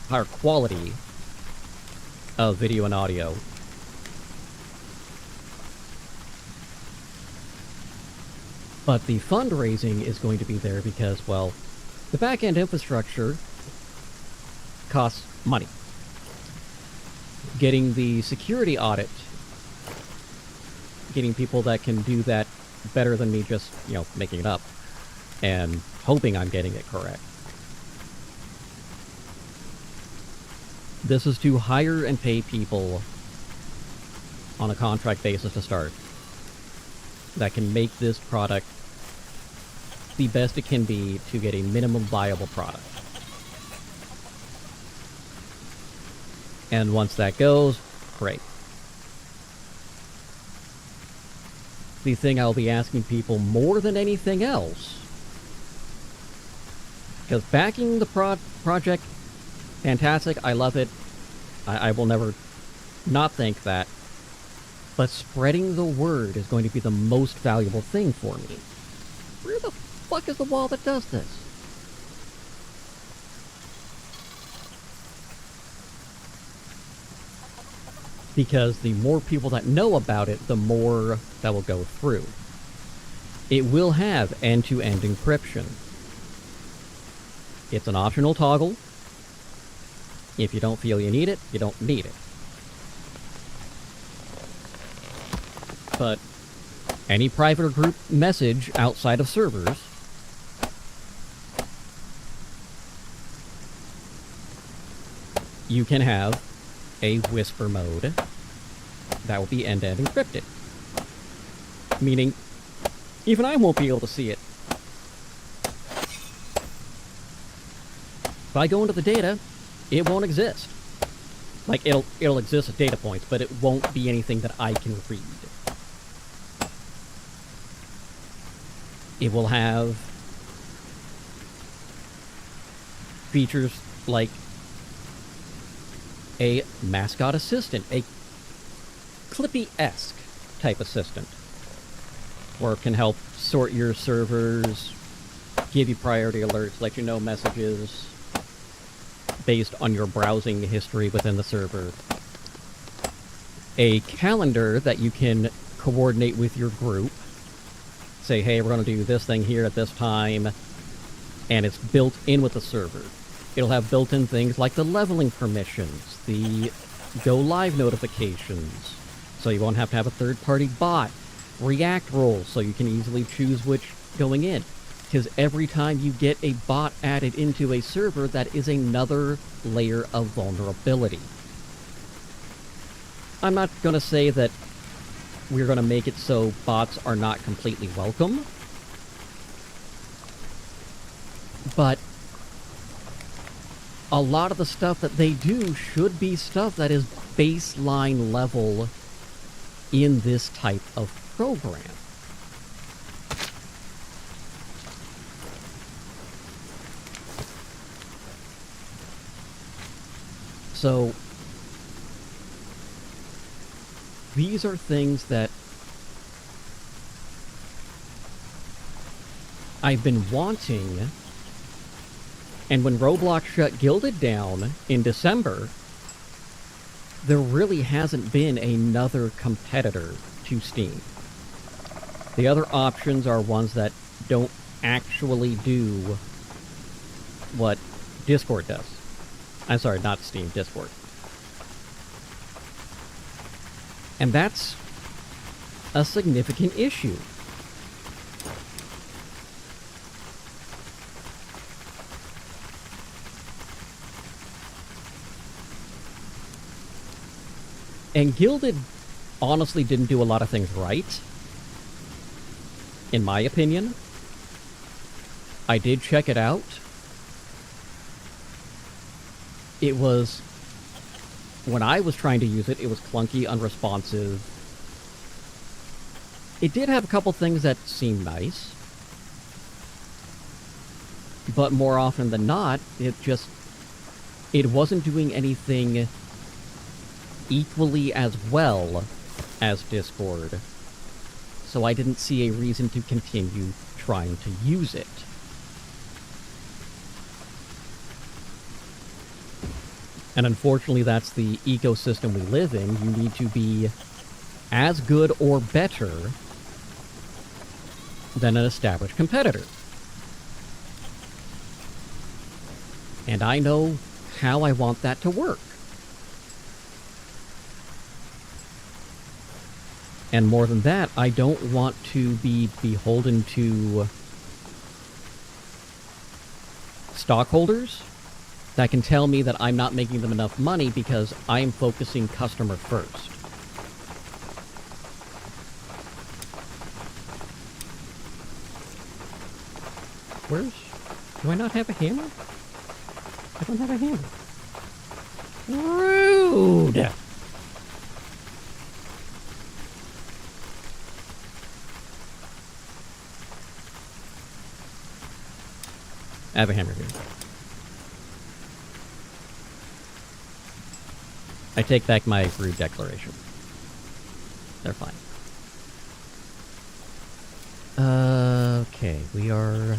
higher quality of video and audio. But the fundraising is going to be there because, well, the back-end infrastructure costs money. Getting the security audit, getting people that can do that better than me just, making it up and hoping I'm getting it correct. This is to hire and pay people on a contract basis to start that can make this product the best it can be to get a minimum viable product. And once that goes, great. The thing I'll be asking people more than anything else, because backing the project, fantastic, I love it, I will never not think that, but spreading the word is going to be the most valuable thing for me. Where the fuck is the wall that does this? Because the more people that know about it, the more that will go through. It will have end-to-end encryption. It's an optional toggle. If you don't feel you need it, you don't need it. But any private or group message outside of servers you can have a whisper mode that will be end-to-end encrypted. Meaning, even I won't be able to see it. If I go into the data, it won't exist. Like, it'll exist as data points, but it won't be anything that I can read. It will have features like a mascot assistant, a Clippy-esque type assistant, where it can help sort your servers, give you priority alerts, let you know messages based on your browsing history within the server. A calendar that you can coordinate with your group. Say, hey, we're going to do this thing here at this time, and it's built in with the server. It'll have built-in things like the leveling permissions, the go-live notifications, so you won't have to have a third-party bot, React roles, so you can easily choose which going in. Because every time you get a bot added into a server, that is another layer of vulnerability. I'm not going to say that we're going to make it so bots are not completely welcome, but a lot of the stuff that they do should be stuff that is baseline level in this type of program. So these are things that I've been wanting, and when Roblox shut Gilded down in December, there really hasn't been another competitor to Steam. The other options are ones that don't actually do what Discord does. I'm sorry, not Steam, Discord. And that's a significant issue. And Gilded honestly didn't do a lot of things right, in my opinion. I did check it out. It was, when I was trying to use it, it was clunky, unresponsive. It did have a couple things that seemed nice, but more often than not, it wasn't doing anything equally as well as Discord, so I didn't see a reason to continue trying to use it. And unfortunately, that's the ecosystem we live in. You need to be as good or better than an established competitor. And I know how I want that to work. And more than that, I don't want to be beholden to stockholders that can tell me that I'm not making them enough money because I'm focusing customer first. Where's... Do I not have a hammer? I don't have a hammer. Rude! I have a hammer here. I take back my rude declaration. They're fine. Okay, we are...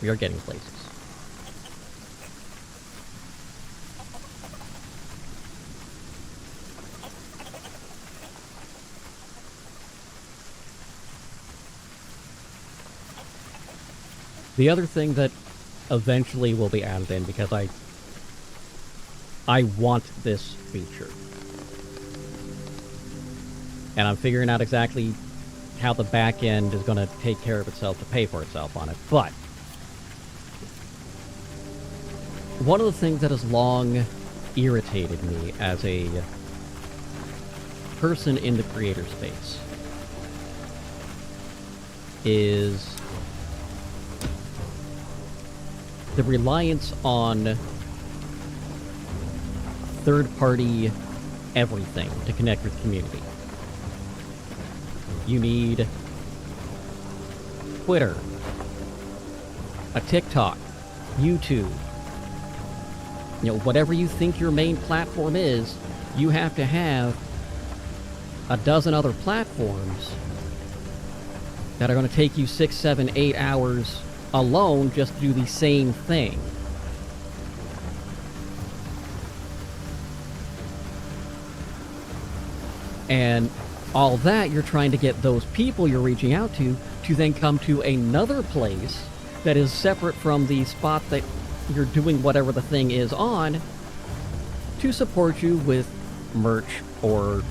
We are getting places. The other thing that eventually will be added in, because I want this feature. And I'm figuring out exactly how the back end is going to take care of itself to pay for itself on it. But one of the things that has long irritated me as a person in the creator space is the reliance on third-party everything to connect with the community. You need Twitter, a TikTok, YouTube. You know, whatever you think your main platform is, you have to have a dozen other platforms that are going to take you 6, 7, 8 hours alone just to do the same thing. And all that, you're trying to get those people you're reaching out to then come to another place that is separate from the spot that you're doing whatever the thing is on to support you with merch or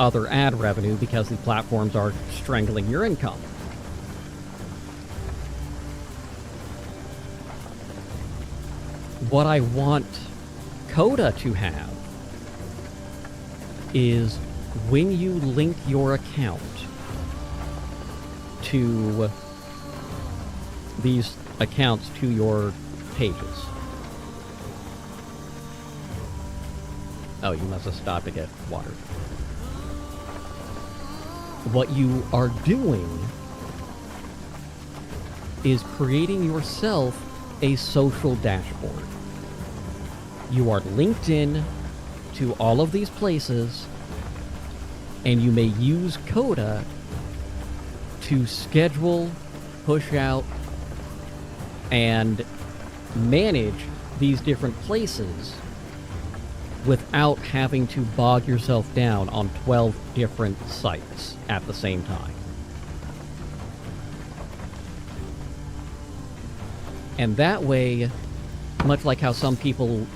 other ad revenue because the platforms are strangling your income. What I want Coda to have is when you link your account to these accounts to your pages. Oh, you must have stopped to get water. What you are doing is creating yourself a social dashboard. You are linked in to all of these places, and you may use Coda to schedule, push out, and manage these different places without having to bog yourself down on 12 different sites at the same time. And that way, much like how some people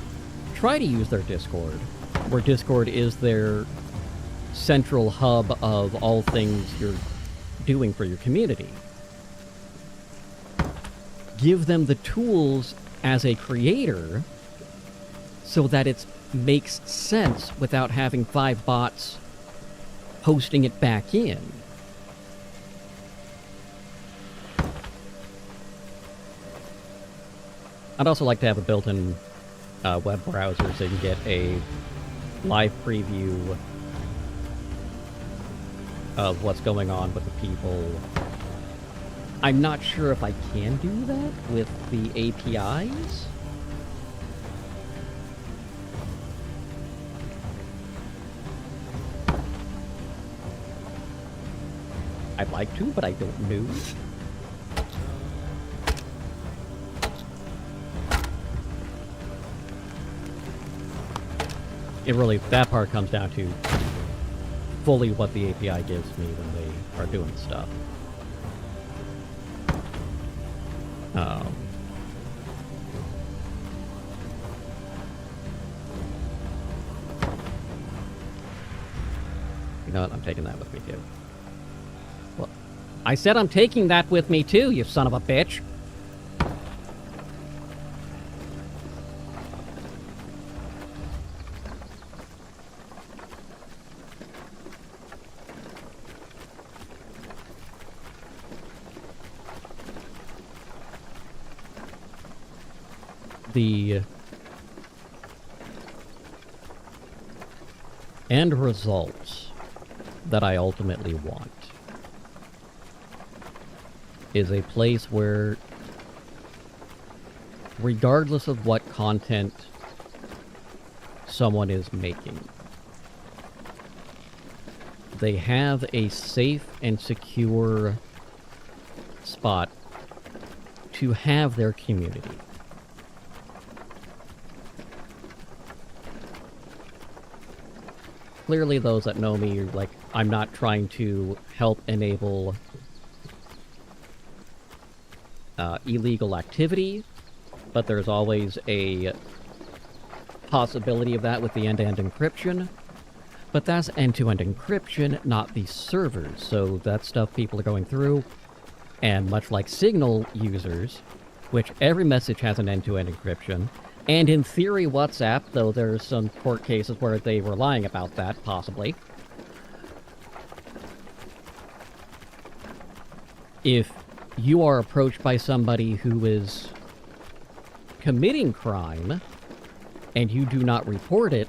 try to use their Discord, where Discord is their central hub of all things you're doing for your community, give them the tools as a creator so that it makes sense without having 5 bots posting it back in. I'd also like to have a built-in web browser so you can get a live preview of what's going on with the people. I'm not sure if I can do that with the APIs. I'd like to, but I don't know. It really, that part comes down to fully what the API gives me when they are doing stuff. You know what? I'm taking that with me too. Well, I said I'm taking that with me too, you son of a bitch. the end results that I ultimately want is a place where, regardless of what content someone is making, they have a safe and secure spot to have their community. Clearly, those that know me, like, I'm not trying to help enable illegal activity, but there's always a possibility of that with the end-to-end encryption. But that's end-to-end encryption, not the servers, so that's stuff people are going through. And much like Signal users, which every message has an end-to-end encryption, and in theory WhatsApp, though there's some court cases where they were lying about that, possibly. If you are approached by somebody who is committing crime, and you do not report it,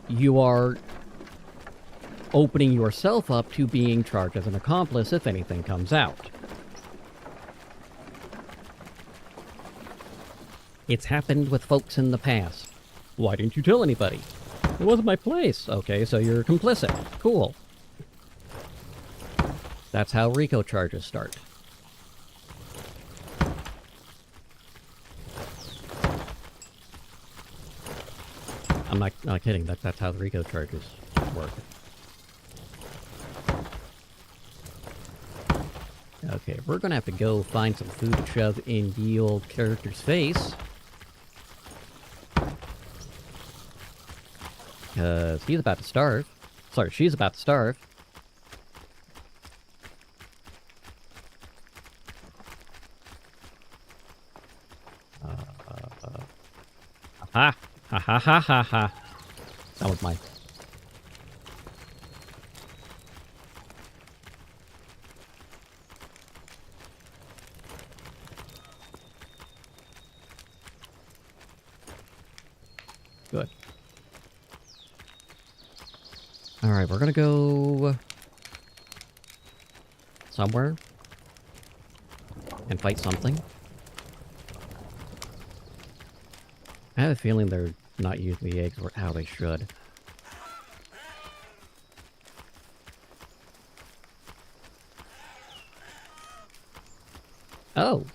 you are opening yourself up to being charged as an accomplice if anything comes out. It's happened with folks in the past. Why didn't you tell anybody? It wasn't my place. Okay, so you're complicit. Cool. That's how RICO charges start. I'm not kidding. That's how the RICO charges work. Okay, we're gonna have to go find some food to shove in the old character's face. Because he's about to starve. Sorry, she's about to starve. Ha! Ha ha ha ha ha! That was mine. Good. Alright, we're gonna go somewhere and fight something. I have a feeling they're not using the eggs how they should. Oh.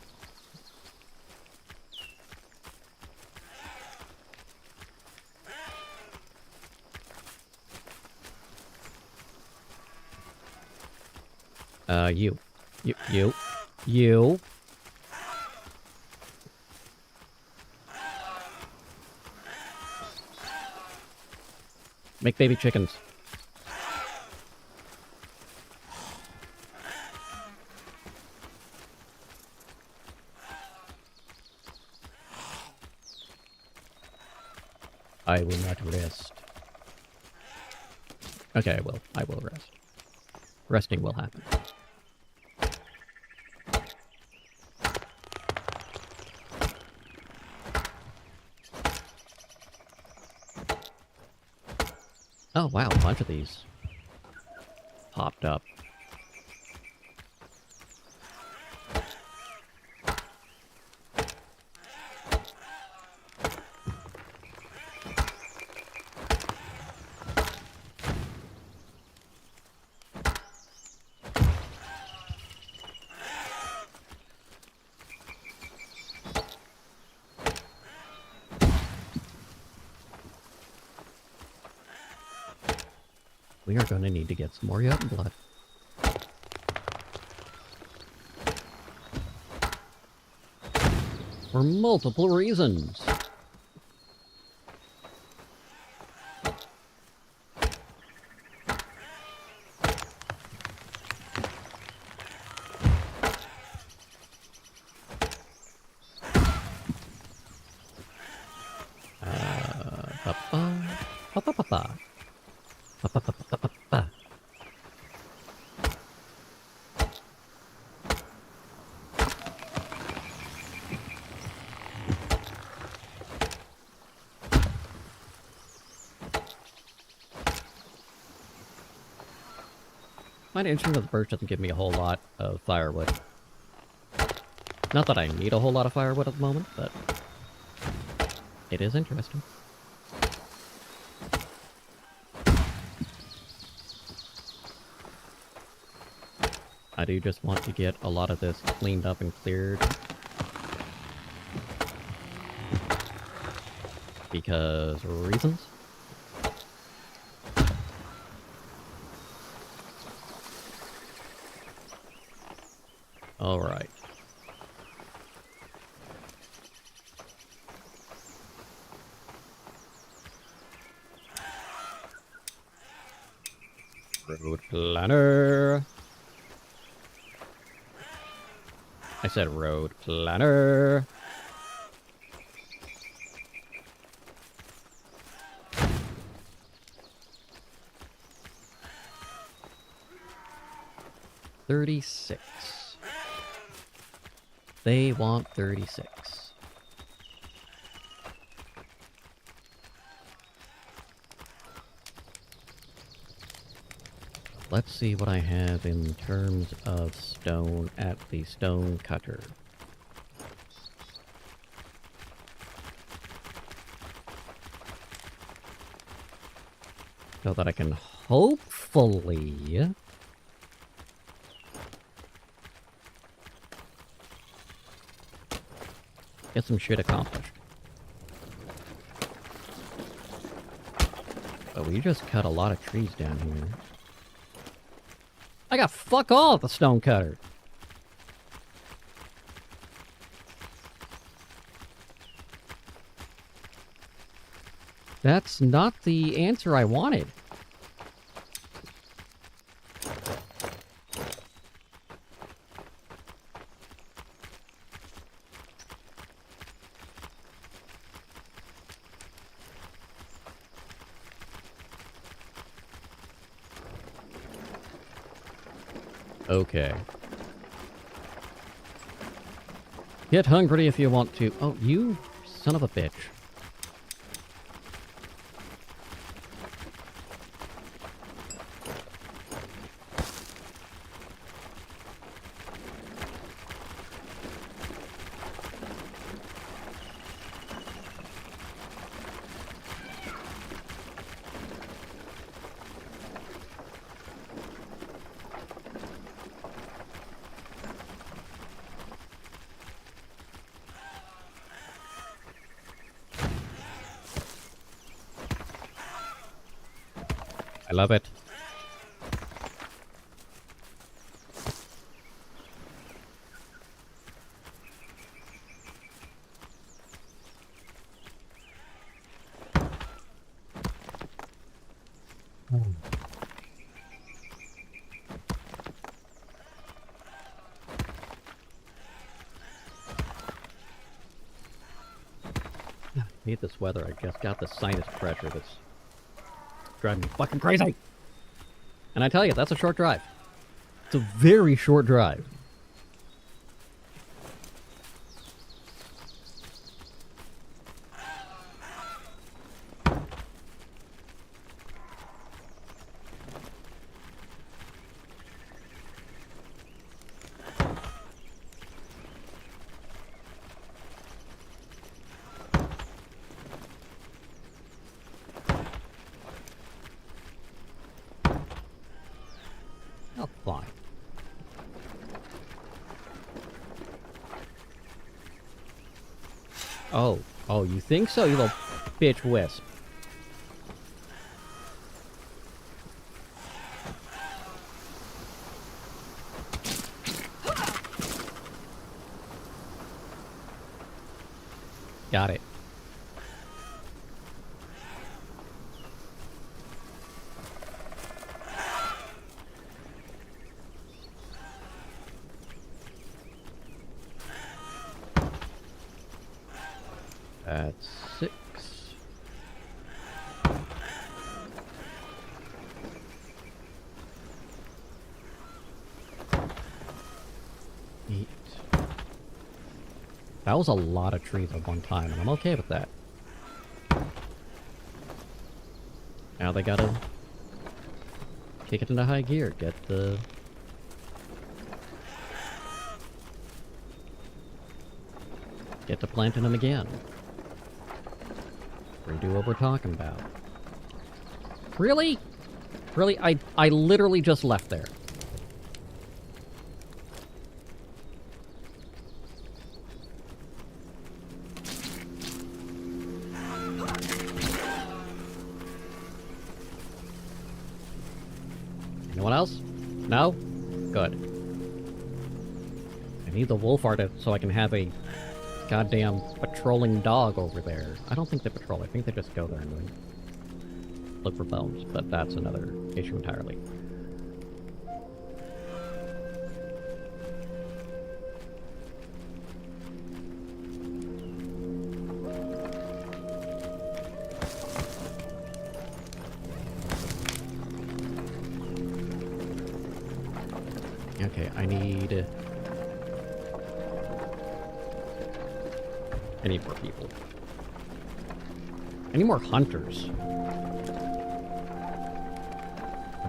You. Make baby chickens. I will not rest. Okay, I will. I will rest. Resting will happen. Oh, wow, a bunch of these popped up. We are going to need to get some more Jotun blood. For multiple reasons. find it interesting that the birch doesn't give me a whole lot of firewood. Not that I need a whole lot of firewood at the moment, but it is interesting. I do just want to get a lot of this cleaned up and cleared. Because reasons. Alright. Road planner. I said road planner. $36. They want 36. Let's see what I have in terms of stone at the stone cutter. So that I can hopefully get some shit accomplished. But we just cut a lot of trees down here. I got fuck all at the stone cutter. That's not the answer I wanted. Okay. Get hungry if you want to. Oh, you son of a bitch. I love it. I hate this weather. I just got the sinus pressure that's driving me fucking crazy. And I tell you, that's a short drive. It's a very short drive. Oh, fine. Oh, you think so, you little bitch wisp? Got it. That's 6. Eight. That was a lot of trees at one time, and I'm okay with that. Now they gotta kick it into high gear. Get the... Get to planting them again. Redo what we're talking about. Really? Really? I literally just left there. Anyone else? No? Good. I need the wolf art so I can have a goddamn patrolling dog over there. I don't think they patrol. I think they just go there and look for bones, but that's another issue entirely. Okay, I need more people. I need more hunters.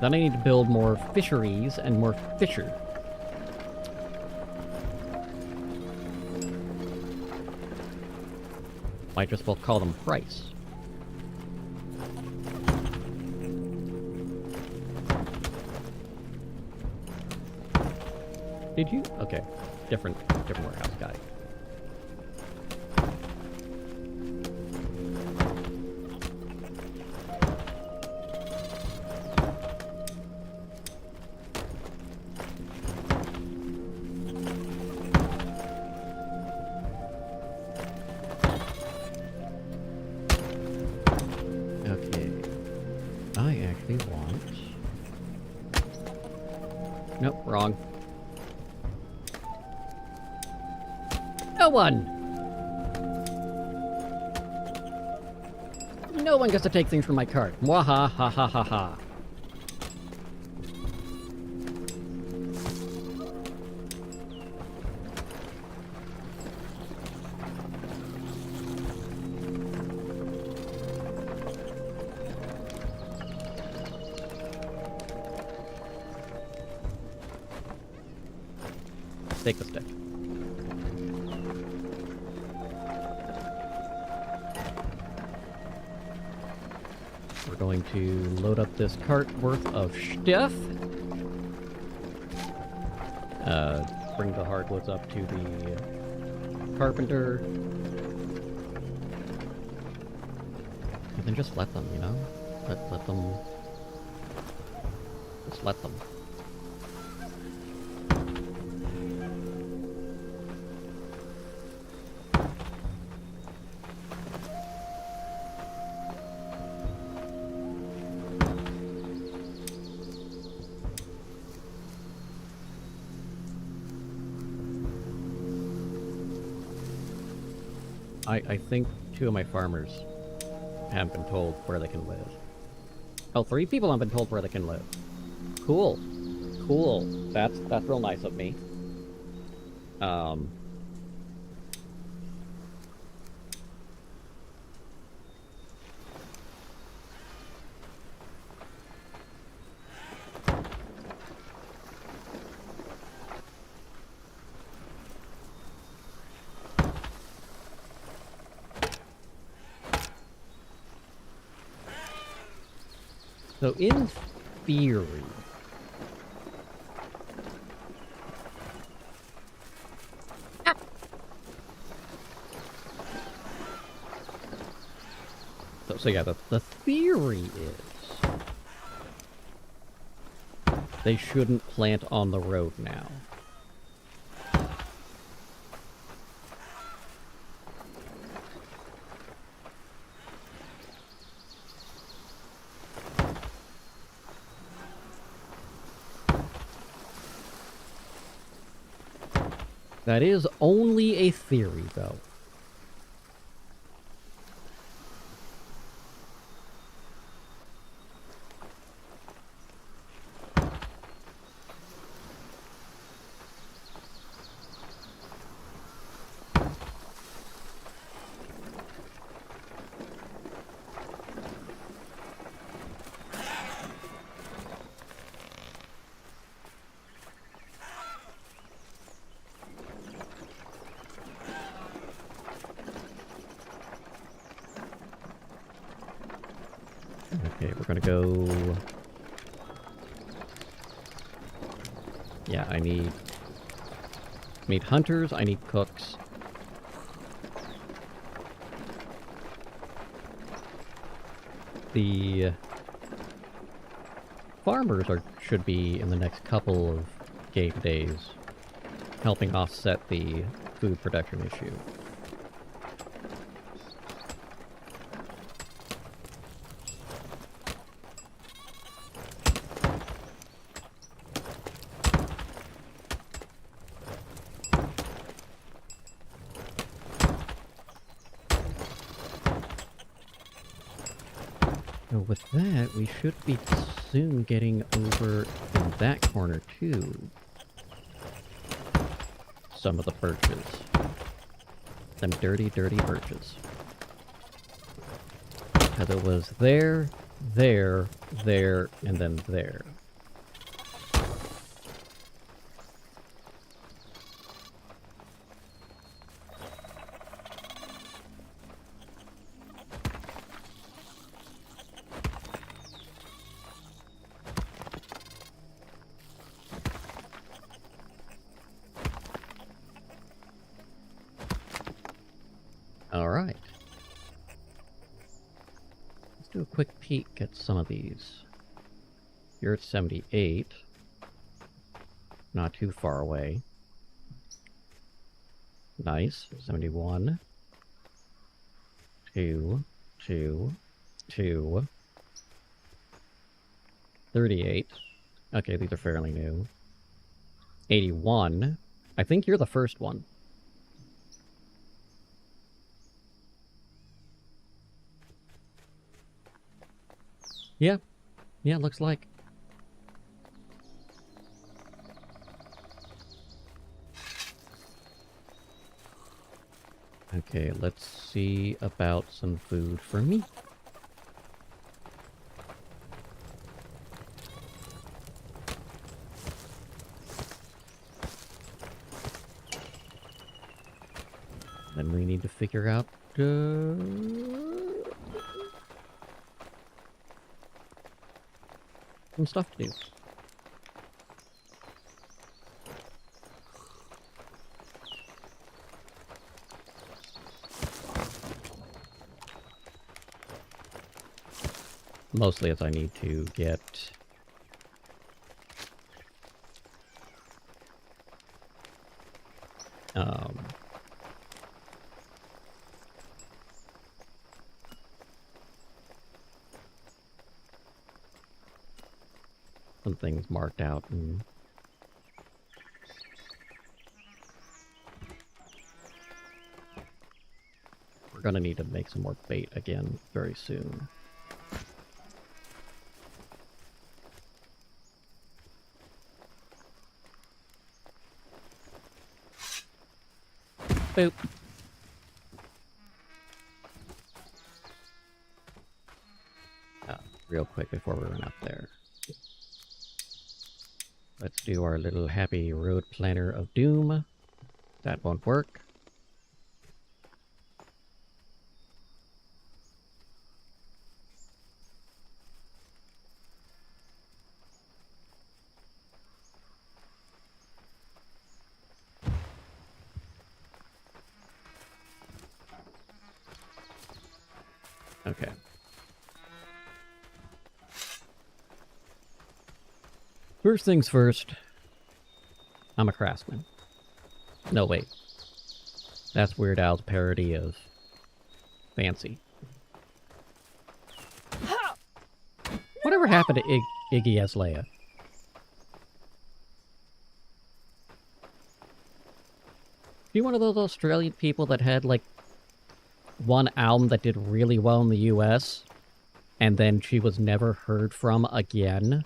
Then I need to build more fisheries and more fisher. Might just well call them price. Did you? Okay. Different warehouse guy. Okay. I actually want... Nope, wrong. No one! No one gets to take things from my cart. Mwaha ha ha ha ha. Take the stick. We're going to load up this cart worth of stuff. Bring the hardwoods up to the carpenter. And then just let them, you know? Let them... Just let them. I think 2 of my farmers haven't been told where they can live. Oh, 3 people haven't been told where they can live. Cool. Cool. That's real nice of me. So in theory, so yeah, the theory is they shouldn't plant on the road now. That is only a theory, though. Okay, we're gonna go... Yeah, I need hunters, I need cooks. The farmers should be in the next couple of game days, helping offset the food production issue. So with that, we should be soon getting over in that corner too. Some of the birches. Them dirty, dirty birches. Because it was there, there, there, and then there. Alright. Let's do a quick peek at some of these. You're at 78. Not too far away. Nice. 71. 2, 2, 2. 38. Okay, these are fairly new. 81. I think you're the first one. Yeah. Yeah, looks like. Okay, let's see about some food for me. Then we need to figure out... some stuff to do. Mostly as I need to get... some things marked out and... We're gonna need to make some more bait again very soon. Boop. Real quick before we run up there. Let's do our little happy road planner of doom. That won't work. Okay. First things first, I'm a craftsman. No, wait. That's Weird Al's parody of Fancy. Whatever happened to Iggy Azalea? You one of those Australian people that had, like, one album that did really well in the US, and then she was never heard from again?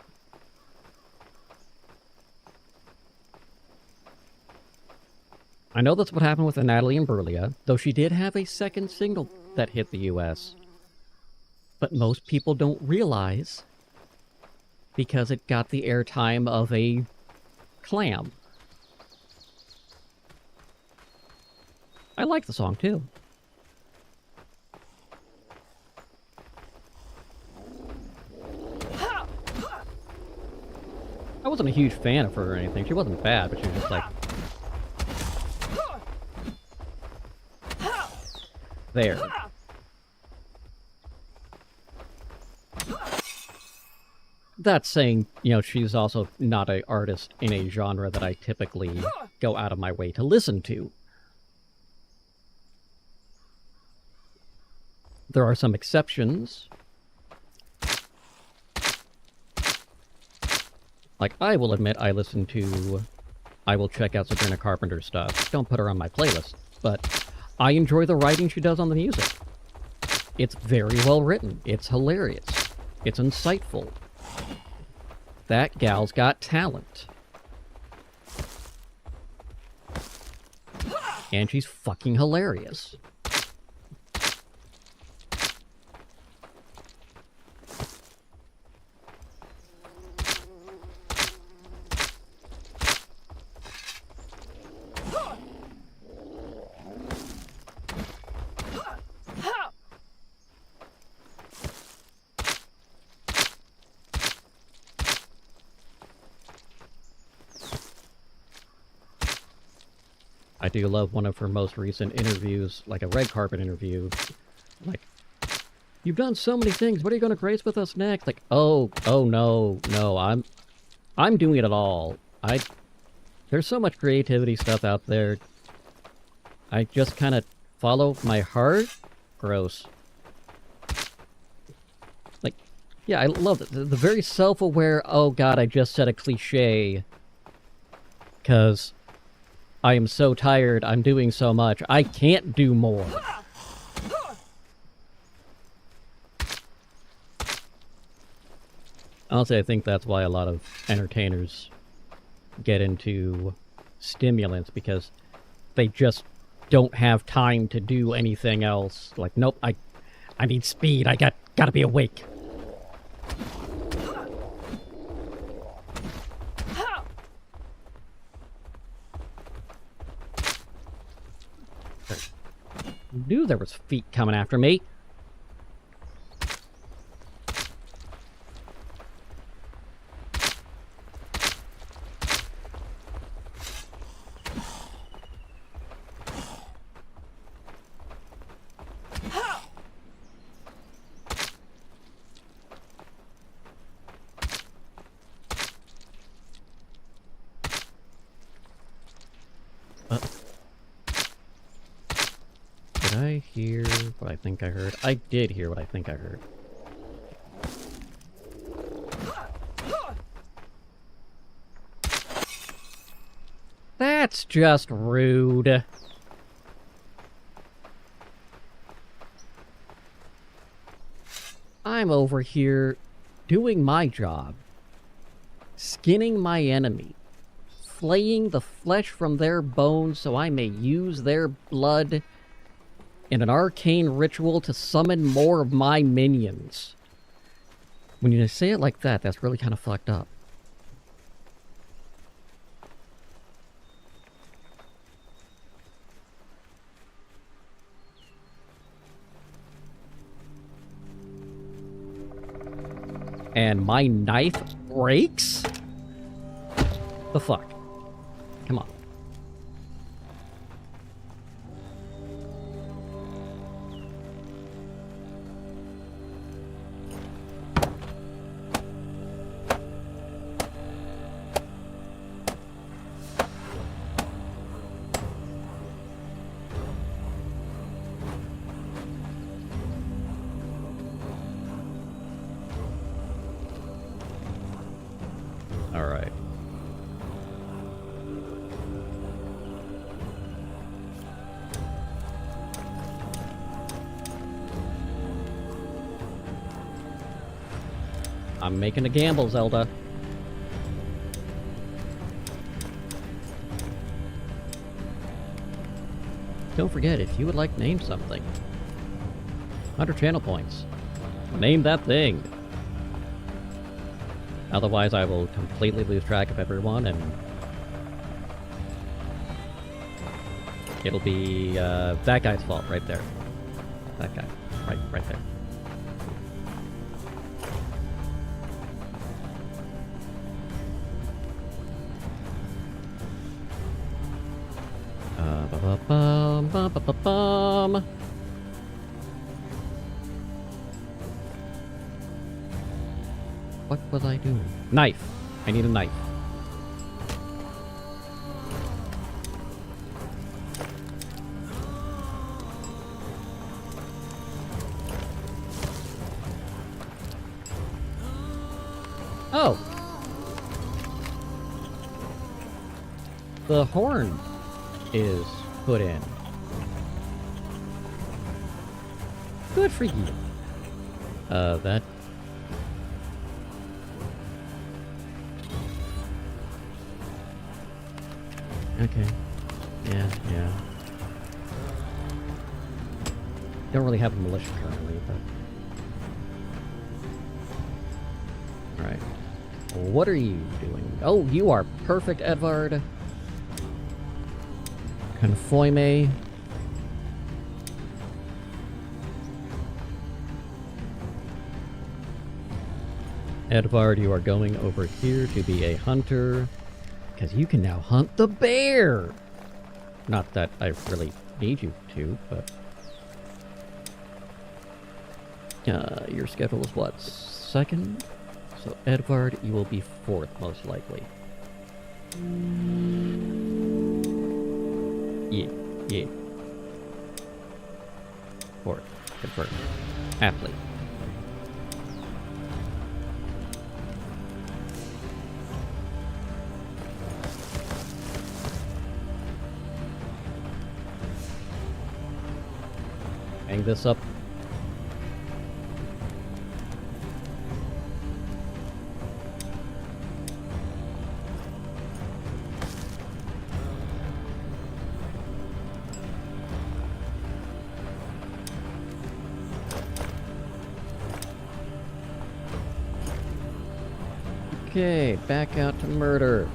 I know that's what happened with Natalie Imbruglia, though she did have a second single that hit the US. But most people don't realize because it got the airtime of a clam. I like the song too. I wasn't a huge fan of her or anything. She wasn't bad, but she was just like... there. That's saying, you know, she's also not an artist in a genre that I typically go out of my way to listen to. There are some exceptions. Like, I will admit I will check out Sabrina Carpenter stuff. Don't put her on my playlist, but I enjoy the writing she does on the music. It's very well written. It's hilarious. It's insightful. That gal's got talent. And she's fucking hilarious. I do love one of her most recent interviews, like a red carpet interview. Like, you've done so many things. What are you going to grace with us next? Like, oh no, I'm doing it all. There's so much creativity stuff out there. I just kind of follow my heart. Gross. Like, yeah, I love it. The very self-aware, oh god, I just said a cliche. 'Cause I am so tired, I'm doing so much, I can't do more. Honestly, I think that's why a lot of entertainers get into stimulants, because they just don't have time to do anything else. Like, nope, I need speed, I gotta be awake. Knew there was feet coming after me. Did I hear what I think I heard? I did hear what I think I heard. That's just rude. I'm over here doing my job, skinning my enemy, flaying the flesh from their bones so I may use their blood in an arcane ritual to summon more of my minions. When you say it like that, that's really kind of fucked up. And my knife breaks? The fuck? Come on. Alright. I'm making a gamble, Zelda. Don't forget, if you would like to name something, 100 channel points. Name that thing. Otherwise, I will completely lose track of everyone, and it'll be that guy's fault right there. That guy, right there. Ba-ba-ba-bum, ba-ba-ba-bum. What was I doing? Knife. I need a knife. Oh. The horn is put in. Good for you. That... Okay. Yeah. Don't really have a militia currently, but... Alright. What are you doing? Oh, you are perfect, Edvard. Convoy me. Edvard, you are going over here to be a hunter, because you can now hunt the bear! Not that I really need you to, but... your schedule is what? Second? So Edvard, you will be fourth, most likely. Yeah. Fourth. Confirmed. Aptly. Hang this up. Okay, back out to murder.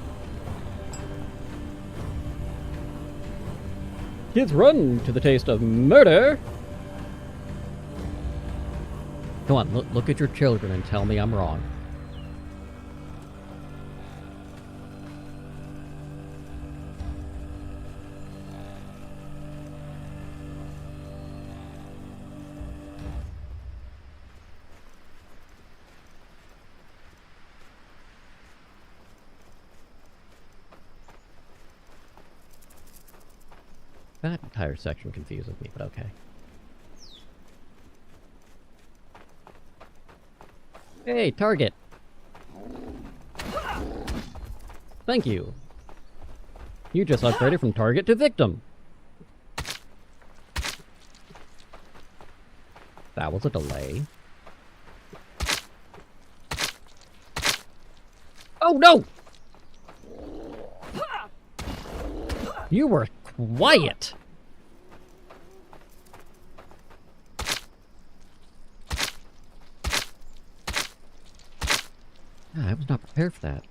Kids run to the taste of murder! Come on, look at your children and tell me I'm wrong. That entire section confuses me, but okay. Hey, target! Thank you. You just upgraded from target to victim. That was a delay. Oh no! You were quiet! I was not prepared for that.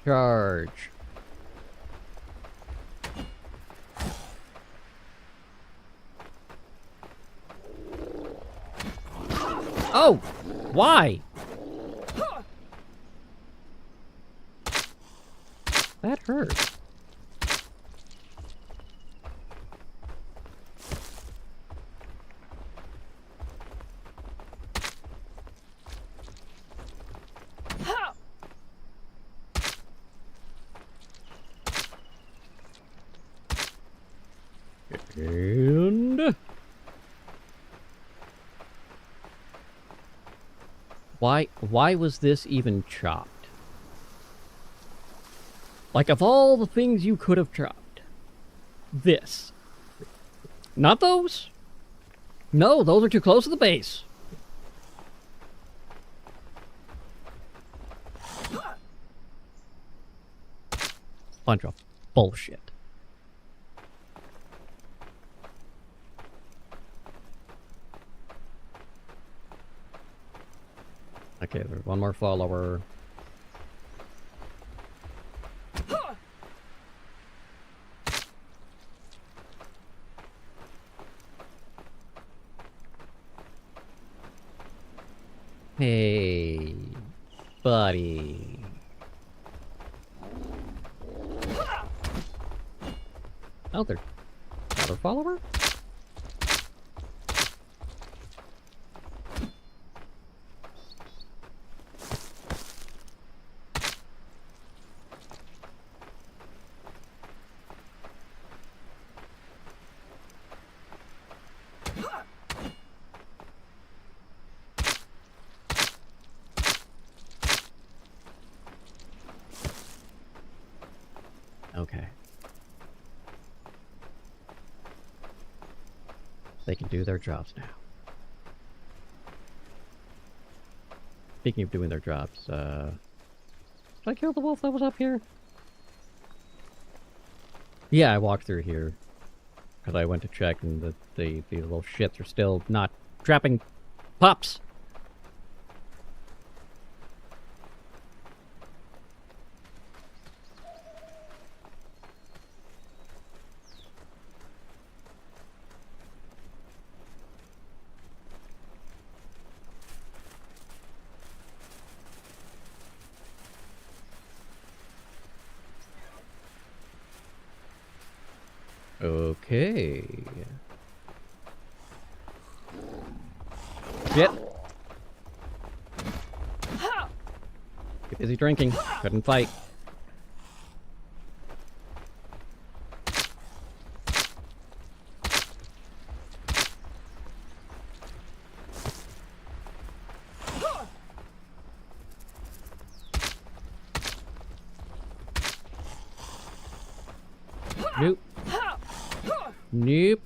Charge. Oh! Why? That hurt. And... Why was this even chopped? Like, of all the things you could have chopped, this. Not those? No, those are too close to the base. Bunch of bullshit. Okay, there's one more follower. Hey, buddy. Oh, there's another follower? Okay. They can do their jobs now. Speaking of doing their jobs, did I kill the wolf that was up here? Yeah, I walked through here. Because I went to check and the little shits are still not trapping pups. Okay. Shit. Get busy drinking. Couldn't fight. Nope. Nope.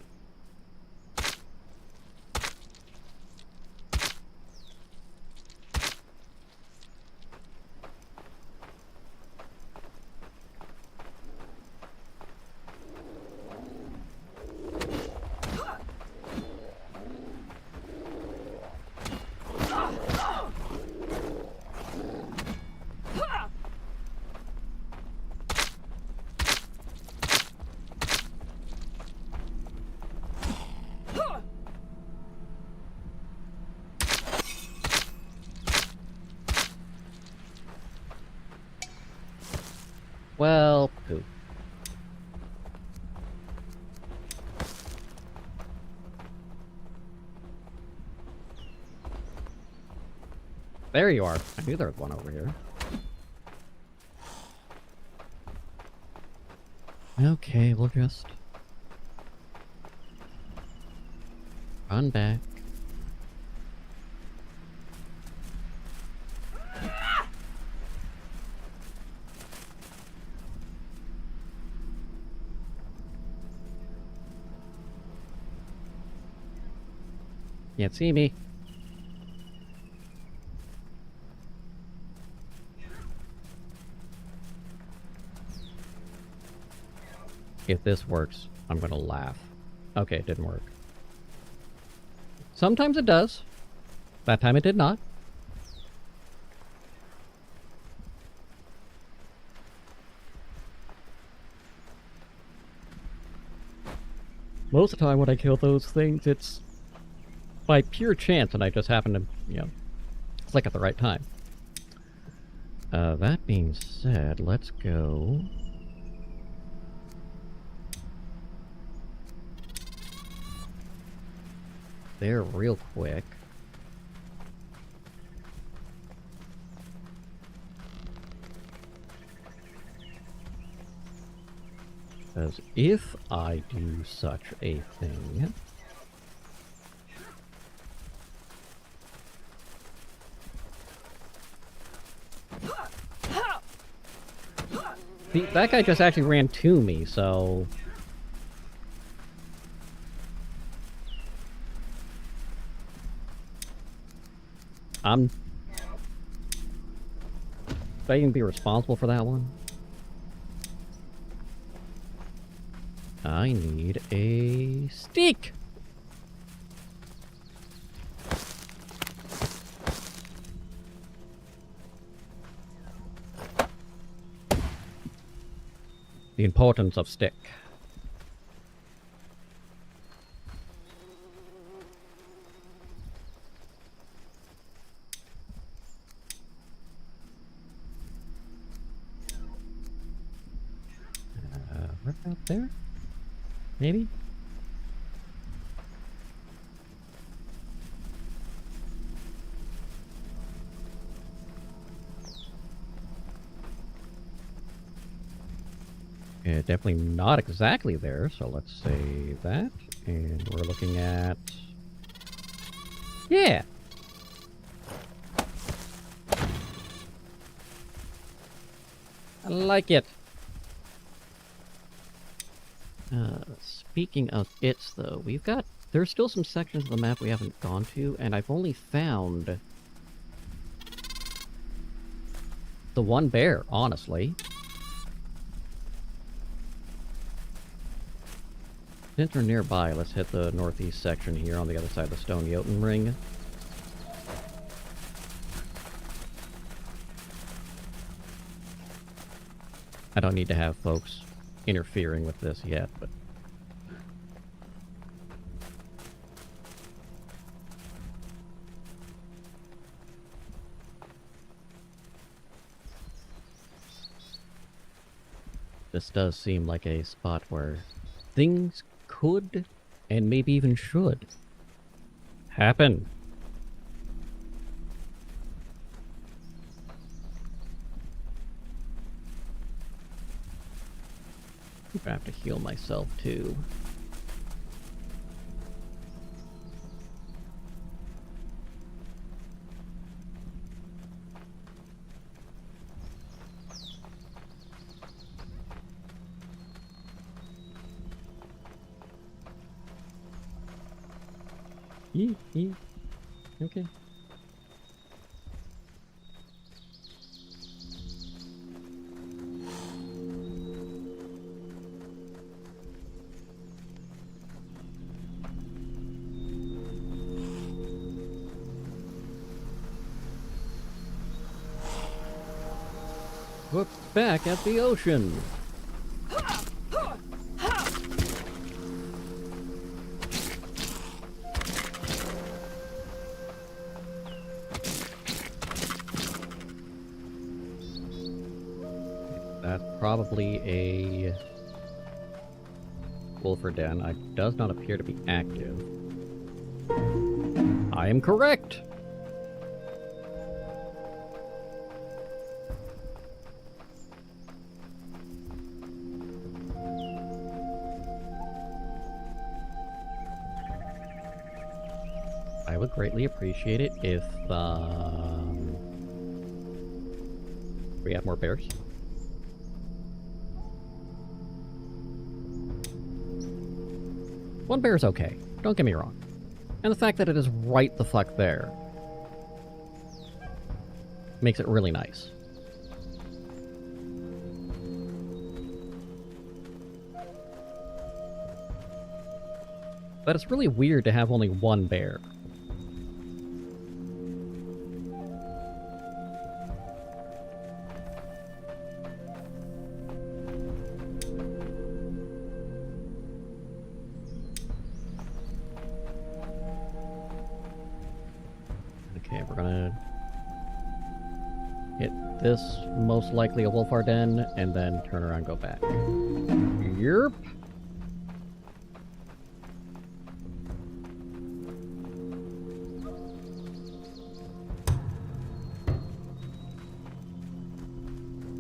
Well, poo. There you are. I knew there was one over here. Okay, we'll just run back. Can't see me. If this works, I'm gonna laugh. Okay, it didn't work. Sometimes it does. That time it did not. Most of the time when I kill those things, it's by pure chance, and I just happen to, click at the right time. That being said, let's go... there real quick. Because if I do such a thing... See, that guy just actually ran to me, so... I'm... I can be responsible for that one. I need a stick. The importance of stick. Right out there? Maybe? Yeah, definitely not exactly there, so let's say that. And we're looking at... Yeah! I like it! Speaking of its, though, we've got... There's still some sections of the map we haven't gone to, and I've only found... the one bear, honestly. Since we're nearby, let's hit the northeast section here on the other side of the Stone Jotun Ring. I don't need to have folks interfering with this yet, but... This does seem like a spot where things could, and maybe even should, happen. I have to heal myself too. Okay. Look back at the ocean. That's probably a Wolfer Den. It does not appear to be active. I am correct! I would greatly appreciate it if we have more bears. One bear is okay, don't get me wrong. And the fact that it is right the fuck there makes it really nice. But it's really weird to have only one bear. Okay, we're gonna hit this, most likely a Wolfar Den, and then turn around and go back. Yerp.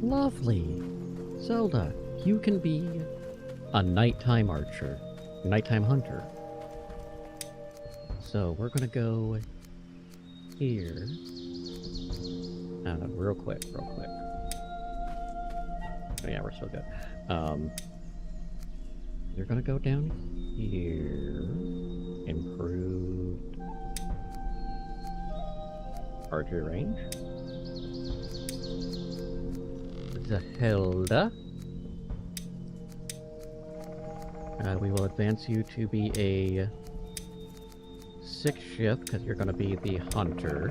Lovely. Zelda, you can be a nighttime archer, nighttime hunter. So we're gonna go here. Real quick. Oh yeah, we're so good. You're gonna go down here. Improved archery range. Zelda. We will advance you to be a 6th shift, because you're going to be the hunter.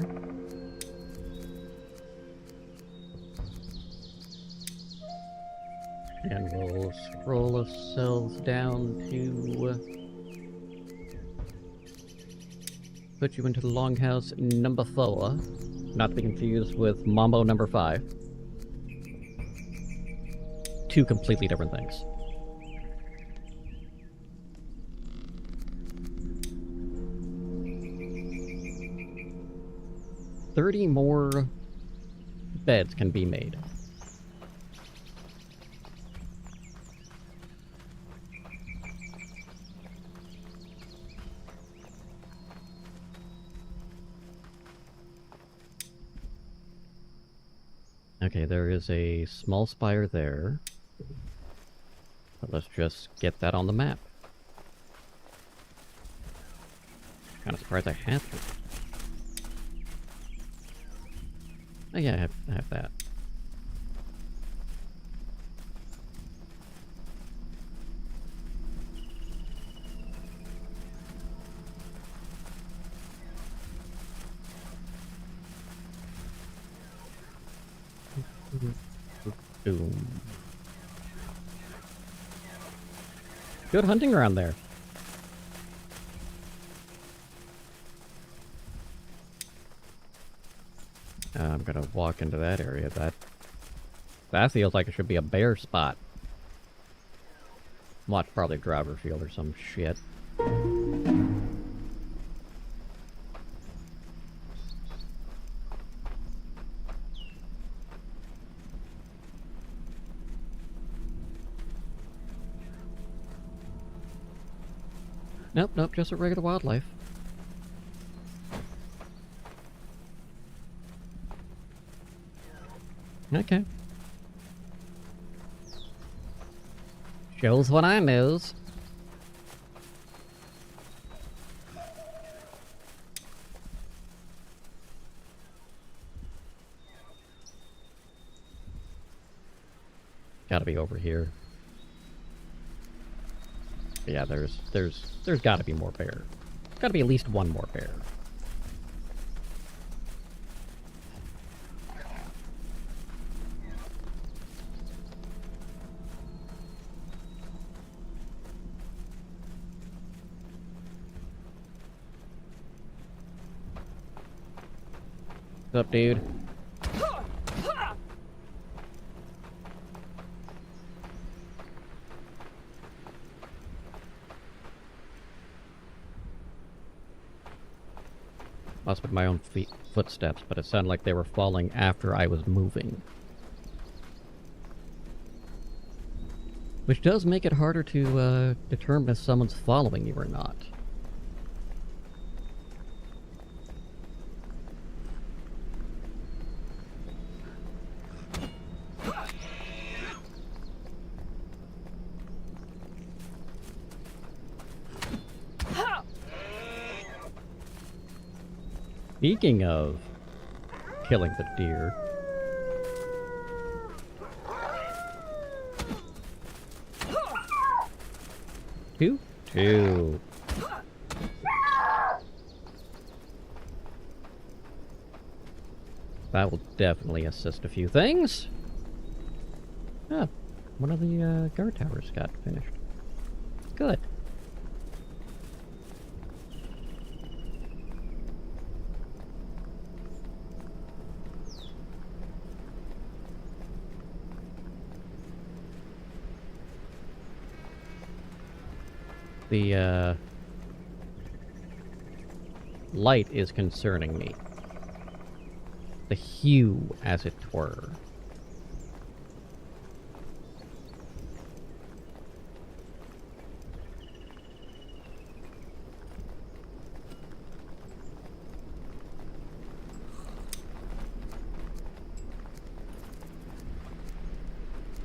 And we'll scroll ourselves down to put you into the longhouse number 4. Not to be confused with Mambo number 5. 2 completely different things. $30 more beds can be made. Okay, there is a small spire there. But let's just get that on the map. Kind of surprised I have to. Oh yeah, I have that. Boom. Good hunting around there. I'm gonna walk into that area. That feels like it should be a bear spot. Watch, probably driver field or some shit. Nope, just a regular wildlife. Okay. Shows what I knows. Gotta be over here. Yeah, there's gotta be more bear. Gotta be at least one more bear. What's up, dude? Must have been my own footsteps, but it sounded like they were falling after I was moving. Which does make it harder to determine if someone's following you or not. Speaking of killing the deer, two. That will definitely assist a few things. Ah, one of the guard towers got finished. Good. The light is concerning me. The hue, as it were.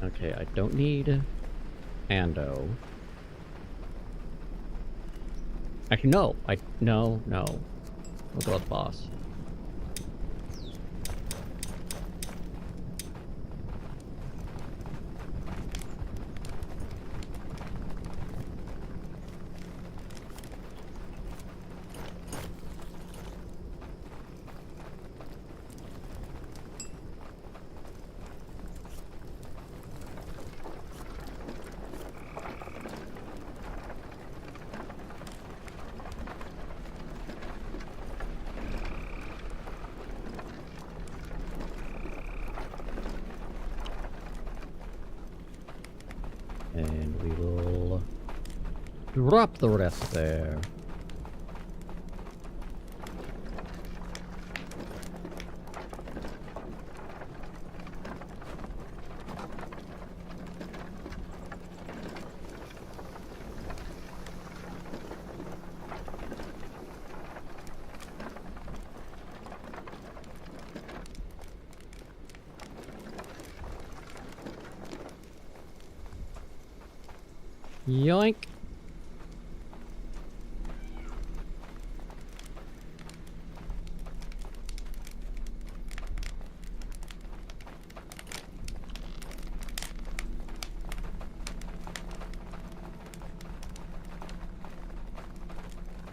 Okay, I don't need Ando. Actually, no. No. We'll go with boss. Drop the rest there. Yoink.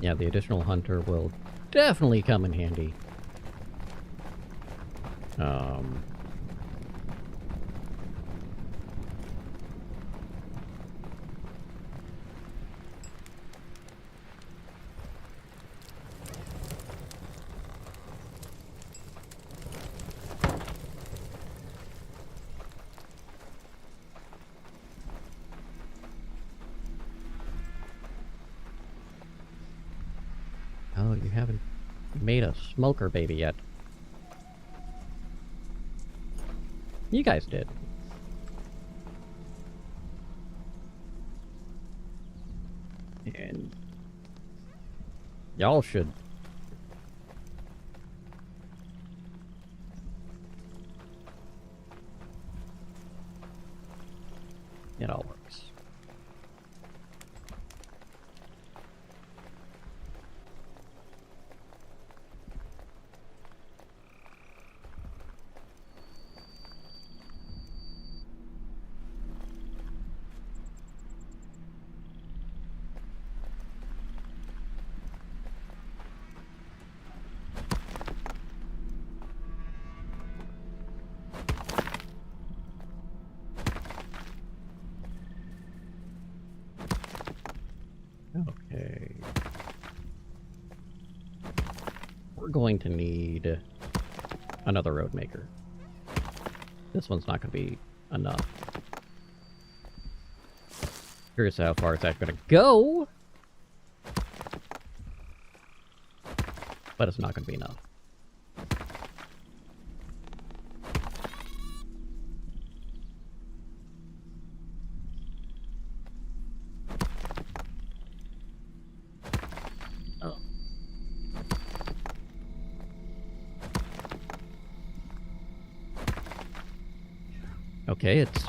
Yeah, the additional hunter will definitely come in handy. Oh, you haven't made a smoker baby yet. You guys did. And y'all should. It all works. Okay. We're going to need another road maker. This one's not going to be enough. Curious how far it's actually going to go. But it's not going to be enough. Okay, it's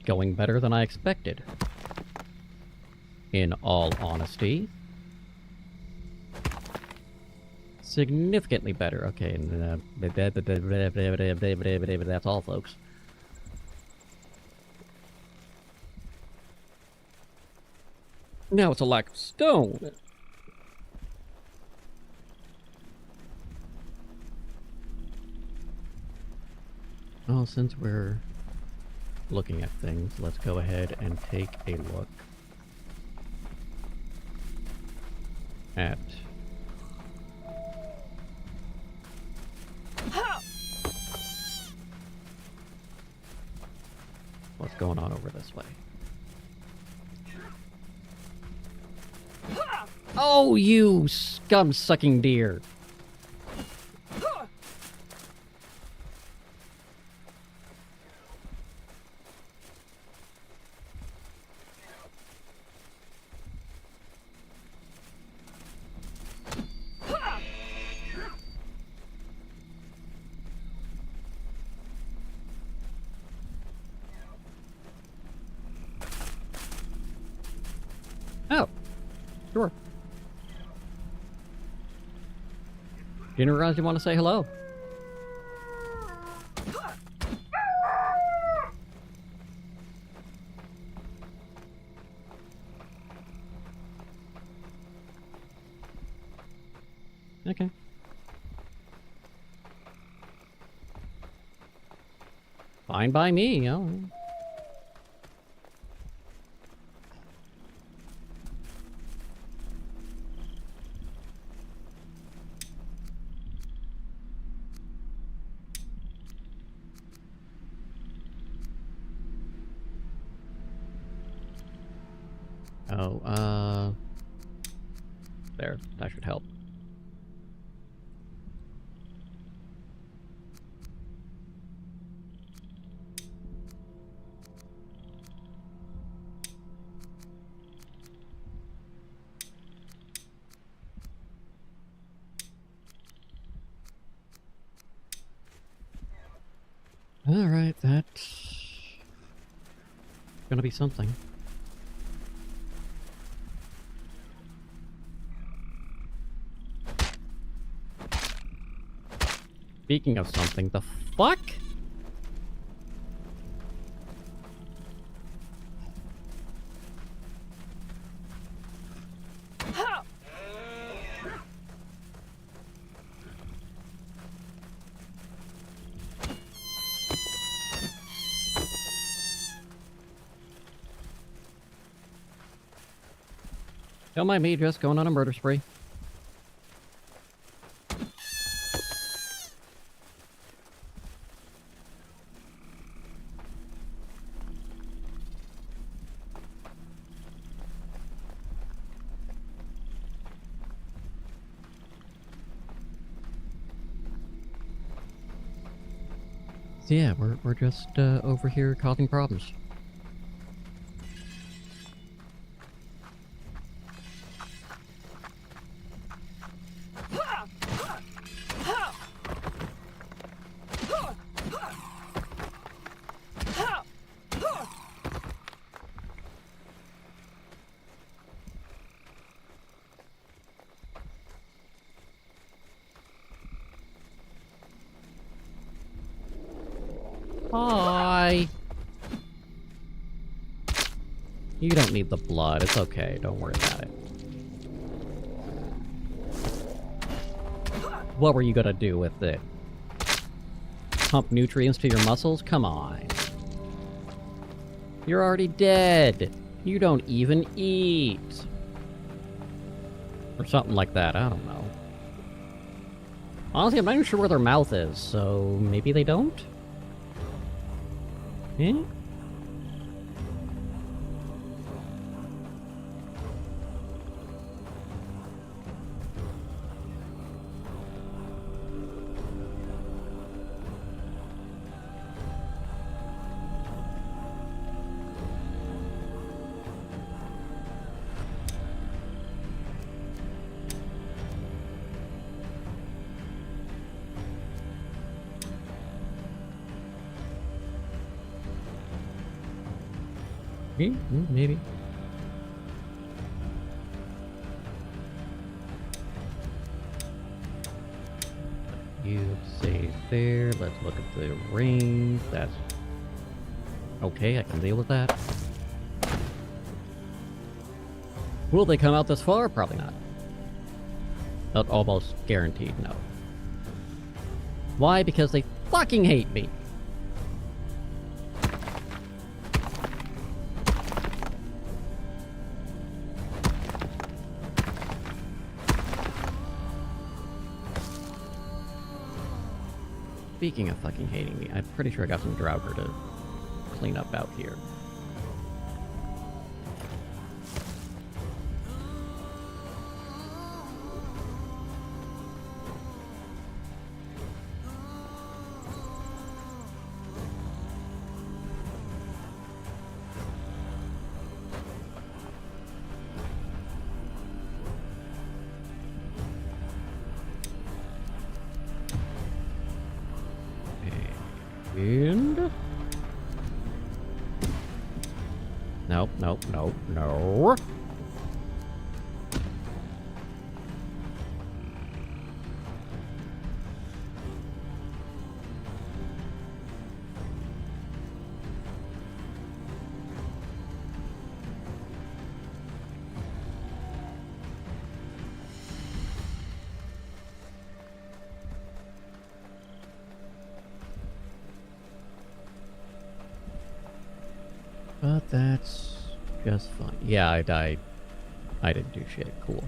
going better than I expected. In all honesty. Significantly better. Okay, and that's all, folks. Now it's a lack of stone. Well, since we're looking at things, let's go ahead and take a look at what's going on over this way. Oh, you scum-sucking deer! Oh, sure. Didn't realize you want to say hello. Okay. Fine by me, you know. Oh, There, that should help. Alright, that's gonna be something. Speaking of something, the fuck? Don't mind me just going on a murder spree. So yeah, we're just over here causing problems. Hi. You don't need the blood. It's okay. Don't worry about it. What were you gonna do with it? Pump nutrients to your muscles? Come on. You're already dead. You don't even eat. Or something like that. I don't know. Honestly, I'm not even sure where their mouth is, so maybe they don't? Eh? Maybe. You save there. Let's look at the range. That's okay. I can deal with that. Will they come out this far? Probably not. Not almost guaranteed, no. Why? Because they fucking hate me. Speaking of fucking hating me, I'm pretty sure I got some Draugr to clean up out here. And... Nope, nope, nope, no. But that's just fine. Yeah, I died. I didn't do shit. Cool.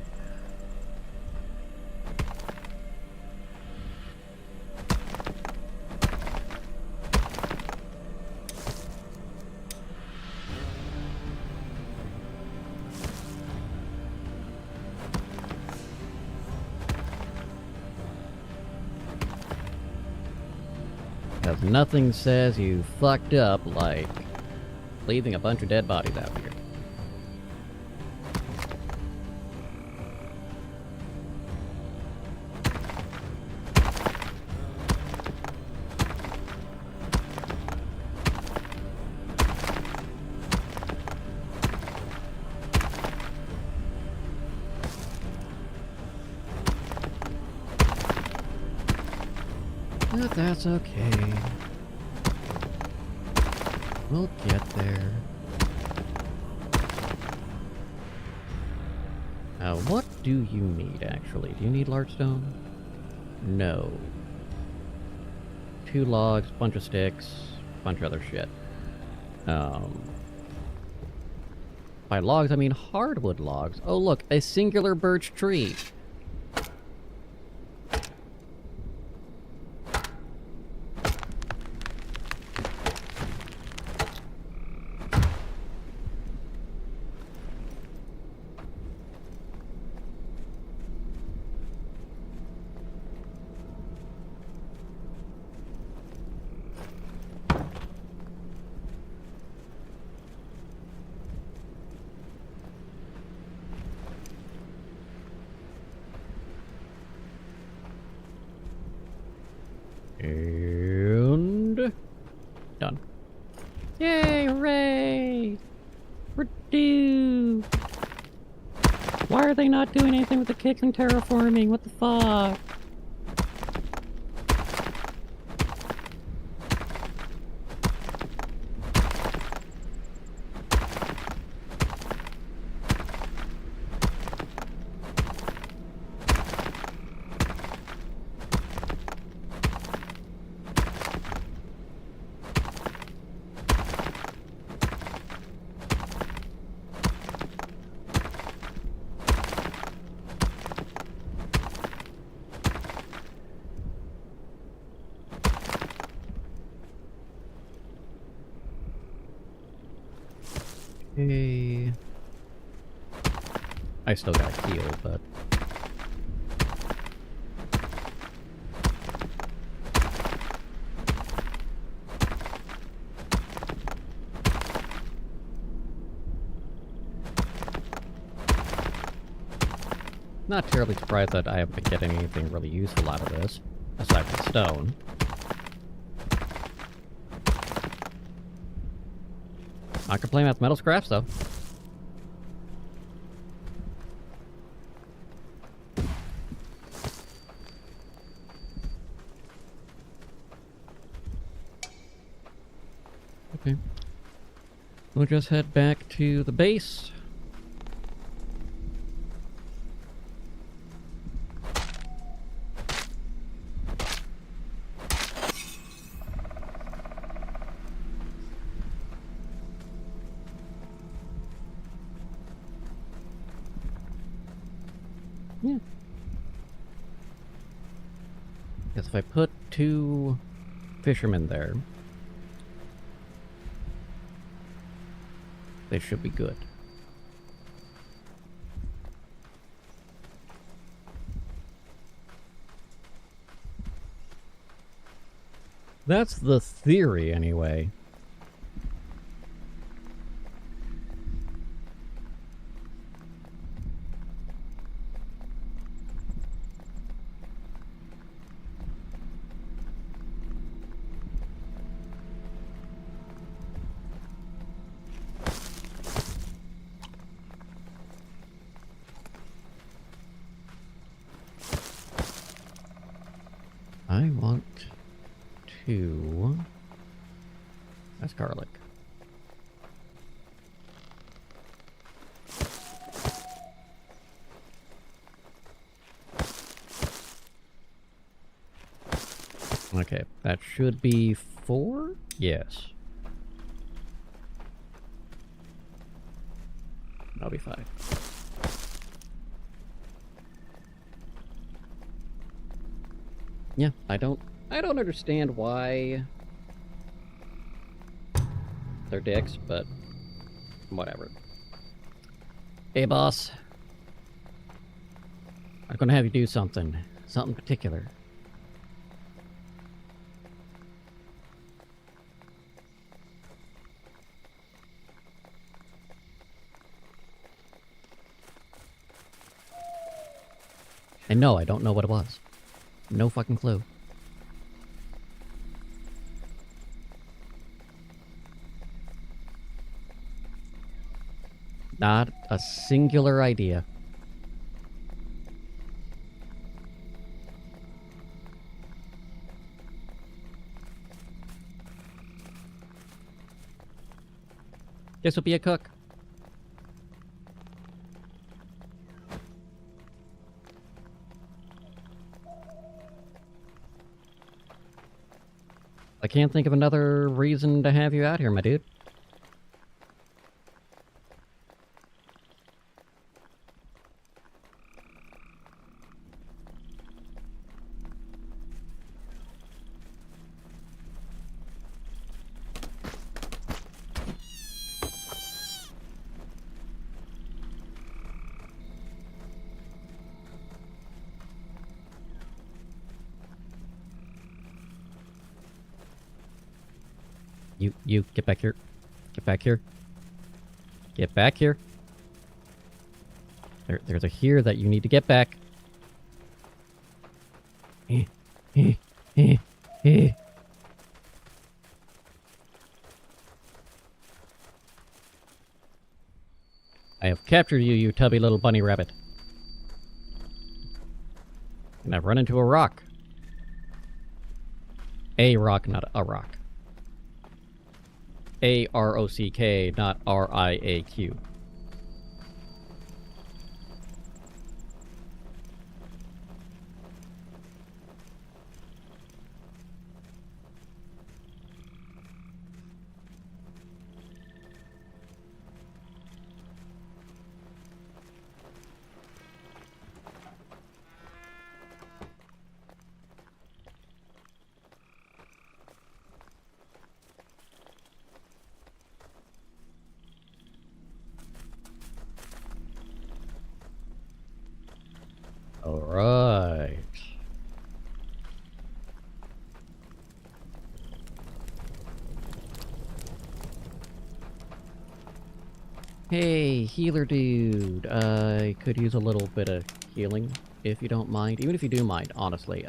Because nothing says you fucked up like leaving a bunch of dead bodies out here. But that's okay. We'll get there. What do you need, actually? Do you need large stone? No. 2 logs, bunch of sticks, bunch of other shit. By logs, I mean hardwood logs. Oh, look, a singular birch tree. And done. Yay, hooray! We're due! Why are they not doing anything with the kicks and terraforming? What the fuck? Okay. I still got heal, but... Not terribly surprised that I haven't been getting anything really useful out of this, aside from stone. Not complaining about the metal scraps, though. Okay. We'll just head back to the base. Yeah. Guess if I put 2 fishermen there, they should be good. That's the theory, anyway. I want to... That's garlic. Okay, that should be 4? Yes. That'll be 5. Yeah, I don't understand why they're dicks, but whatever. Hey, boss. I'm gonna have you do something. Something particular. And no, I don't know what it was. No fucking clue. Not a singular idea. Guess will be a cook. I can't think of another reason to have you out here, my dude. You, get back here. Get back here. Get back here. There's a here that you need to get back. I have captured you, you tubby little bunny rabbit. And I've run into a rock. A rock, not a rock. A-R-O-C-K, not R-I-A-Q. All right. Hey, healer dude. I could use a little bit of healing, if you don't mind. Even if you do mind, honestly.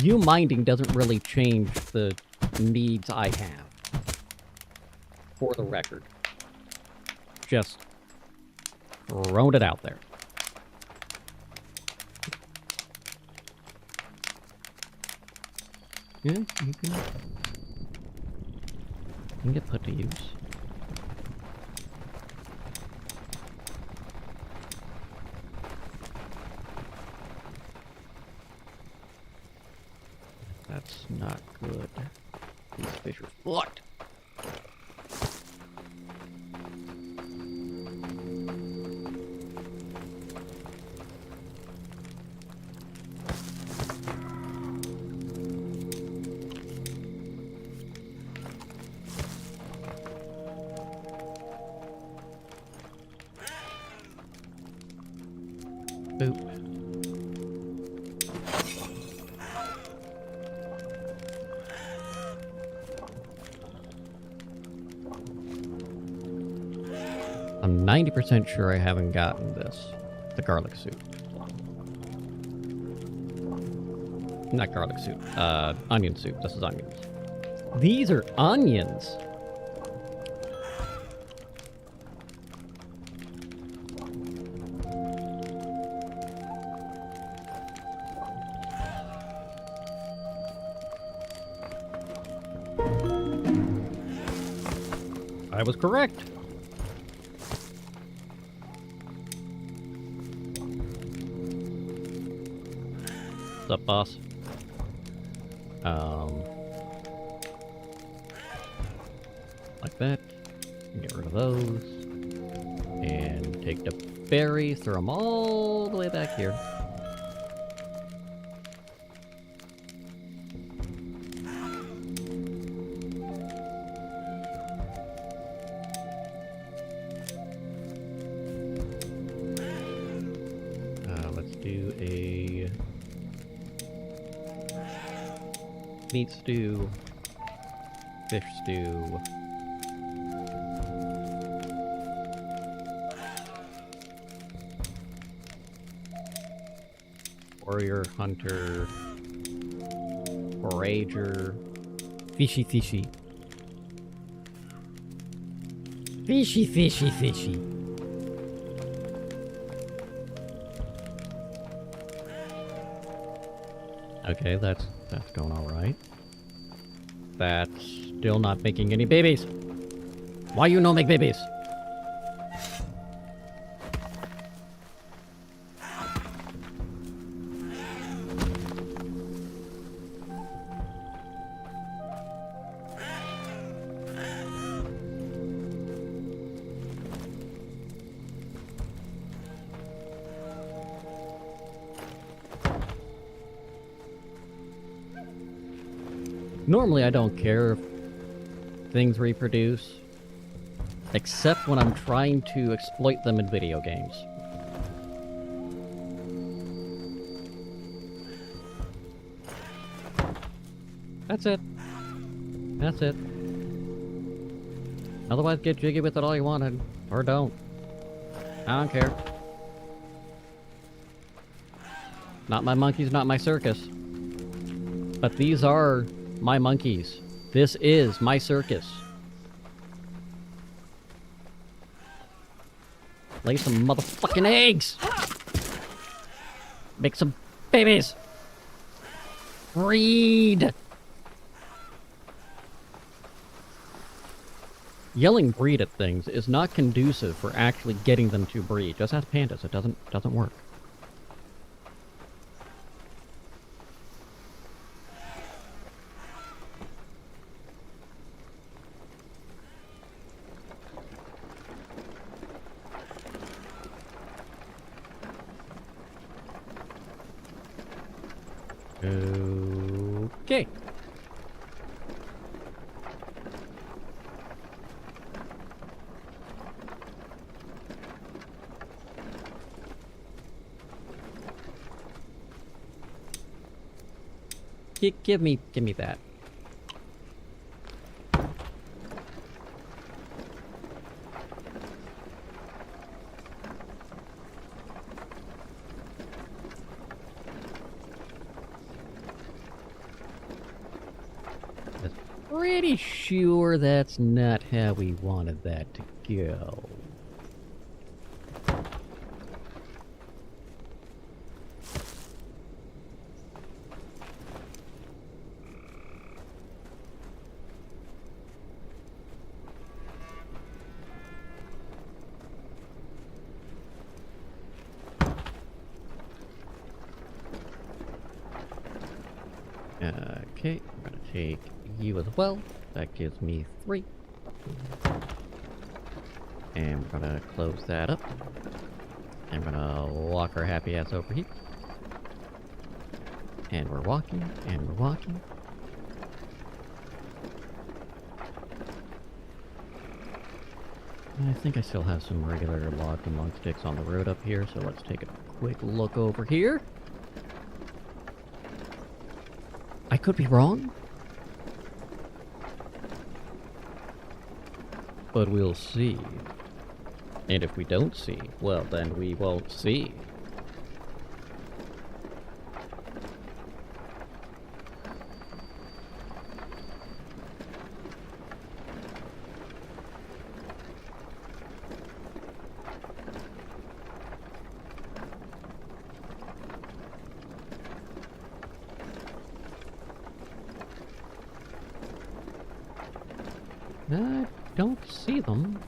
You minding doesn't really change the needs I have. For the record. Just throwing it out there. Yeah, you can get put to use. That's not good. These fish are fucked. Boop. I'm 90% sure I haven't gotten this. The garlic soup. Not garlic soup. Onion soup. This is onions. These are onions! I was correct. What's up, boss? Like that. Get rid of those. And take the berries, throw them all the way back here. Let's do a meat stew, fish stew. Warrior, hunter, forager, fishy, fishy. Fishy, fishy, fishy. Okay, that's going all right. That's still not making any babies. Why you no make babies? Normally I don't care if things reproduce, except when I'm trying to exploit them in video games. That's it. That's it. Otherwise get jiggy with it all you wanted, or don't. I don't care. Not my monkeys, not my circus. But these are my monkeys. This is my circus. Lay some motherfucking eggs! Make some babies! Breed! Yelling breed at things is not conducive for actually getting them to breed. Just ask pandas, it doesn't work. Okay. Give me that. Pretty sure that's not how we wanted that to go. Okay, I'm gonna take you as well. That gives me 3. And we're gonna close that up. And we're gonna walk our happy ass over here. And we're walking, and we're walking. And I think I still have some regular logged and lung sticks on the road up here, so let's take a quick look over here. I could be wrong, but we'll see. And if we don't see, well, then we won't see. I don't see them.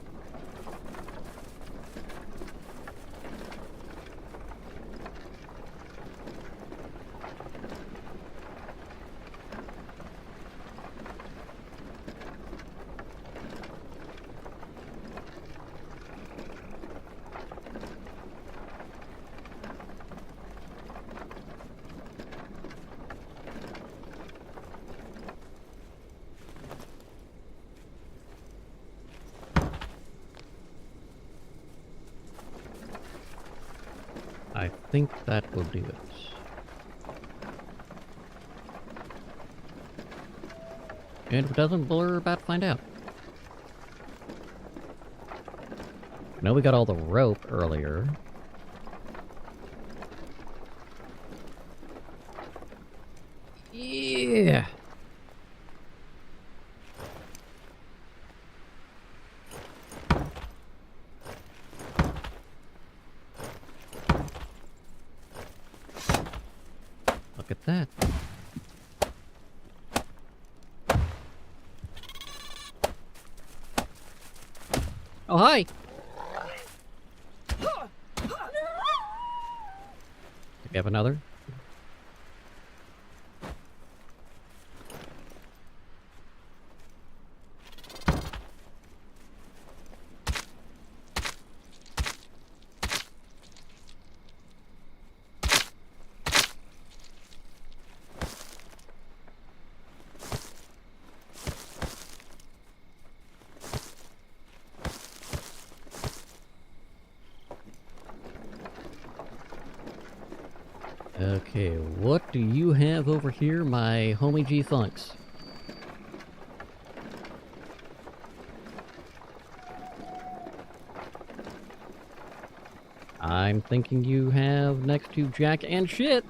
I think that will do it. And if it doesn't, we're about to find out. I know we got all the rope earlier. Yeah. Look at that. Oh, hi. Do we have another? Okay, what do you have over here, my homie G-Funks? I'm thinking you have next to Jack and shit.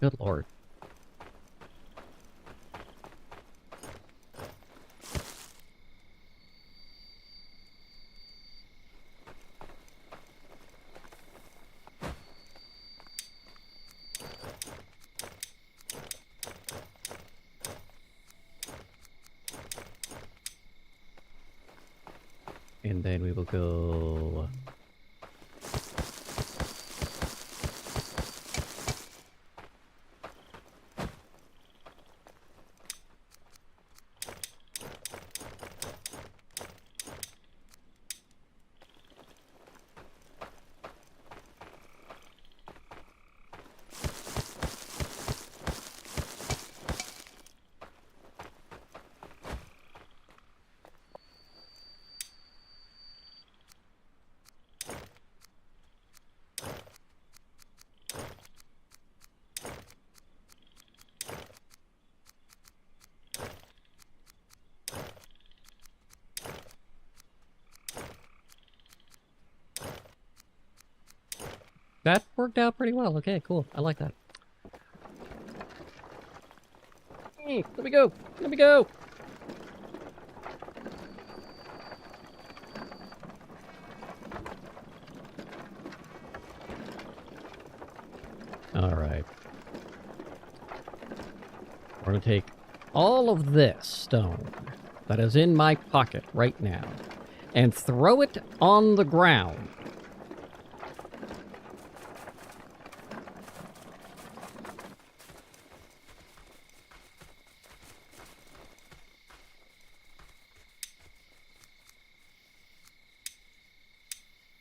Good lord. And then we will go... That worked out pretty well. Okay, cool. I like that. Hey, let me go. Let me go. All right. We're going to take all of this stone that is in my pocket right now and throw it on the ground.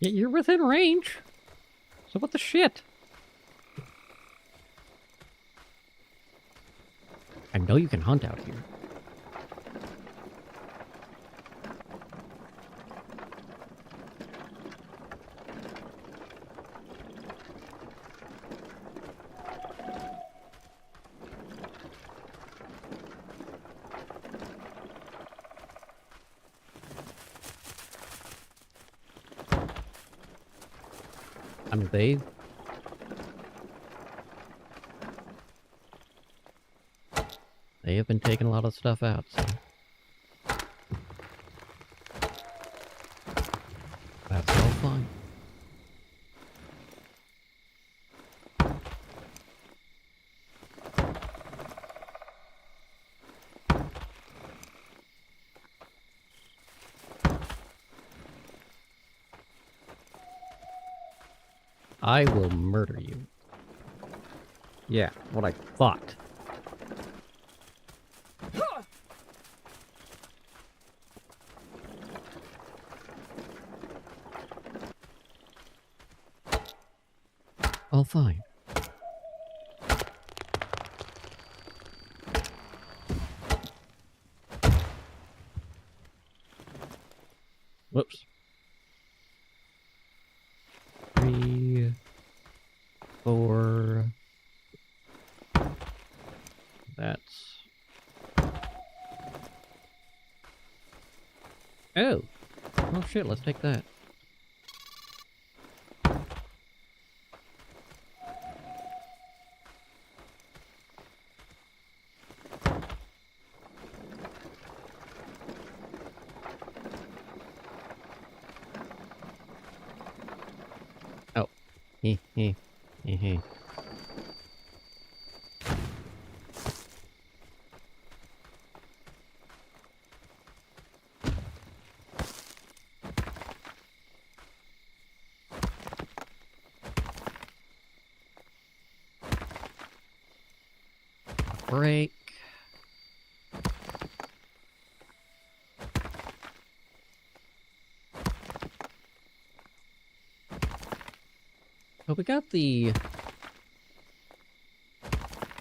You're within range. So what the shit? I know you can hunt out here. I mean, they have been taking a lot of stuff out, so that's all fine. I will murder you. Yeah, what I thought. All fine. Whoops. 3, 4. That's... Oh! Oh shit, let's take that. Oh. Heh heh. Heh heh. Break. So we got the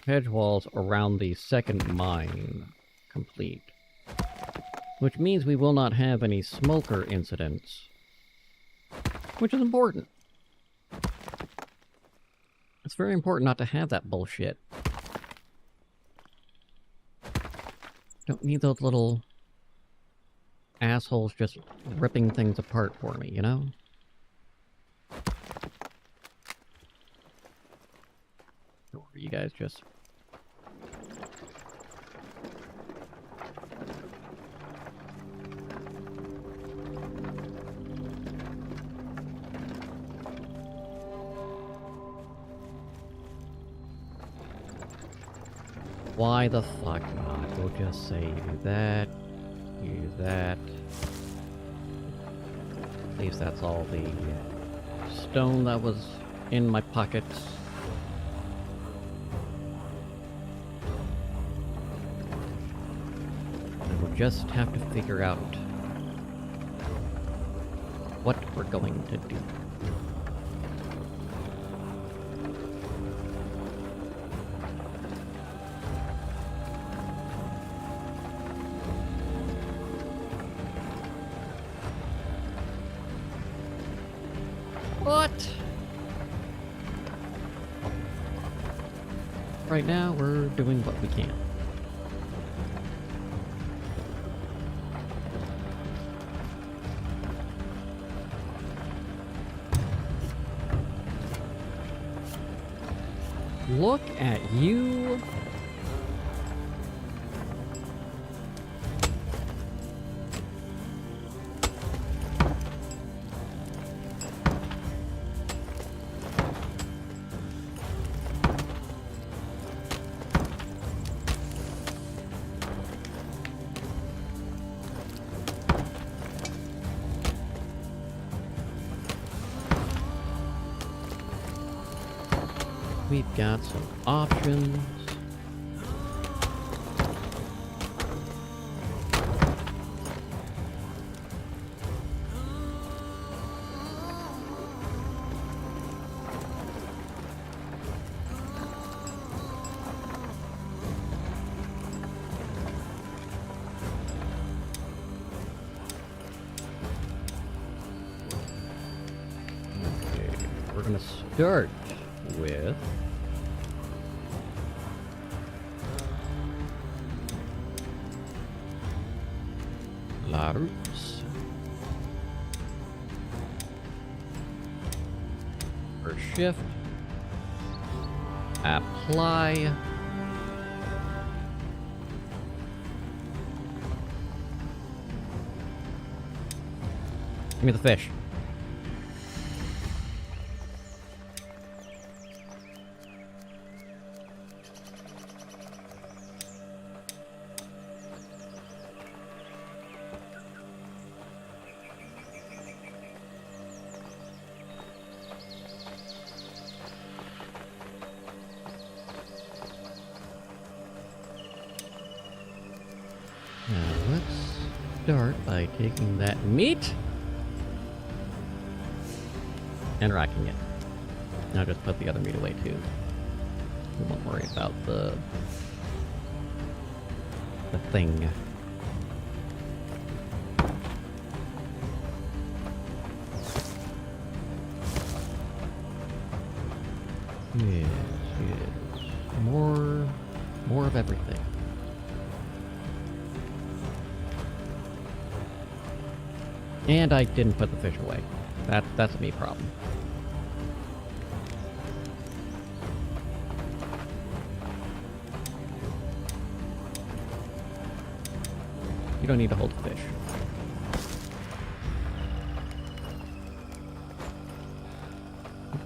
hedge walls around the second mine complete, which means we will not have any smoker incidents, which is important. It's very important not to have that bullshit. Don't need those little assholes just ripping things apart for me, you know? Or you guys just... Why the fuck not? We'll just say do that, do that. At least that's all the stone that was in my pockets. And we'll just have to figure out what we're going to do. What? Right now, we're doing what we can. Look at you. We've got some options. Okay, we're gonna start with Larus. For shift, apply. Give me the fish. Now let's start by taking that meat and rocking it. Now just put the other meat away too. We won't worry about the thing. Yes, yes. More of everything. And I didn't put the fish away. That's a me problem. You don't need to hold the fish.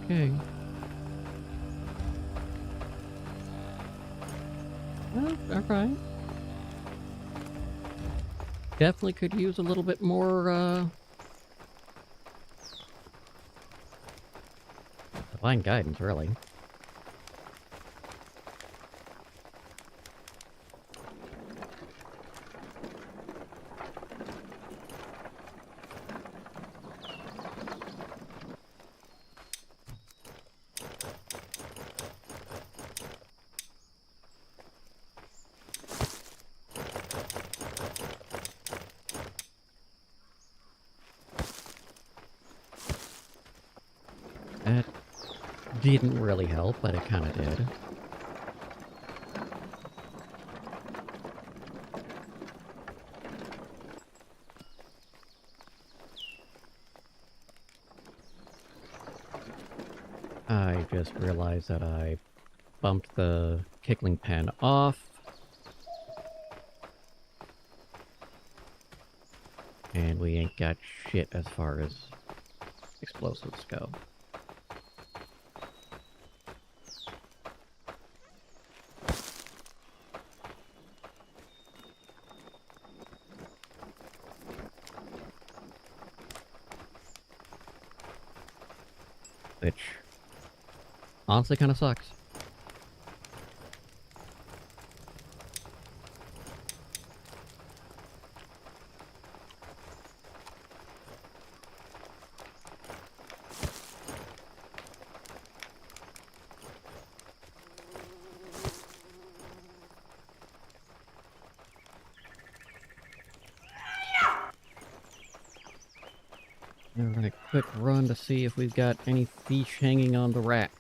Okay. Well, alright. Definitely could use a little bit more, divine guidance, really. That didn't really help, but it kind of did. I just realized that I bumped the kickling pen off. And we ain't got shit as far as explosives go. Which honestly kind of sucks. Alright, quick run to see if we've got any fish hanging on the rack.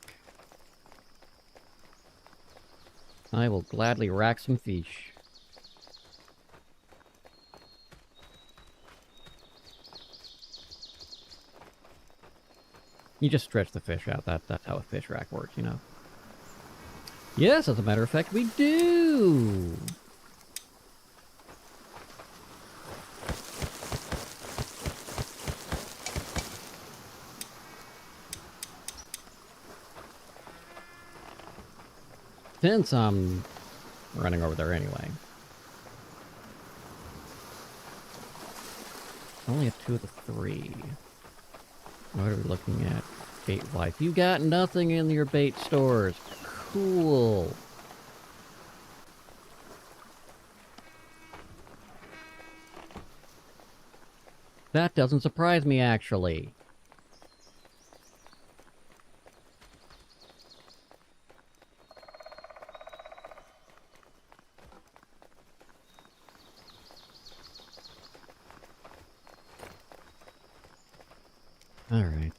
I will gladly rack some fish. You just stretch the fish out. That's how a fish rack works, you know. Yes, as a matter of fact, we do! Since I'm running over there anyway. Only have 2 of the 3. What are we looking at bait-wise? You got nothing in your bait stores. Cool. That doesn't surprise me, actually. Alright.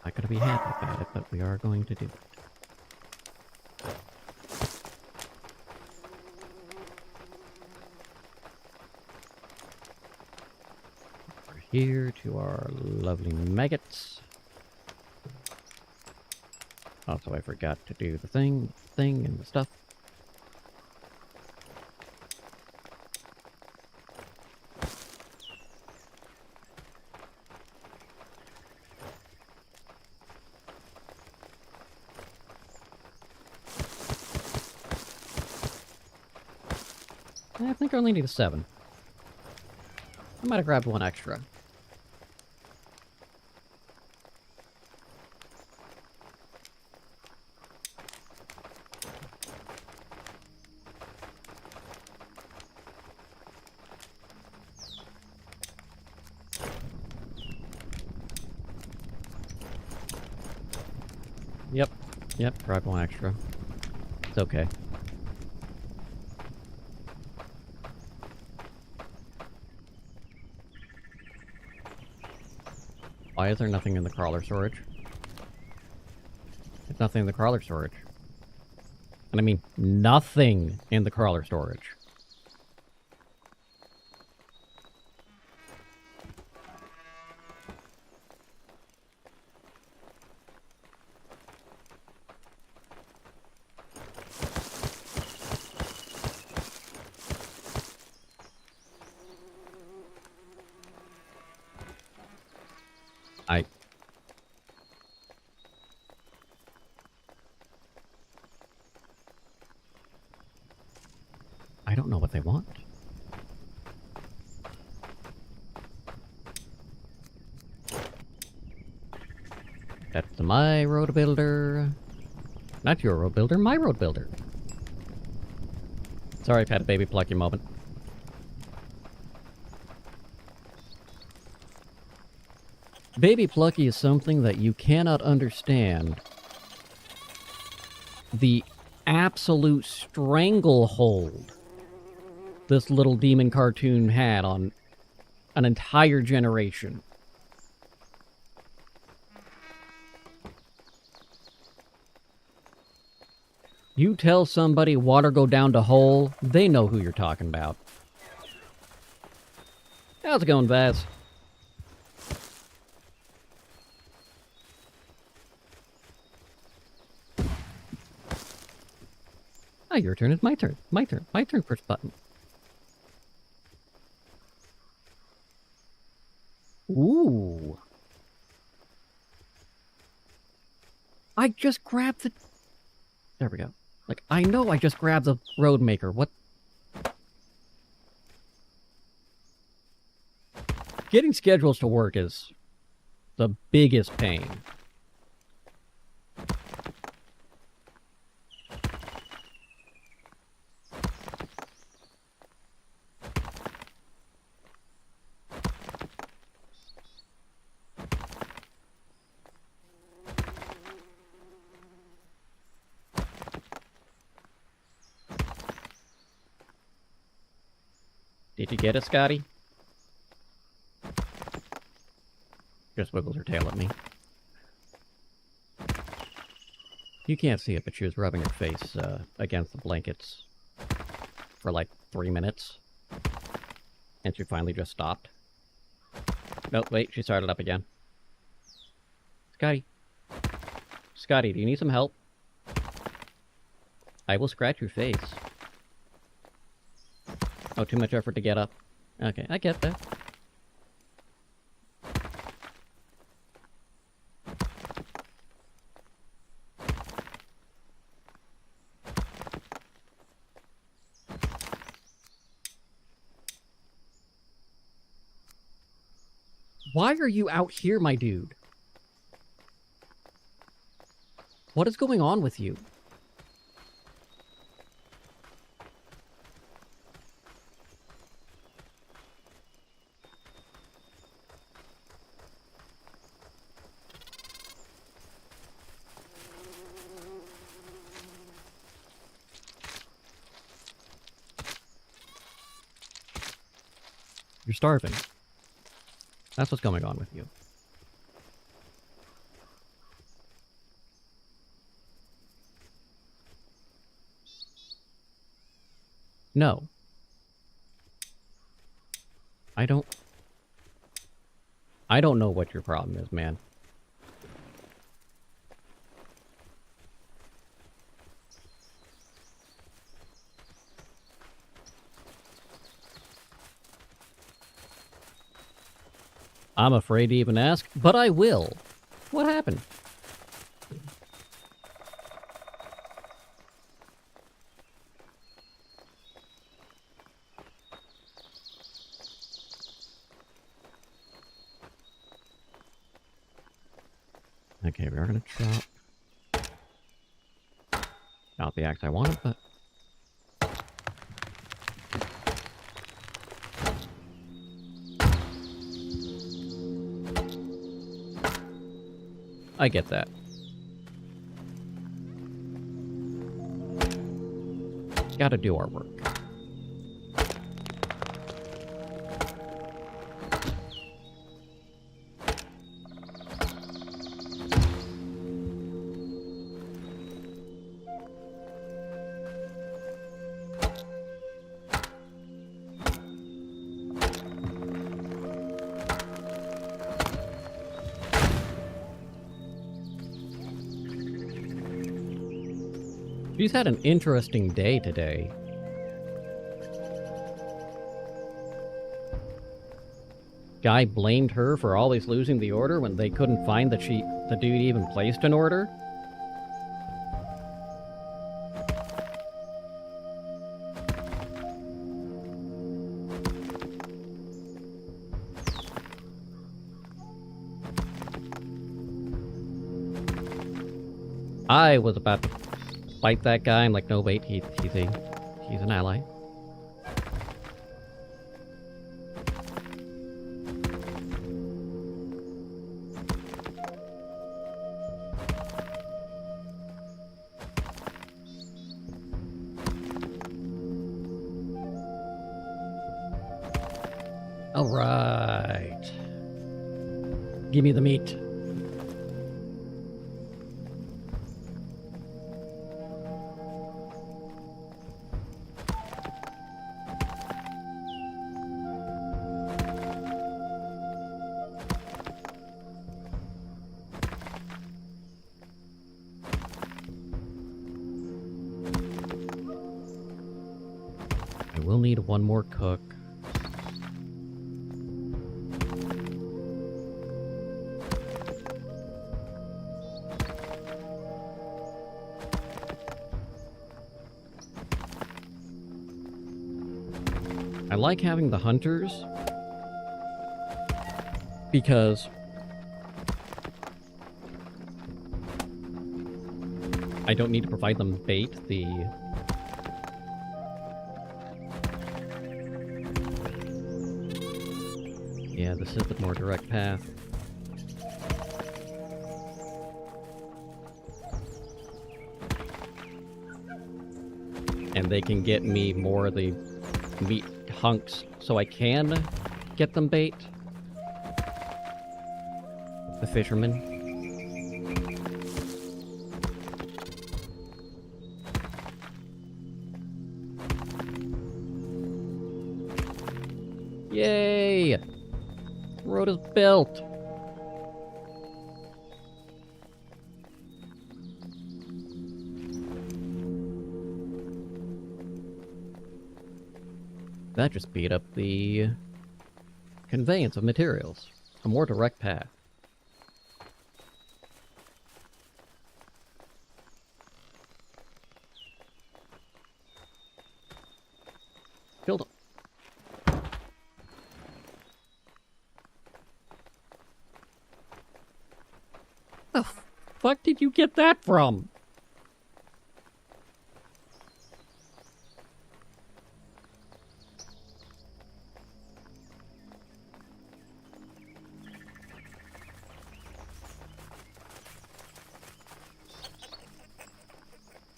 Not gonna be happy about it, but we are going to do it. Over here to our lovely maggots. Also, I forgot to do the thing and the stuff. I think I only need a 7. I might have grabbed 1 extra. Yep, grabbed 1 extra. It's okay. Why is there nothing in the crawler storage? There's nothing in the crawler storage. And I mean, nothing in the crawler storage. I don't know what they want. That's my road builder. Not your road builder, my road builder. Sorry, I've had a baby plucky moment. Baby plucky is something that you cannot understand. The absolute stranglehold this little demon cartoon had on an entire generation. You tell somebody water go down to hole, they know who you're talking about. How's it going, Vaz? Oh, your turn is my turn. My turn. My turn, first button. Ooh. I just grabbed the... There we go. Like, I know I just grabbed the road maker. What? Getting schedules to work is the biggest pain. Did you get it, Scotty? Just wiggles her tail at me. You can't see it, but she was rubbing her face against the blankets for like 3 minutes. And she finally just stopped. No, wait, she started up again. Scotty. Scotty, do you need some help? I will scratch your face. Oh, too much effort to get up. Okay, I get that. Why are you out here, my dude? What is going on with you? You're starving. That's what's going on with you. No. I don't know what your problem is, man. I'm afraid to even ask, but I will. What happened? Okay, we are gonna chop. Not the axe I wanted, but... I get that. Gotta do our work. She's had an interesting day today. Guy blamed her for always losing the order when they couldn't find that the dude even placed an order. I was about to fight that guy. I'm like, no, wait, he's an ally. All right. Give me the meat. I will need one more cook. I like having the hunters because I don't need to provide them bait. Yeah, this is the more direct path. And they can get me more of the meat hunks so I can get them bait. The fisherman. Yay! Road is built. That just speed up the conveyance of materials. A more direct path. Killed him. The fuck did you get that from?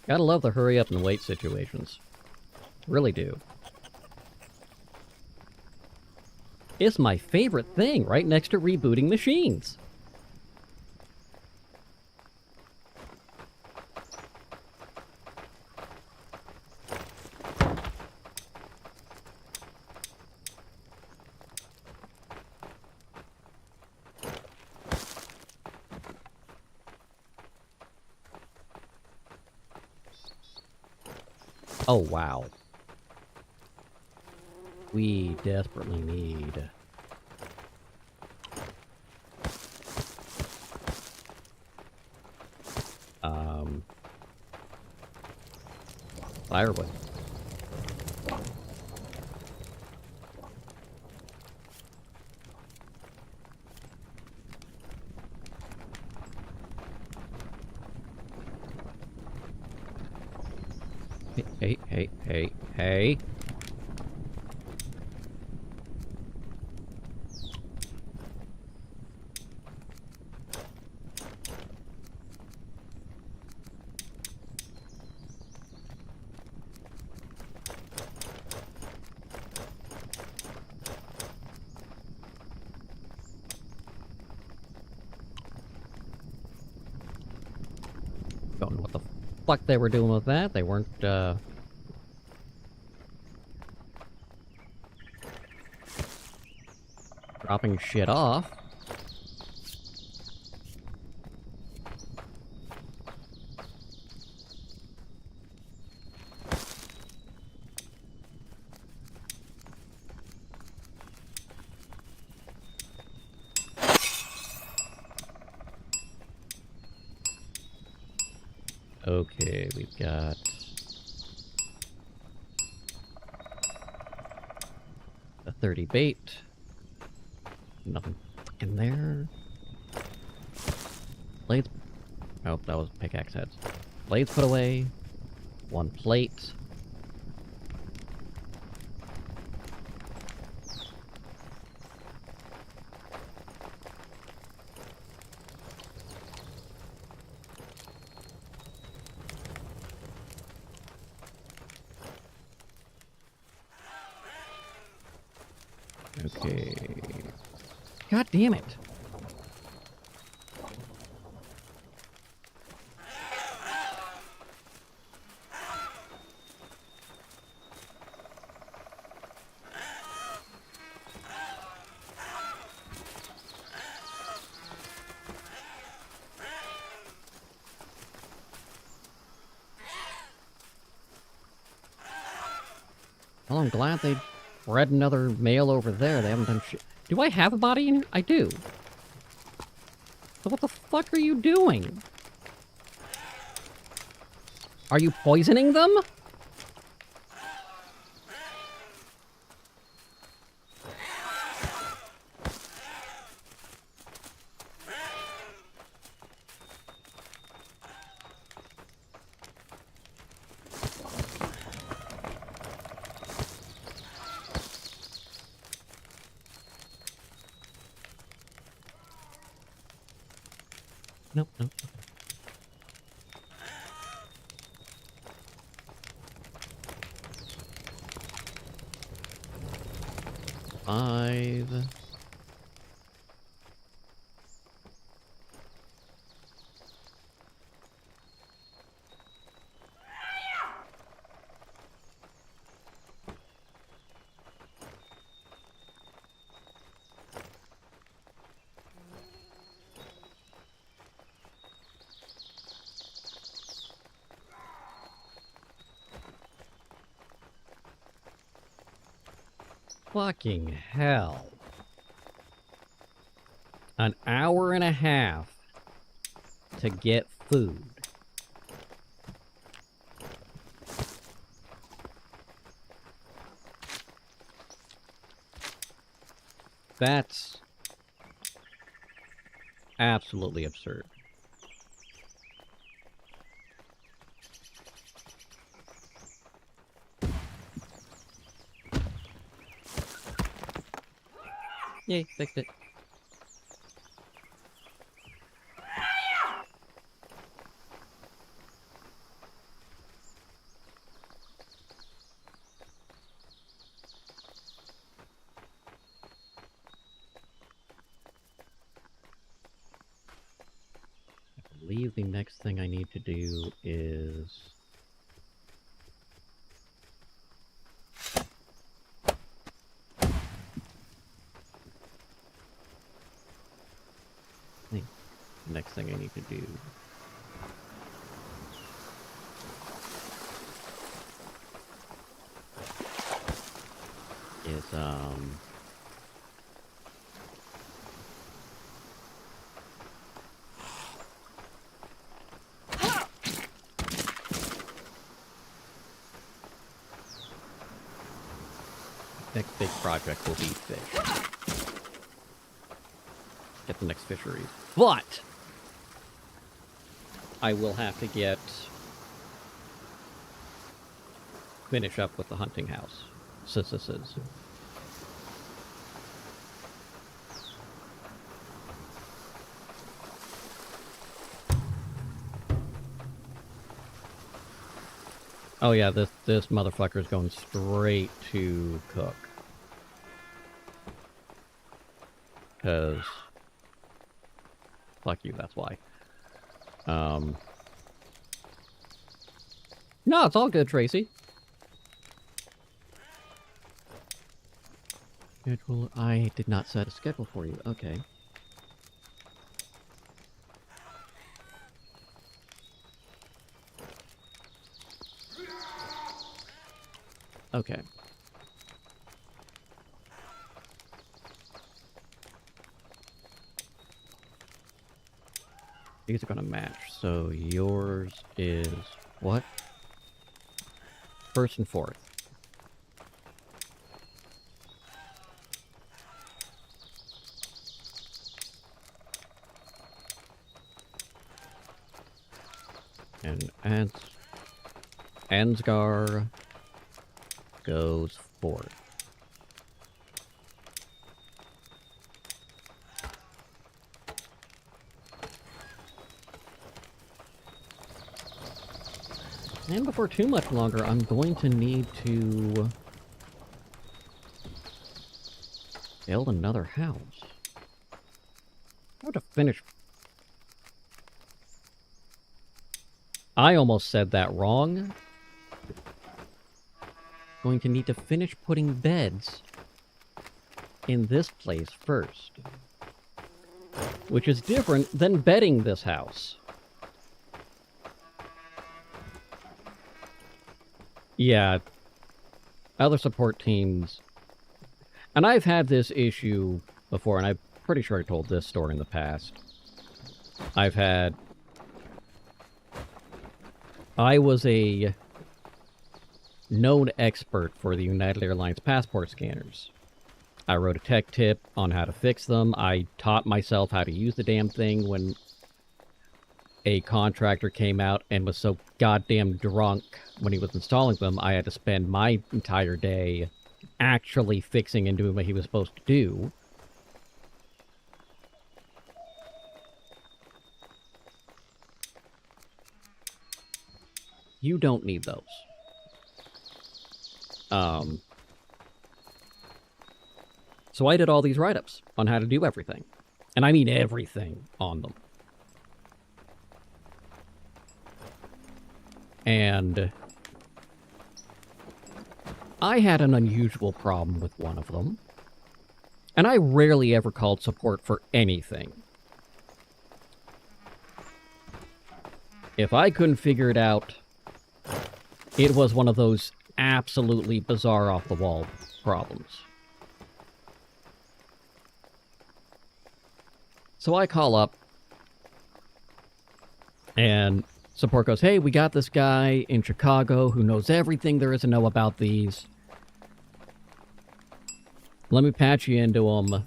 Gotta love the hurry up and wait situations. Really do. It's my favorite thing, right next to rebooting machines. Oh, wow. We desperately need... firewood. Hey. Don't know what the fuck they were doing with that. They weren't, dropping shit off. Okay, we've got... a 30 bait. Nothing in there. Blades... Oh, that was pickaxe heads. Blades put away. 1 plate. Okay. God damn it. Well, I'm glad they bred another male over there. They haven't done shit. Do I have a body in here? I do. So what the fuck are you doing? Are you poisoning them? Nope, nope. 5. Fucking hell. An hour and a half to get food. That's absolutely absurd. Yay, fixed it. I believe the next thing I need to do is... next thing I need to do is, next big project will be fish. Get the next fishery. But I will have to finish up with the hunting house. Oh yeah, this motherfucker's going straight to cook. 'Cause fuck you, that's why. No, it's all good, Tracy. Schedule. I did not set a schedule for you. Okay. Okay. These are gonna match. So yours is what? First and fourth. And Ansgar goes fourth. And before too much longer, I'm going to need to build another house. I have to finish. I almost said that wrong. Going to need to finish putting beds in this place first. Which is different than bedding this house. Yeah, other support teams, and I've had this issue before, and I'm pretty sure I told this story in the past. I was a known expert for the United Airlines passport scanners. I wrote a tech tip on how to fix them. I taught myself how to use the damn thing when a contractor came out and was so goddamn drunk when he was installing them, I had to spend my entire day actually fixing and doing what he was supposed to do. You don't need those. So I did all these write-ups on how to do everything. And I mean everything on them. And I had an unusual problem with one of them. And I rarely ever called support for anything. If I couldn't figure it out, it was one of those absolutely bizarre off-the-wall problems. So I call up, and support goes, hey, we got this guy in Chicago who knows everything there is to know about these. Let me patch you into him.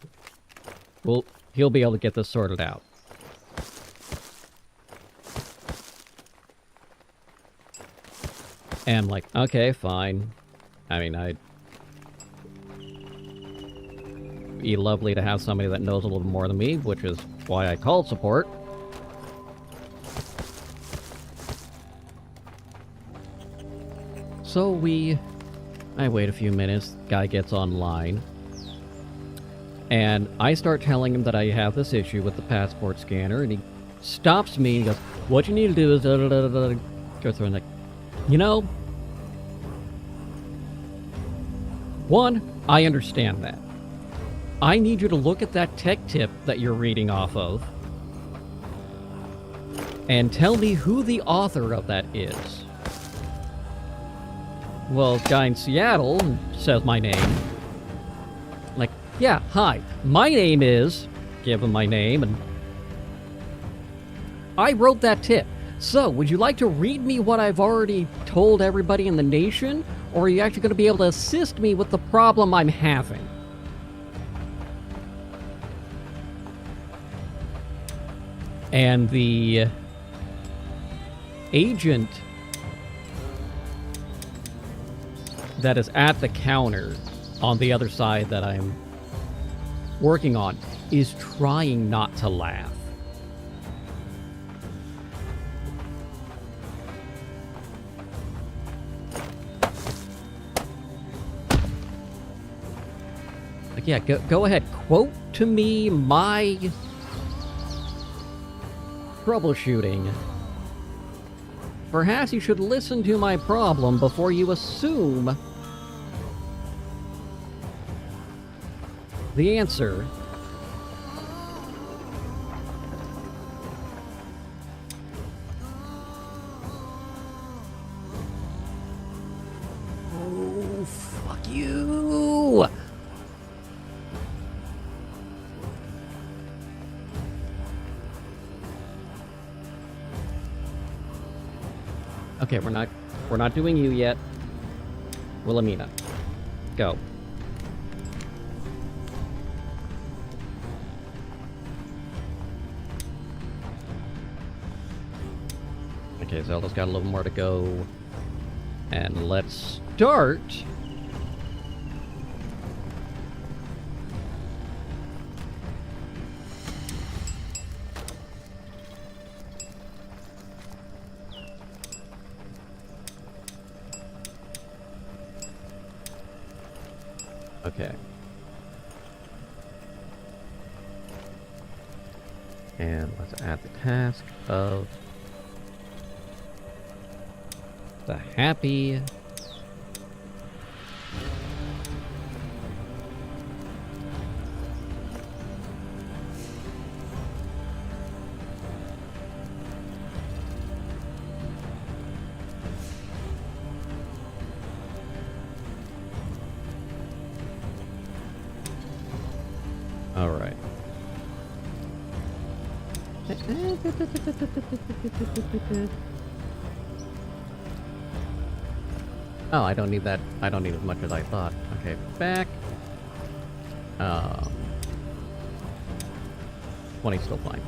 Well, he'll be able to get this sorted out. And I'm like, okay, fine. I mean, it'd be lovely to have somebody that knows a little more than me, which is why I called support. So I wait a few minutes, guy gets online, and I start telling him that I have this issue with the passport scanner, and he stops me and goes, what you need to do is go through and like, you know, one, I understand that. I need you to look at that tech tip that you're reading off of and tell me who the author of that is. Well, guy in Seattle says my name. Like, yeah, hi, my name is... Give him my name, and... I wrote that tip. So, would you like to read me what I've already told everybody in the nation? Or are you actually going to be able to assist me with the problem I'm having? And the agent that is at the counter on the other side that I'm working on is trying not to laugh. Like, yeah, go ahead. Quote to me my troubleshooting. Perhaps you should listen to my problem before you assume the answer. Oh, fuck you! Okay, we're not doing you yet. Wilhelmina. Go. Okay, Zelda's got a little more to go. And let's start. Okay. And let's add the task of the happy all right. Oh, I don't need that. I don't need as much as I thought. Okay, back. 20 still fine.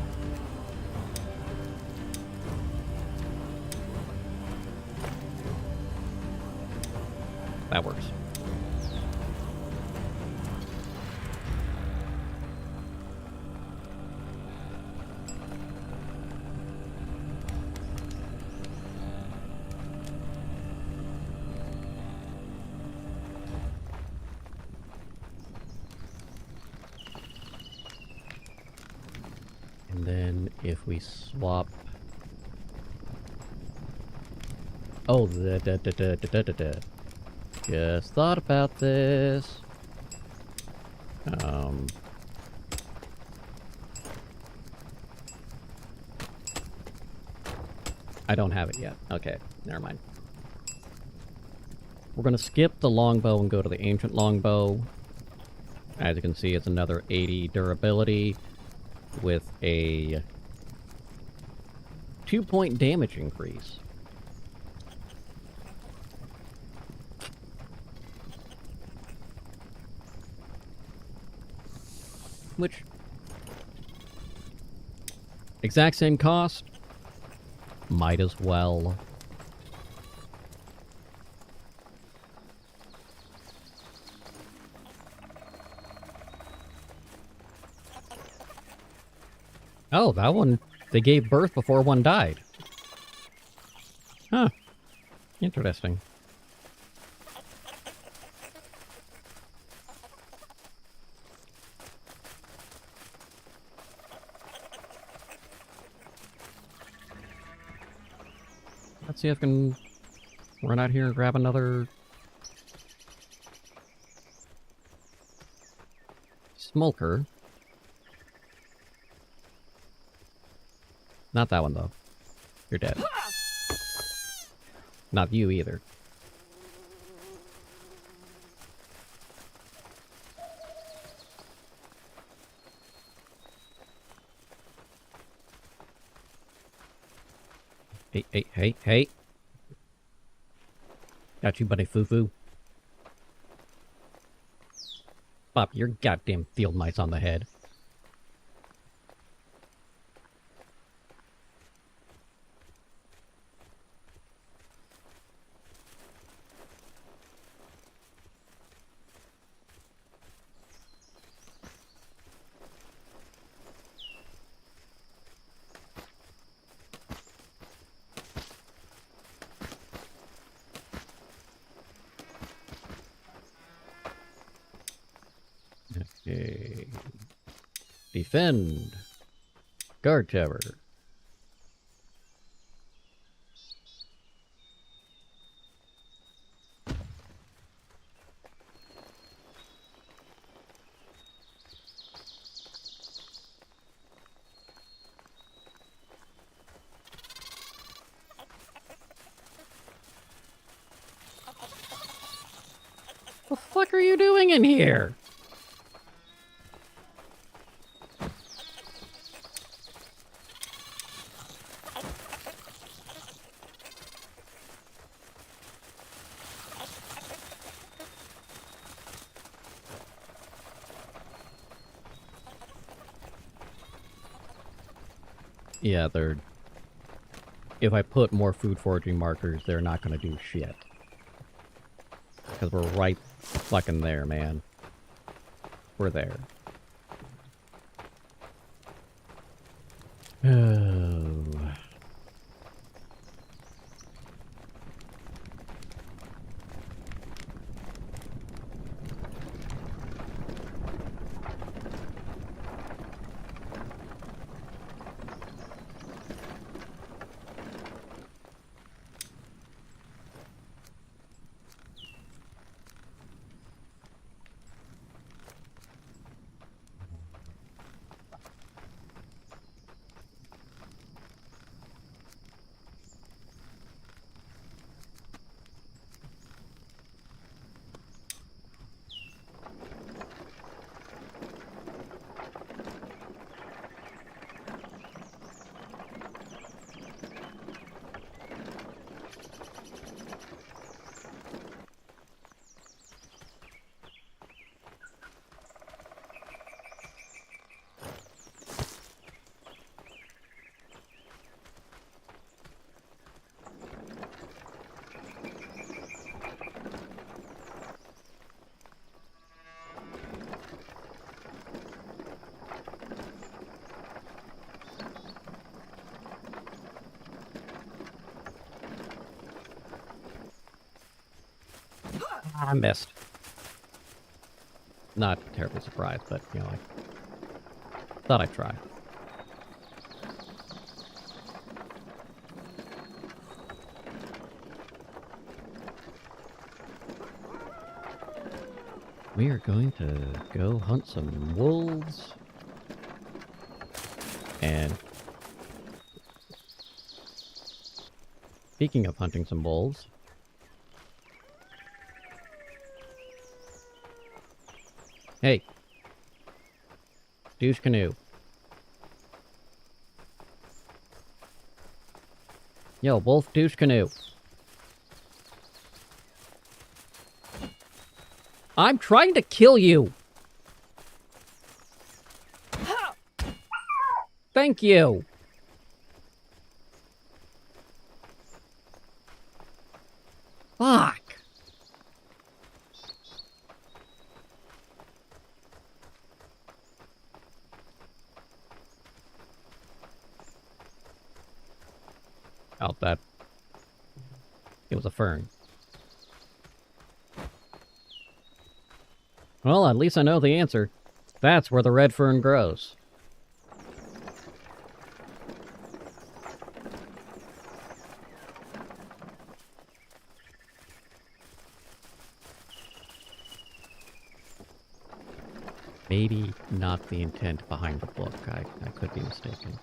That works. And then if we swap... Oh, just thought about this. I don't have it yet. Okay, never mind. We're gonna skip the longbow and go to the ancient longbow. As you can see, it's another 80 durability with a 2-point damage increase. Which, exact same cost, might as well. Oh, that one, they gave birth before one died. Huh. Interesting. Let's see if I can run out here and grab another smolker. Not that one, though. You're dead. Not you, either. Hey, hey, hey, hey. Got you, buddy, foo-foo. Pop your goddamn field mice on the head. Okay. Defend. Guard tower. What the fuck are you doing in here? Yeah, they're... If I put more food foraging markers, they're not gonna do shit. Because we're right fucking there, man. We're there. Oh... I missed. Not terribly surprised, but, you know, I thought I'd try. We are going to go hunt some wolves. And speaking of hunting some wolves, hey, douche canoe. Yo, wolf douche canoe. I'm trying to kill you. Thank you. Fuck. Oh, that... It was a fern. Well, at least I know the answer. That's where the red fern grows. Maybe not the intent behind the book. I could be mistaken.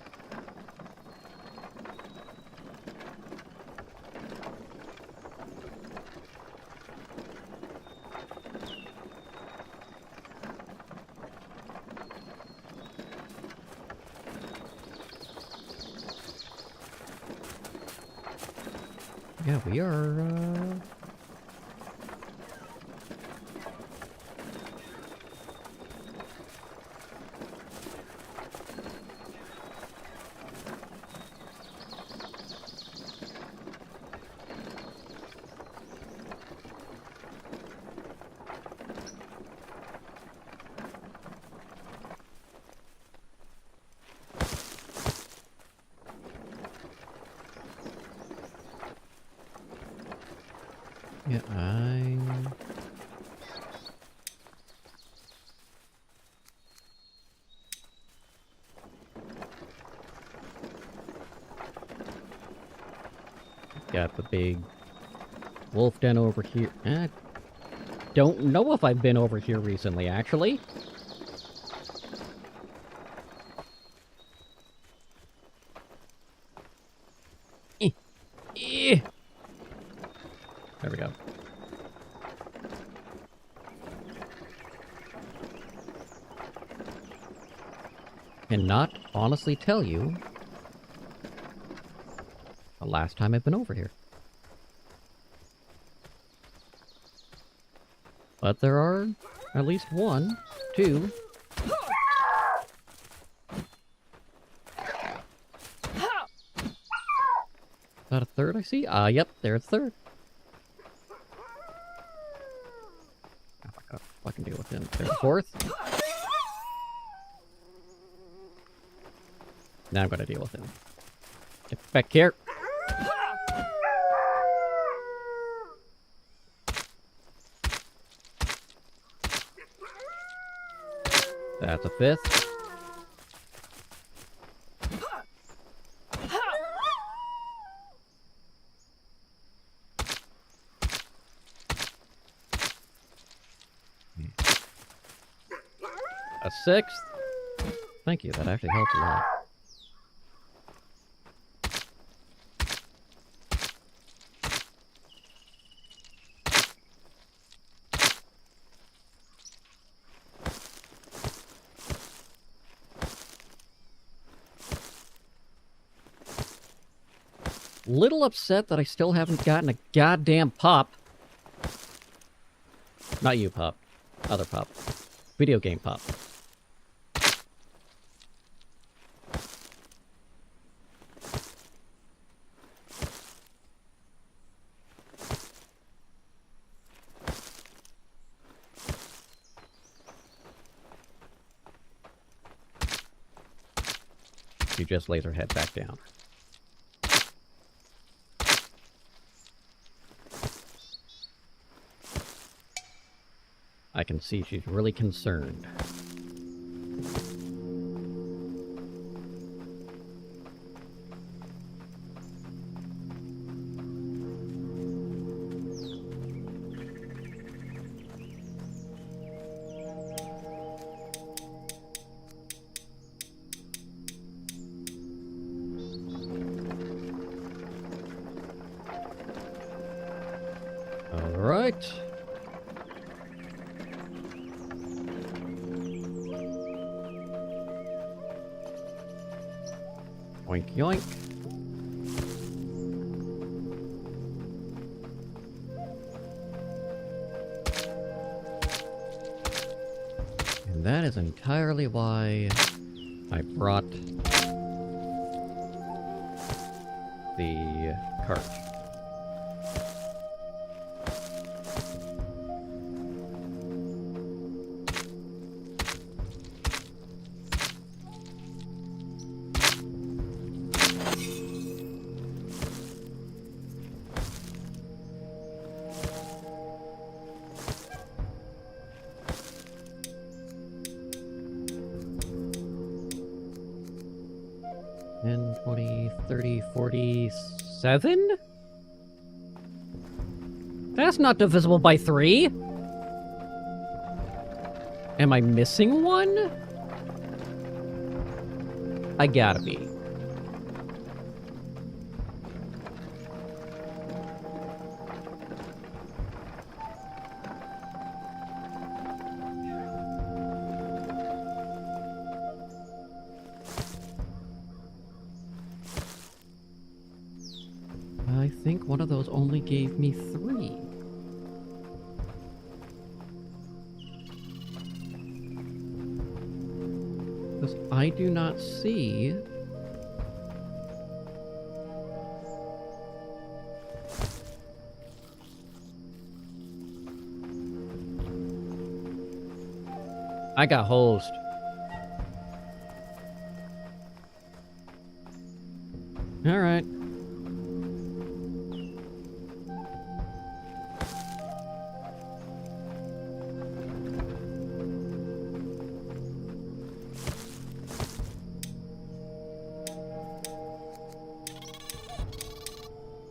Yeah, we are, yeah, I'm... Got the big wolf den over here. Don't know if I've been over here recently, actually. Eh. Eh. There we go. Cannot honestly tell you the last time I've been over here. But there are at least 1, 2... third I see? Yep, there's third. Oh, I gotta fucking deal with him. There's fourth. Now I'm gonna deal with him. Get back here. That's a fifth. A sixth. Thank you, that actually helps a lot. Little upset that I still haven't gotten a goddamn pup. Not you, pup. Other pup. Video game pup. She just lays her head back down. I can see she's really concerned. All right. Yoink, yoink. And that is entirely why I brought the cart. And 20, 30, 47? That's not divisible by 3. Am I missing one? I gotta be. I think one of those only gave me 3. Because I do not see... I got hosed. Alright.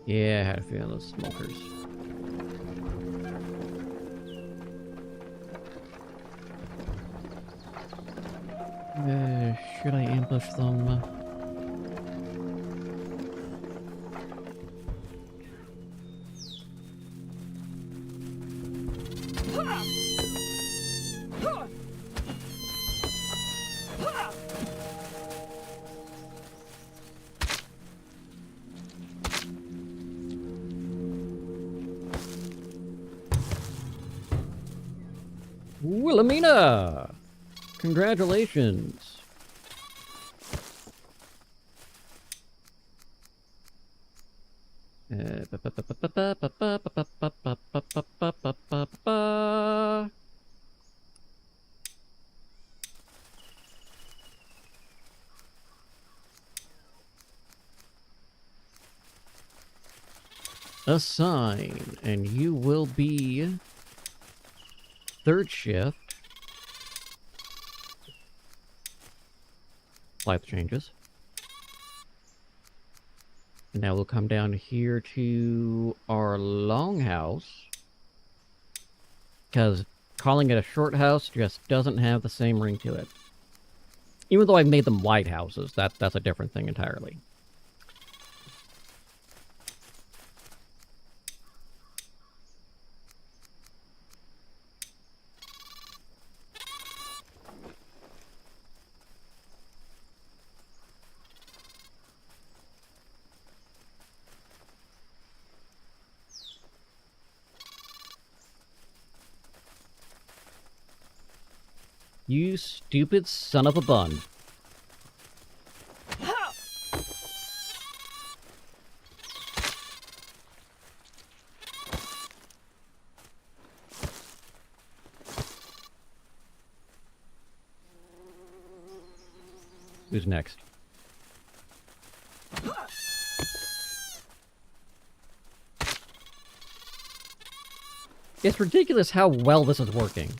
Yeah, I had a feeling those smokers. Should I ambush them? Wilhelmina! Congratulations! Assign, and you will be third shift. Apply the changes. And now we'll come down here to our longhouse. Because calling it a short house just doesn't have the same ring to it. Even though I've made them wide houses, that's a different thing entirely. You stupid son of a bun. Who's next? It's ridiculous how well this is working.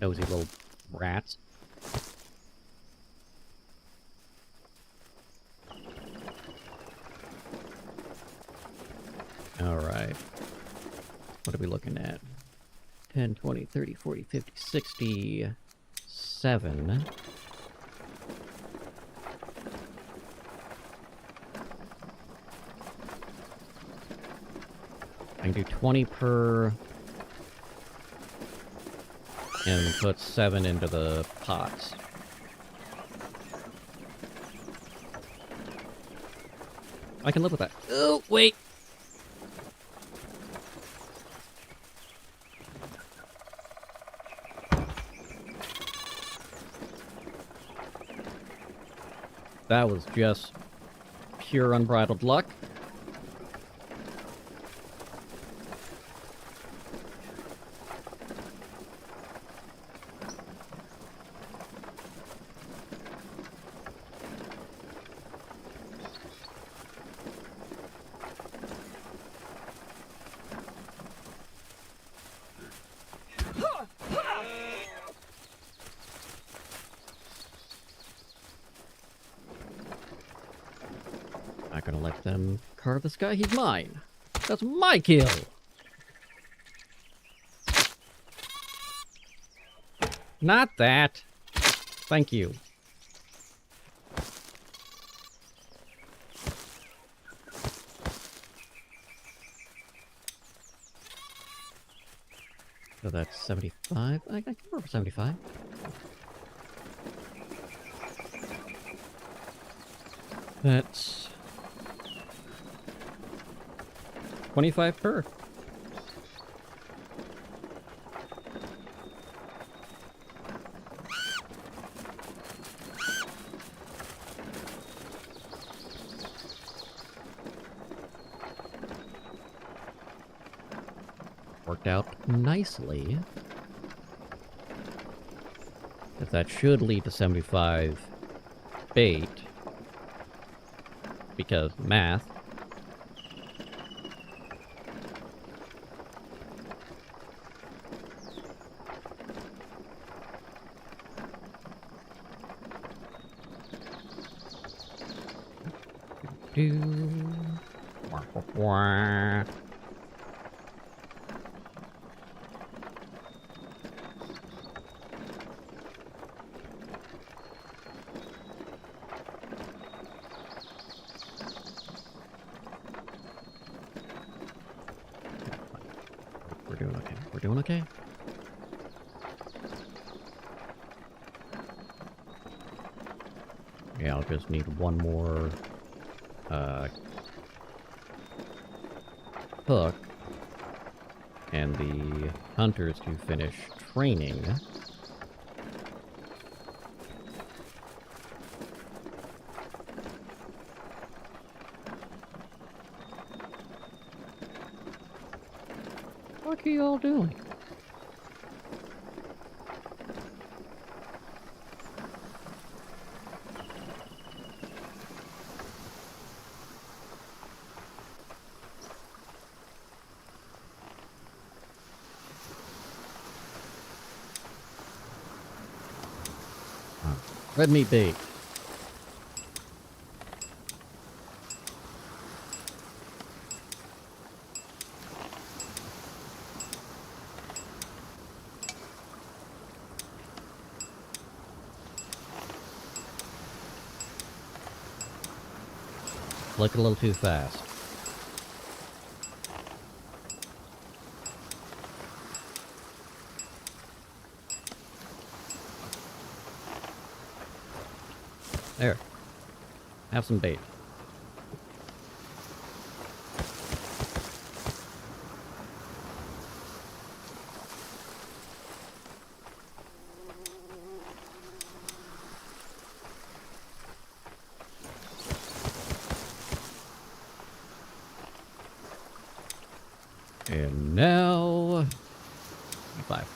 Nosy little rats. Alright. What are we looking at? 10, 20, 30, 40, 50, 60, 7. I can do 20 per... and put 7 into the pots. I can live with that. Oh, wait! That was just pure unbridled luck. Not gonna let them carve this guy. He's mine. That's my kill. Not that. Thank you. So that's 75. I can work for 75. That's 25 per. Worked out nicely. If that should lead to 75 bait. Because math. Wah. We're doing okay. We're doing okay. Okay, I'll just need one more hook and the hunters to finish training. What are you all doing? Red meat bait. Look a little too fast. There. Have some bait. And now... 5.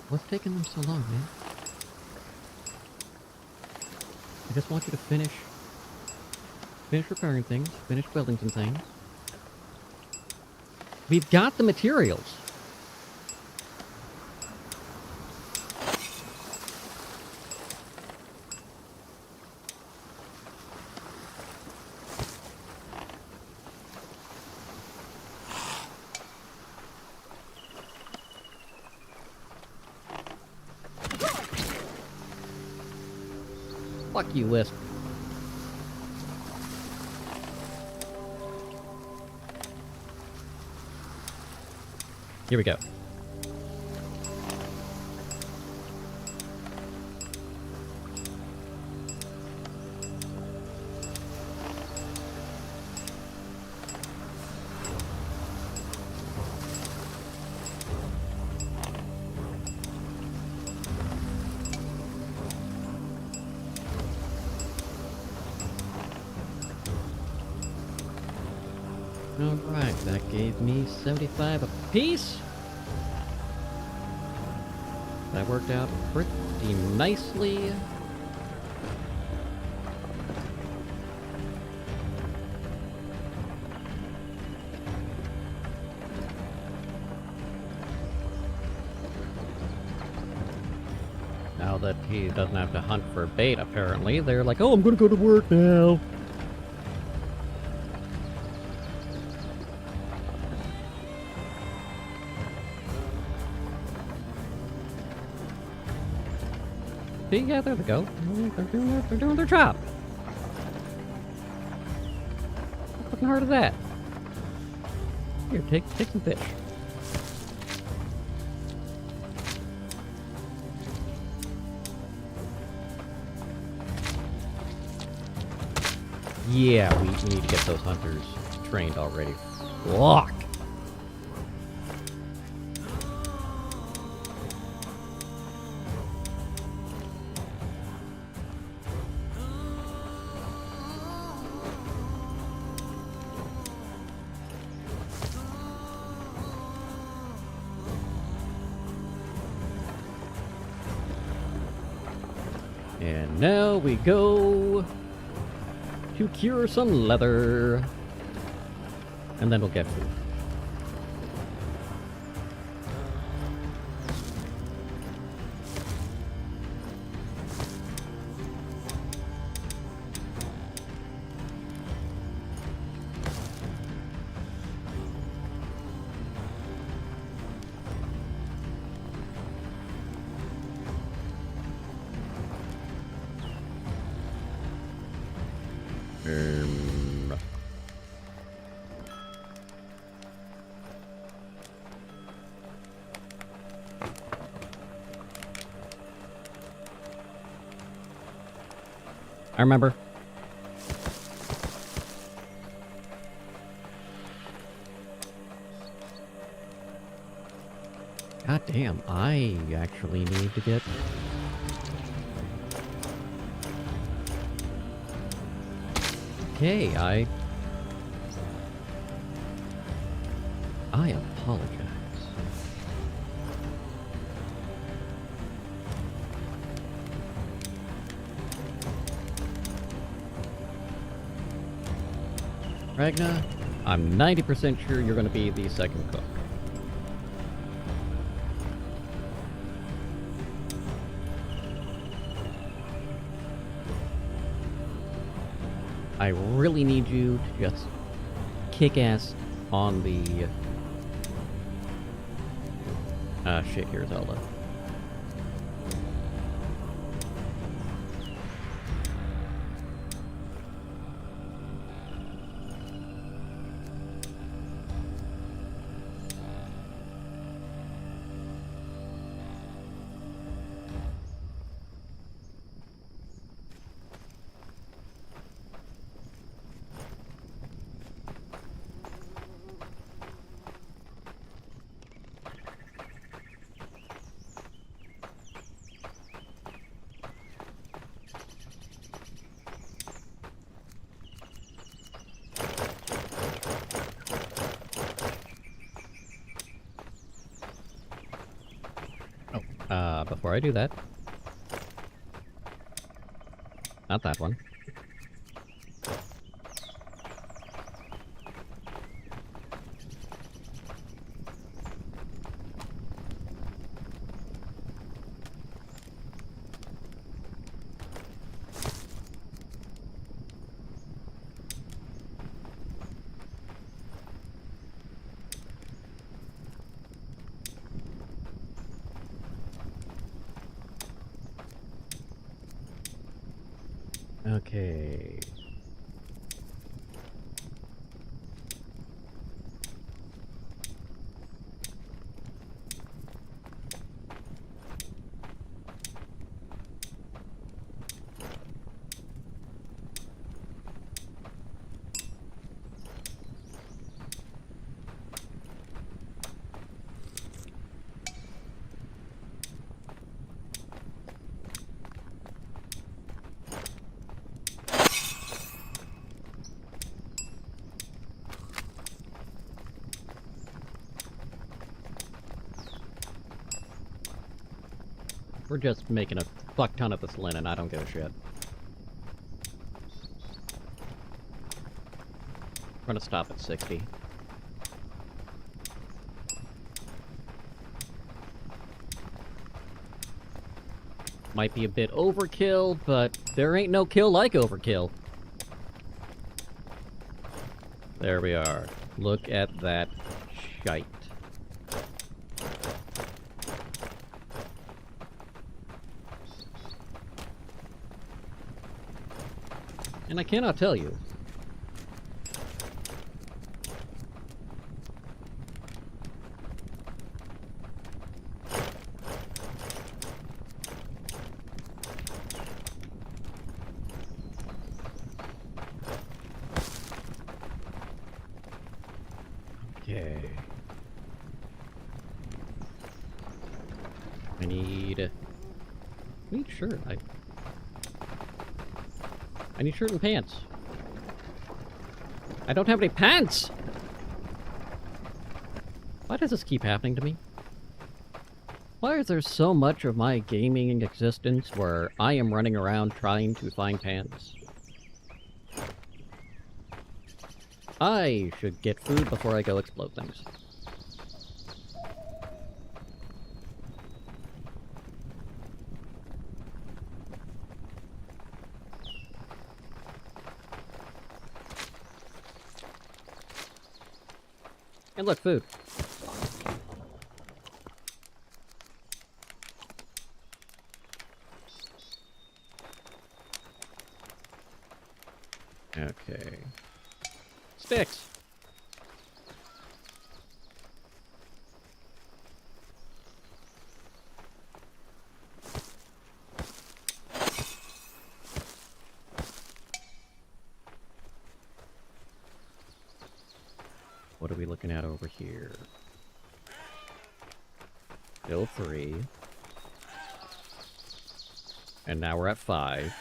What's taking them so long, man? I just want you to finish repairing things, finish building some things. We've got the materials. Fuck you, Wisp. Here we go. Alright, that gave me 75 apiece. That worked out pretty nicely. Now that he doesn't have to hunt for bait, apparently, they're like, oh, I'm gonna go to work now. See, yeah, there they go. They're doing their job. How fucking hard is that? Here, take some fish. Yeah, we need to get those hunters trained already. Fuck! And now we go to cure some leather. And then we'll get food. I remember. God damn, I actually need to get... Okay, I apologize. Ragna, I'm 90% sure you're gonna be the second cook. I really need you to just kick ass on the... shit, here's Zelda. Before I do that... Not that one. Okay... We're just making a fuck ton of this linen, I don't give a shit. We're gonna stop at 60. Might be a bit overkill, but there ain't no kill like overkill. There we are. Look at that shite. And I cannot tell you. Okay. I need shirt. I need shirt and pants. I don't have any pants! Why does this keep happening to me? Why is there so much of my gaming existence where I am running around trying to find pants? I should get food before I go explode things. And look, food. Okay. Sticks. what are we looking at over here? Still 3. And now we're at 5.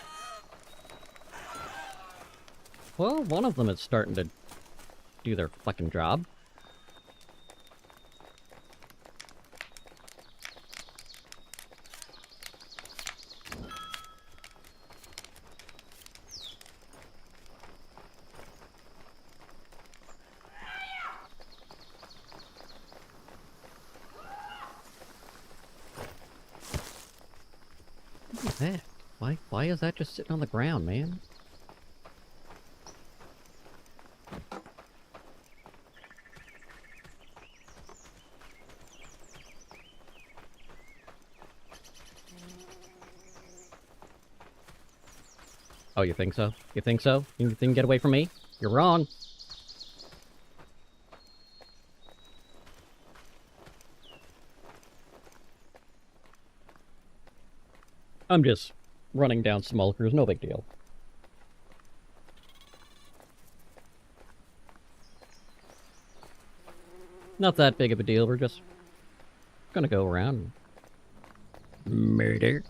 Well, one of them is starting to do their fucking job. What is that? Why is that just sitting on the ground, man? Oh, you think so? You think so? You think get away from me? You're wrong. I'm just running down smokers, no big deal. Not that big of a deal, we're just gonna go around and murder.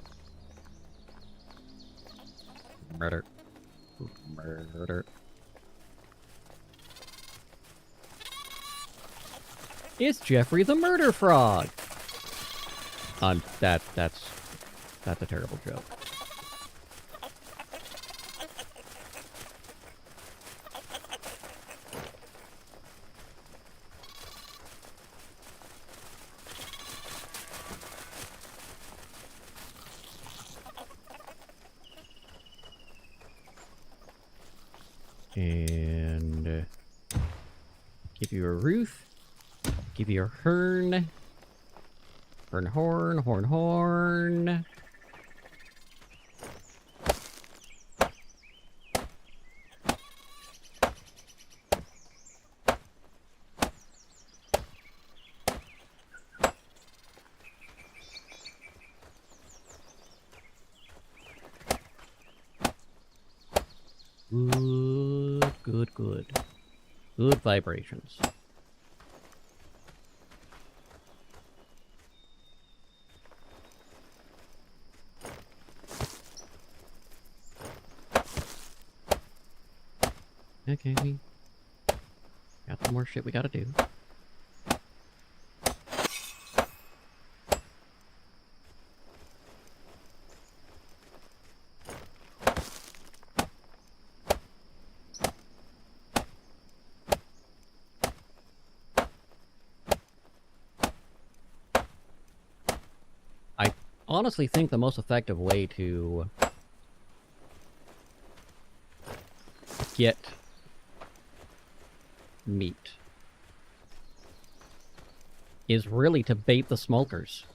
Murder. Murder. It's Jeffrey the Murder Frog! That's a terrible joke. And give you a roof. Give you a horn. Horn, horn, horn, horn. Good, good, good. Good vibrations. Okay, we got some more shit we gotta do. I honestly think the most effective way to get meat is really to bait the smokers.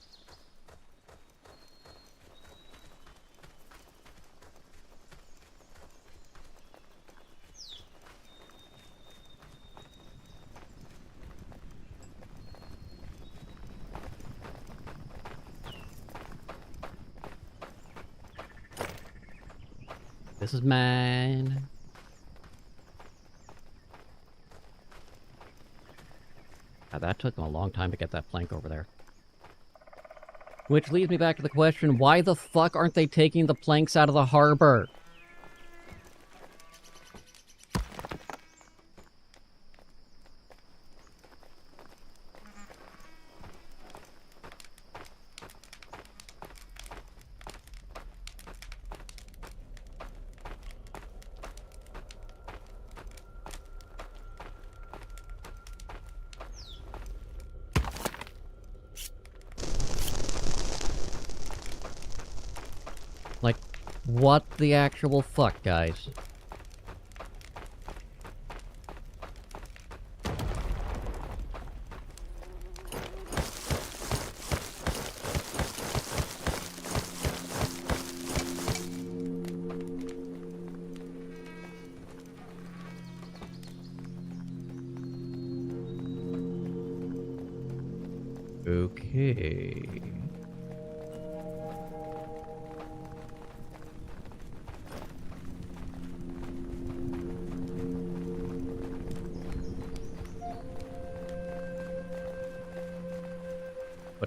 This is mine. Now that took them a long time to get that plank over there. Which leads me back to the question, why the fuck aren't they taking the planks out of the harbor? Like, what the actual fuck, guys? Okay.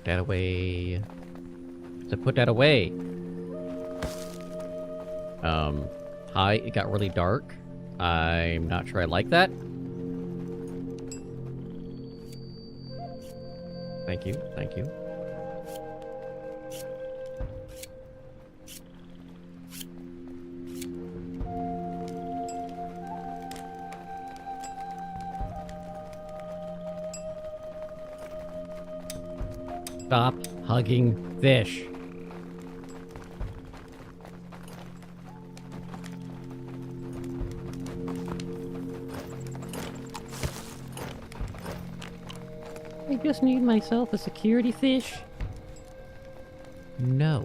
that away. So put that away. Hi, it got really dark. I'm not sure I like that. Thank you, thank you. Stop hugging fish. I just need myself a security fish. No.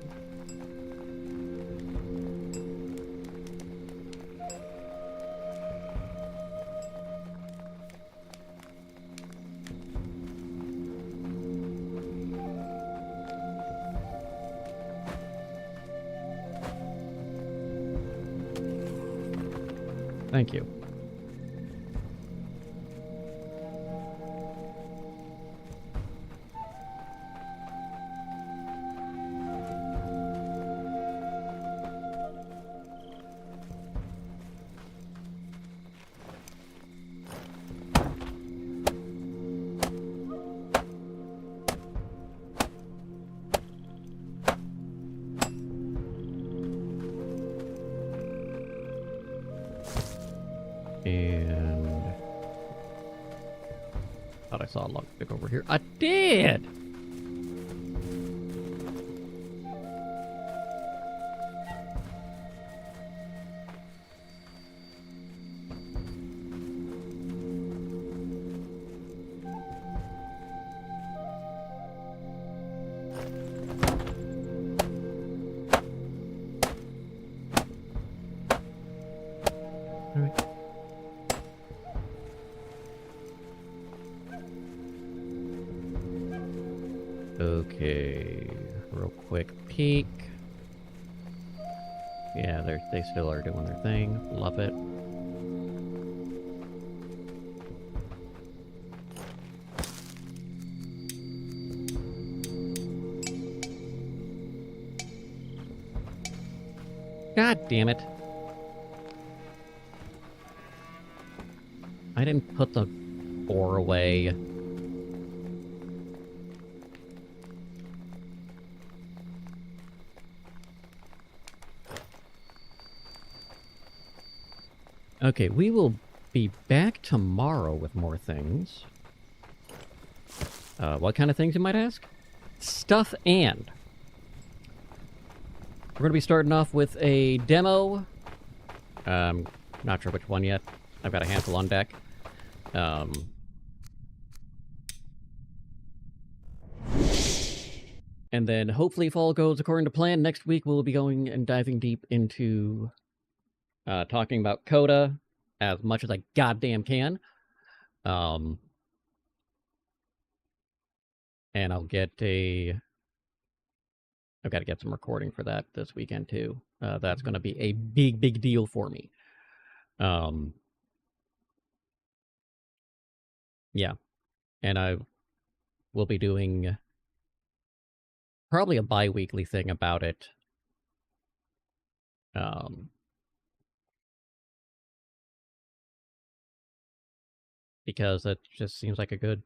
Thank you. And thought I saw a lockpick over here. I did! All right. Okay, real quick peek. Yeah, they still are doing their thing. Love it. God damn it. I didn't put the ore away. Okay, we will be back tomorrow with more things. What kind of things, you might ask? Stuff and. We're going to be starting off with a demo. Not sure which one yet. I've got a handful on deck. And then hopefully if all goes according to plan, next week we'll be going and diving deep into talking about Coda as much as I goddamn can. And I've got to get some recording for that this weekend too. That's going to be a big deal for me. Yeah. And I will be doing probably a bi-weekly thing about it. Because it just seems like a good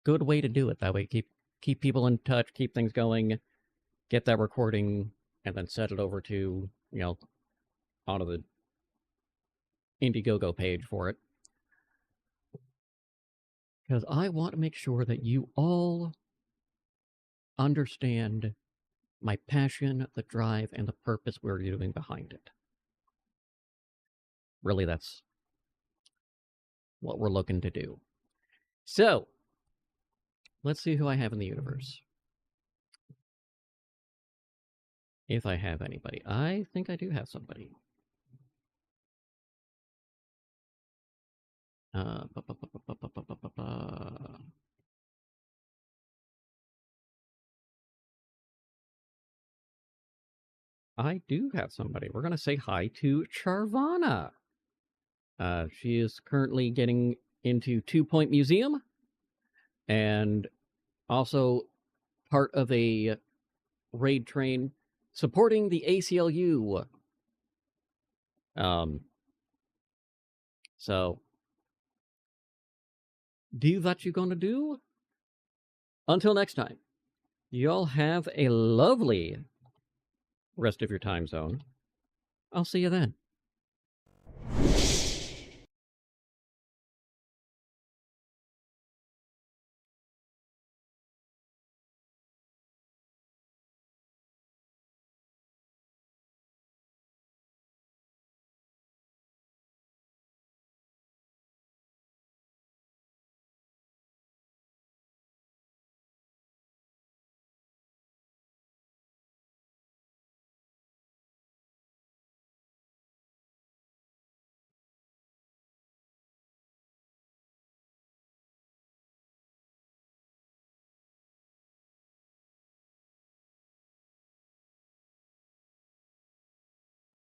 way to do it. That way keep people in touch, keep things going, get that recording, and then set it over to, onto the Indiegogo page for it. Because I want to make sure that you all understand my passion, the drive, and the purpose we're doing behind it. Really, that's what we're looking to do. So, let's see who I have in the universe. If I have anybody. I think I do have somebody. I do have somebody. We're going to say hi to Charvana. She is currently getting into 2 Point Museum. And Also, part of a raid train supporting the ACLU. So, do what you gonna do? Until next time, y'all have a lovely rest of your time zone. I'll see you then.